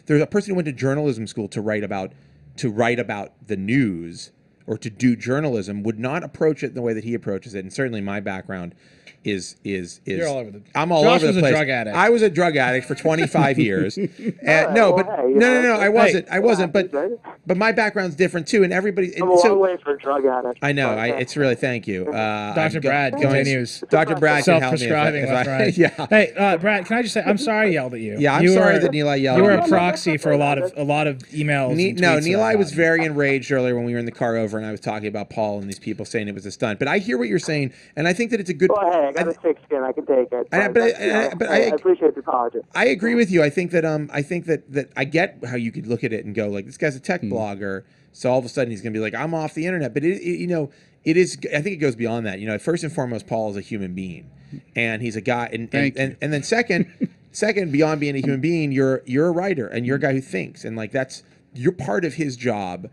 there's a person who went to journalism school to write about the news or to do journalism would not approach it in the way that he approaches it. And certainly my background is You're all over the. I'm all Josh over the was place. a drug addict. I was a drug addict for 25 years. No, I wasn't. But my background's different too, and everybody. I'm a long way for a drug addict. I know. It's really thank you. Dr. Brad continues. Dr. Brad can help me. Self-prescribing left, right. Yeah. Hey, Brad, can I just say I'm sorry I yelled at you. Yeah, I'm sorry that Nilay yelled. You were at a me. proxy for a lot of emails. No, Nilay was very enraged earlier when we were in the car over, and I was talking about Paul and these people saying it was a stunt. But I hear what you're saying, and I think that it's a good. Well, hey, I got a thick skin. I can take it. I appreciate the apology. I agree with you. I think that I get how you could look at it and go like, this guy's a tech blogger, so all of a sudden he's going to be like, I'm off the internet. But it is. I think it goes beyond that. First and foremost, Paul is a human being, and he's a guy. And then second, beyond being a human being, you're a writer and you're a guy who thinks, and like you're part of his job.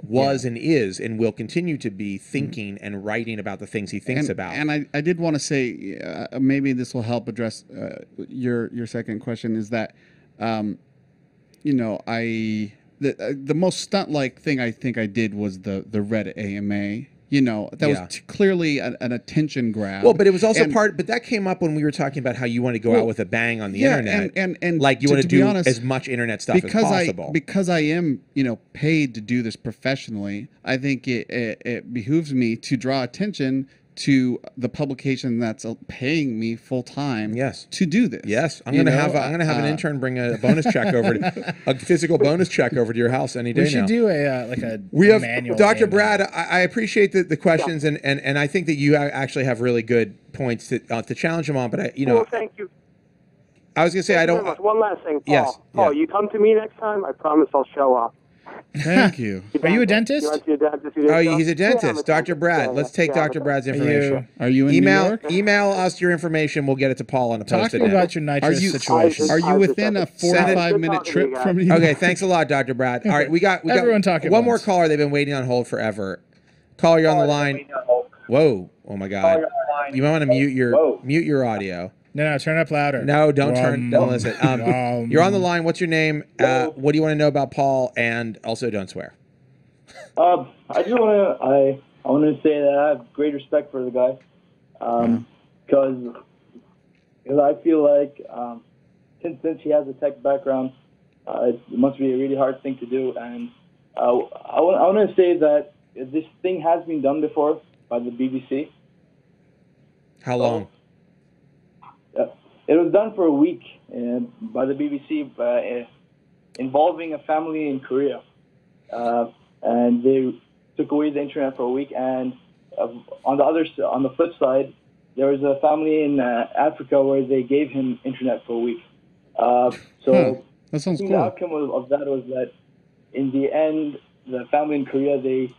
Was and is and will continue to be thinking and writing about the things he thinks about. And I did want to say, maybe this will help address your second question, is that, the most stunt-like thing I think I did was the Reddit AMA. That was clearly an attention grab. Well, but it was also but that came up when we were talking about how you want to go out with a bang on the internet. And like you want to do honest, as much internet stuff as possible. Because I am, paid to do this professionally, I think it behooves me to draw attention to the publication that's paying me full time to do this. Yes, I'm gonna have an intern bring a bonus check over a physical bonus check over to your house any day now. We should do a we have manual Dr. Brad. I appreciate the questions and I think that you actually have really good points to challenge him on. But Well, thank you. I was gonna say I don't. One last thing, Paul. Yes, Paul, you come to me next time. I promise I'll show up. Thank you. Are you a dentist? Oh, he's a dentist. Dr. Brad. Let's take Dr. Brad's information. Are you in New York? Email us your information. We'll get it to Paul on a post-it Talk to me about your nitrous situation. Are you within a 45-minute trip from New York? Okay, thanks a lot, Dr. Brad. All right, we got everyone talking. One more caller. They've been waiting on hold forever. Caller, you're on the line. Whoa! Oh my God! You might want to mute your audio. No, turn up louder. No, don't listen. You're on the line. What's your name? What do you want to know about Paul? And also, don't swear. I just want to say that I have great respect for the guy, because I feel like since he has a tech background, it must be a really hard thing to do. And I want to say that this thing has been done before by the BBC. How long? It was done for a week by the BBC, involving a family in Korea. And they took away the internet for a week. And on the flip side, there was a family in Africa where they gave him internet for a week. That sounds cool. The outcome of that was that in the end, the family in Korea they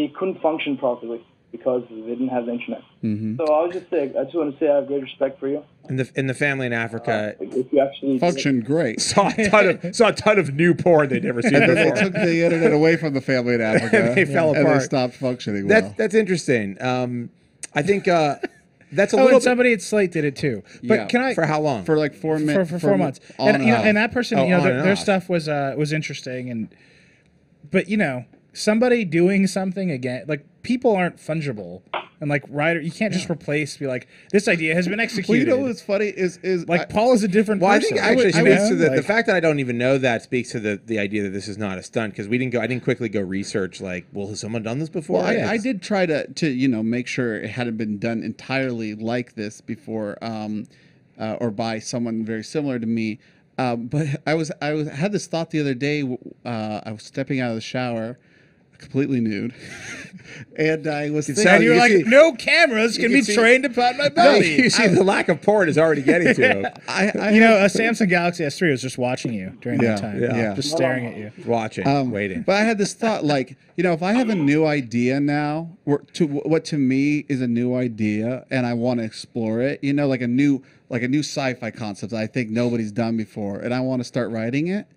couldn't function properly because they didn't have the internet. Mm-hmm. So I just want to say I have great respect for you. In the family in Africa, if you actually functioned great. Saw a ton of new porn they'd never seen before. They took the internet away from the family in Africa. They fell apart. And they stopped functioning well. That's interesting. I think that's a little. little. And somebody at Slate did it too. But can I for how long? For like 4 minutes. For 4 months. And that person, their stuff was interesting, but somebody doing something again, like people aren't fungible. And like writer, you can't just be like, this idea has been executed. Well, what's funny is like Paul is a different person. I think actually speaks to the fact that I don't even know that speaks to the idea that this is not a stunt, because I didn't quickly go research like, well, has someone done this before? Well, I did try to make sure it hadn't been done entirely like this before, or by someone very similar to me. But I had this thought the other day. I was stepping out of the shower, completely nude, and I was thinking, and you were like, no cameras can be trained upon my belly. You see, the lack of porn is already getting to him. A Samsung Galaxy S3 was just watching you during that time, just staring at you, watching, waiting. But I had this thought, like, if I have a new idea now, what to me is a new idea, and I want to explore it, like a new sci-fi concept that I think nobody's done before, and I want to start writing it.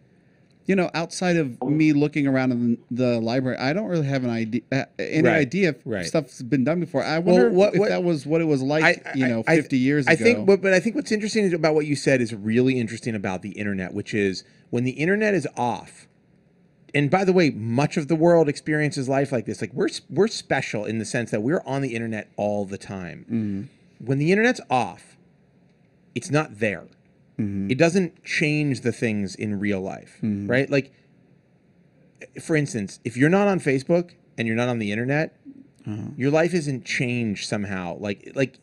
you know, outside of me looking around in the library, I don't really have an idea, any Right, idea if right. stuff's been done before. I wonder if that was what it was like, 50 years ago. I think, but I think what's interesting about what you said is really interesting about the internet, which is when the internet is off. And by the way, much of the world experiences life like this. Like we're special in the sense that we're on the internet all the time. When the internet's off, it's not there. It doesn't change the things in real life, right? Like, for instance, if you're not on Facebook and you're not on the internet, your life isn't changed somehow. Like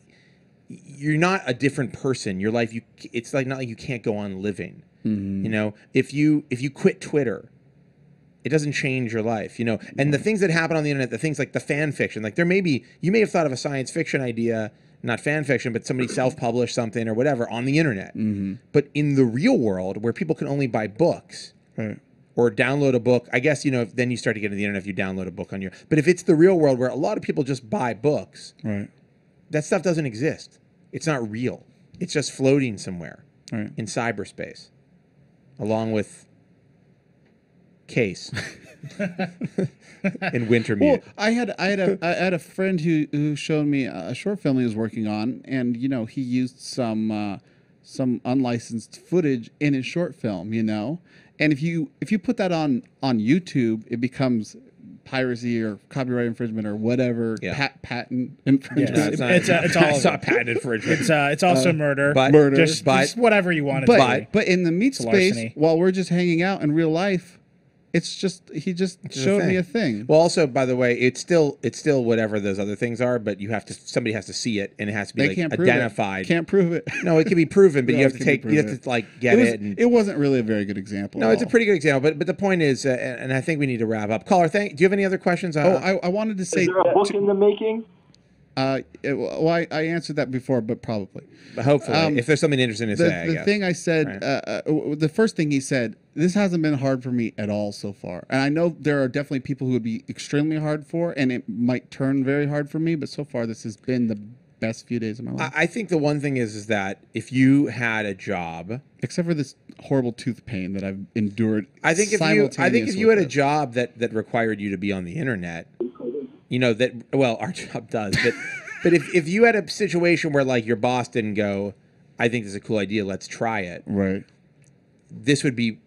you're not a different person. Your life, it's like not like you can't go on living. You know, if you quit Twitter, it doesn't change your life. You know, and the things that happen on the internet, the things like the fan fiction, like you may have thought of a science fiction idea. Not fan fiction, but somebody self-published something or whatever on the internet. But in the real world, where people can only buy books or download a book, I guess, you know, then you start to get into the internet if you download a book on your... But if it's the real world where a lot of people just buy books, that stuff doesn't exist. It's not real. It's just floating somewhere in cyberspace, along with Case. In Wintermute. Well, I had a friend who showed me a short film he was working on, and you know, he used some unlicensed footage in his short film, you know, and if you put that on YouTube, it becomes piracy or copyright infringement or whatever, patent infringement. It's not patent infringement. It's also murder, but murder, just whatever you want it to be. But in the meat space, while we're just hanging out in real life, it's just he just showed me a thing. Well, also, by the way, it's still whatever those other things are, but somebody has to see it, and it has to be identified. Can't prove it. No, it can be proven, but you have to get it. It wasn't really a very good example. No, it's a pretty good example, but the point is, and I think we need to wrap up. Caller, do you have any other questions? I wanted to say, is there a book in the making? Well, I answered that before, but probably. But hopefully, if there's something interesting to say. The thing I said, the first thing he said, this hasn't been hard for me at all so far. And I know there are definitely people who would be extremely hard for, and it might turn very hard for me, but so far this has been the best few days of my life. I think the one thing is that if you had a job... Except for this horrible tooth pain that I've endured I think if you had a job that required you to be on the internet... You know, our job does, but if you had a situation where like your boss didn't go, I think this is a cool idea, let's try it. Right. This would be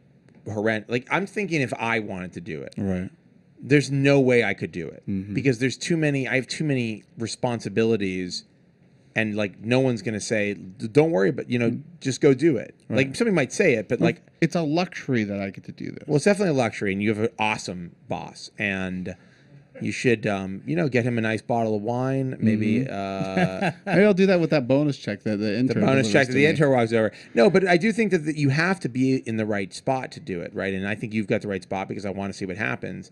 horrendous. Like I'm thinking if I wanted to do it. Right. There's no way I could do it because I have too many responsibilities and like no one's going to say, don't worry, but you know, just go do it. Right. Like somebody might say it, but like it's a luxury that I get to do this. Well, it's definitely a luxury and you have an awesome boss and you should, get him a nice bottle of wine. Maybe, maybe I'll do that with that bonus check that the intern. The bonus check that the intern walks over. No, but I do think that you have to be in the right spot to do it, right? And I think you've got the right spot because I want to see what happens.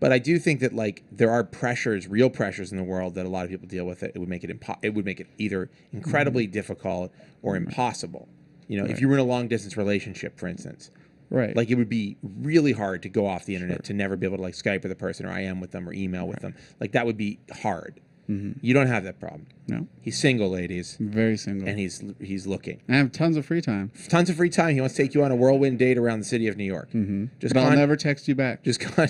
But I do think that like there are pressures, real pressures in the world that a lot of people deal with. It would make it either incredibly difficult or impossible. You know, if you were in a long distance relationship, for instance. Right. Like it would be really hard to go off the internet, to never be able to like Skype with a person or IM with them or email with them. Like that would be hard. You don't have that problem. No. He's single, ladies. Very single. And he's looking. I have tons of free time. Tons of free time. He wants to take you on a whirlwind date around the city of New York. But I'll never text you back. Just All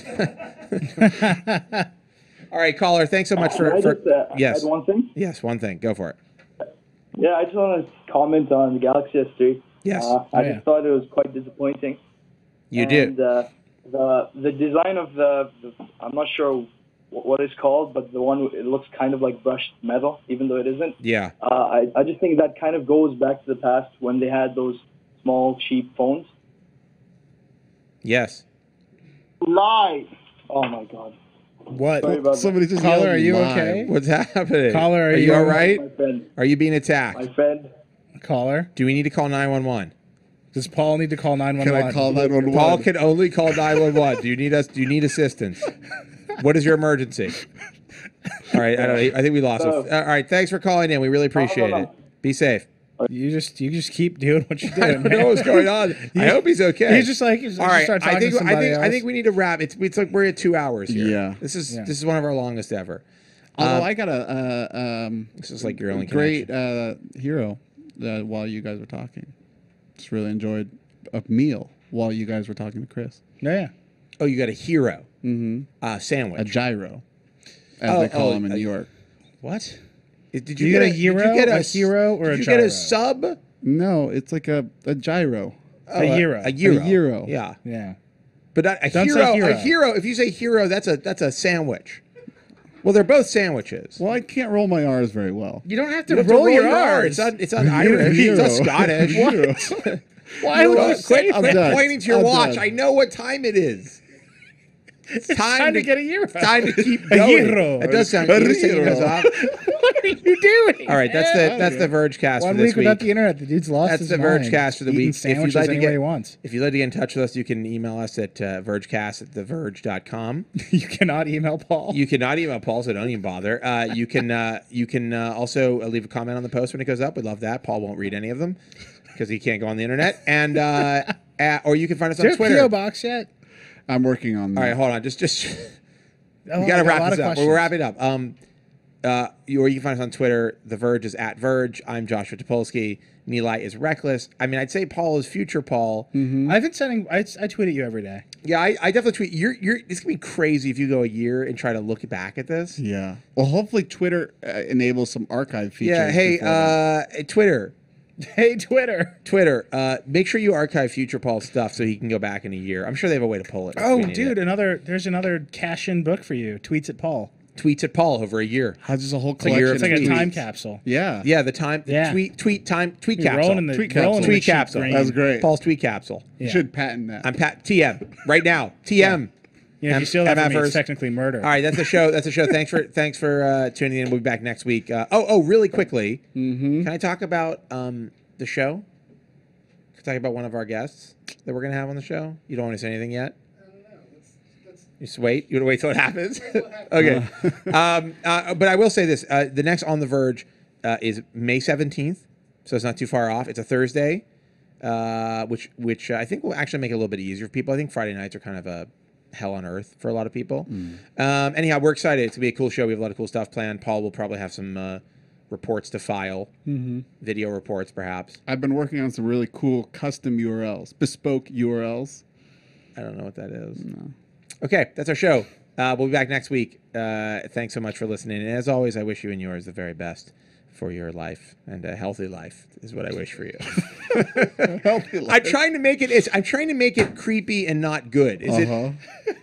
right, caller. Thanks so much for yes. Add one thing? Yes, one thing. Go for it. Yeah, I just want to comment on the Galaxy S3. Yes. I just thought it was quite disappointing. You did. The design of the I'm not sure what it's called, but the one, it looks kind of like brushed metal, even though it isn't. Yeah. I just think that kind of goes back to the past when they had those small, cheap phones. Yes. Live. Oh my God. What? Sorry about Somebody just Caller, yelled are you live. okay? What's happening? Caller, are you all My right? friend. Are you being attacked? My friend. Caller. Do we need to call 911? Does Paul need to call 911? Can I call 911? Paul can only call 911. Do you need assistance? What is your emergency? All right, I think we lost it. All right, thanks for calling in. We really appreciate it. Be safe. You just keep doing what you're doing. I don't know what's going on. I hope he's okay. He's just like, all right. Start talking to somebody else. I think we need to wrap. It's like we're at 2 hours here. Yeah. This is one of our longest ever. Although I got a this is like your only great hero while you guys were talking. Just really enjoyed a meal. while you guys were talking to Chris. Yeah. Oh, you got a hero. Mm-hmm. Sandwich. A gyro, as they call them in New York. What? Did you get a hero? Did you get a hero or a gyro? Did you get a sub? No, it's like a gyro. A gyro. A gyro. A gyro. Yeah. Yeah. But not a Don't hero. say hero. A hero. If you say hero, that's a sandwich. Well, they're both sandwiches. Well, I can't roll my R's very well. You don't have to You have roll your R's. It's not Irish. It's not Scottish. What? Why would you say Quit that? pointing to your I'm watch. done. I know what time it is. It's time to get a hero. Time to keep A going. hero. It does sound. Can you just take your nose off? What are you doing? All right, that's the Vergecast One for this week without the internet, the dude's lost That's his the mind. Vergecast for the Eating week. Sandwiches any way he wants. If you'd like to get in touch with us, you can email us at vergecast@theverge.com. You cannot email Paul. You cannot email Paul, so don't even bother. You can also leave a comment on the post when it goes up. We'd love that. Paul won't read any of them because he can't go on the internet. And or you can find us on Is there a Twitter. P.O. box yet? I'm working on that. All right, hold on. Just Oh, we got to I got a wrap lot this of up. questions. We're wrapping up. Or you can find us on Twitter. The Verge is at Verge. I'm Joshua Topolsky. Nilay is Reckless. I mean, I'd say Paul is Future Paul. I've been sending. I tweet at you every day. Yeah, I definitely tweet. It's gonna be crazy if you go a year and try to look back at this. Yeah. Well, hopefully Twitter enables some archive features. Yeah. Hey, before that. Twitter. Hey, Twitter. Make sure you archive Future Paul's stuff so he can go back in a year. I'm sure they have a way to pull it. if Oh, we need dude, it. there's another cash-in book for you. Tweets at Paul. Tweets at Paul over a year. How's this a whole It's like, collection? it's like of a tweets? time capsule. Yeah. Yeah, the time. Yeah. Tweet You're capsule. rolling in the Tweet rolling capsule. in the Tweet cheap capsule. green. That was great. Paul's tweet capsule. You Yeah. should patent that. I'm Pat TM right now. TM. Yeah, if you steal that from me, MFers. it's technically murder. All right, that's the show. That's the show. Thanks for tuning in. We'll be back next week. Really quickly, can I talk about the show? Can I talk about one of our guests that we're gonna have on the show? You don't want to say anything yet? I don't know. You just wait. You want to wait till it happens? Okay. But I will say this: the next On the Verge is May 17th, so it's not too far off. It's a Thursday, which I think will actually make it a little bit easier for people. I think Friday nights are kind of a hell on earth for a lot of people. Anyhow, we're excited. It's gonna be a cool show. We have a lot of cool stuff planned. Paul will probably have some reports to file, video reports perhaps. I've been working on some really cool custom URLs, bespoke URLs. I don't know what that is. No. Okay, that's our show. We'll be back next week. Thanks so much for listening. And as always, I wish you and yours the very best for your life, and a healthy life is what I wish for you. Healthy life. I'm trying to make it creepy and not good. Is it?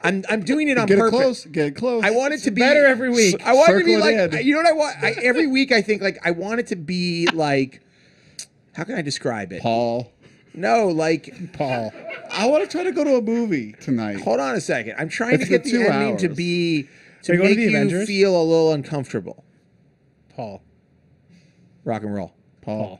I'm doing it on purpose. Get it close. I want it to be better every week. I want it to be Circle it like in. you know what I want. Every week I think like I want it to be like. How can I describe it? Paul. No, like Paul. I want to try to go to a movie tonight. Hold on a second. I'm trying to It's get been the 2 ending to hours. be So to you're going make to the you Avengers? feel a little uncomfortable. Paul. Rock and roll. Paul.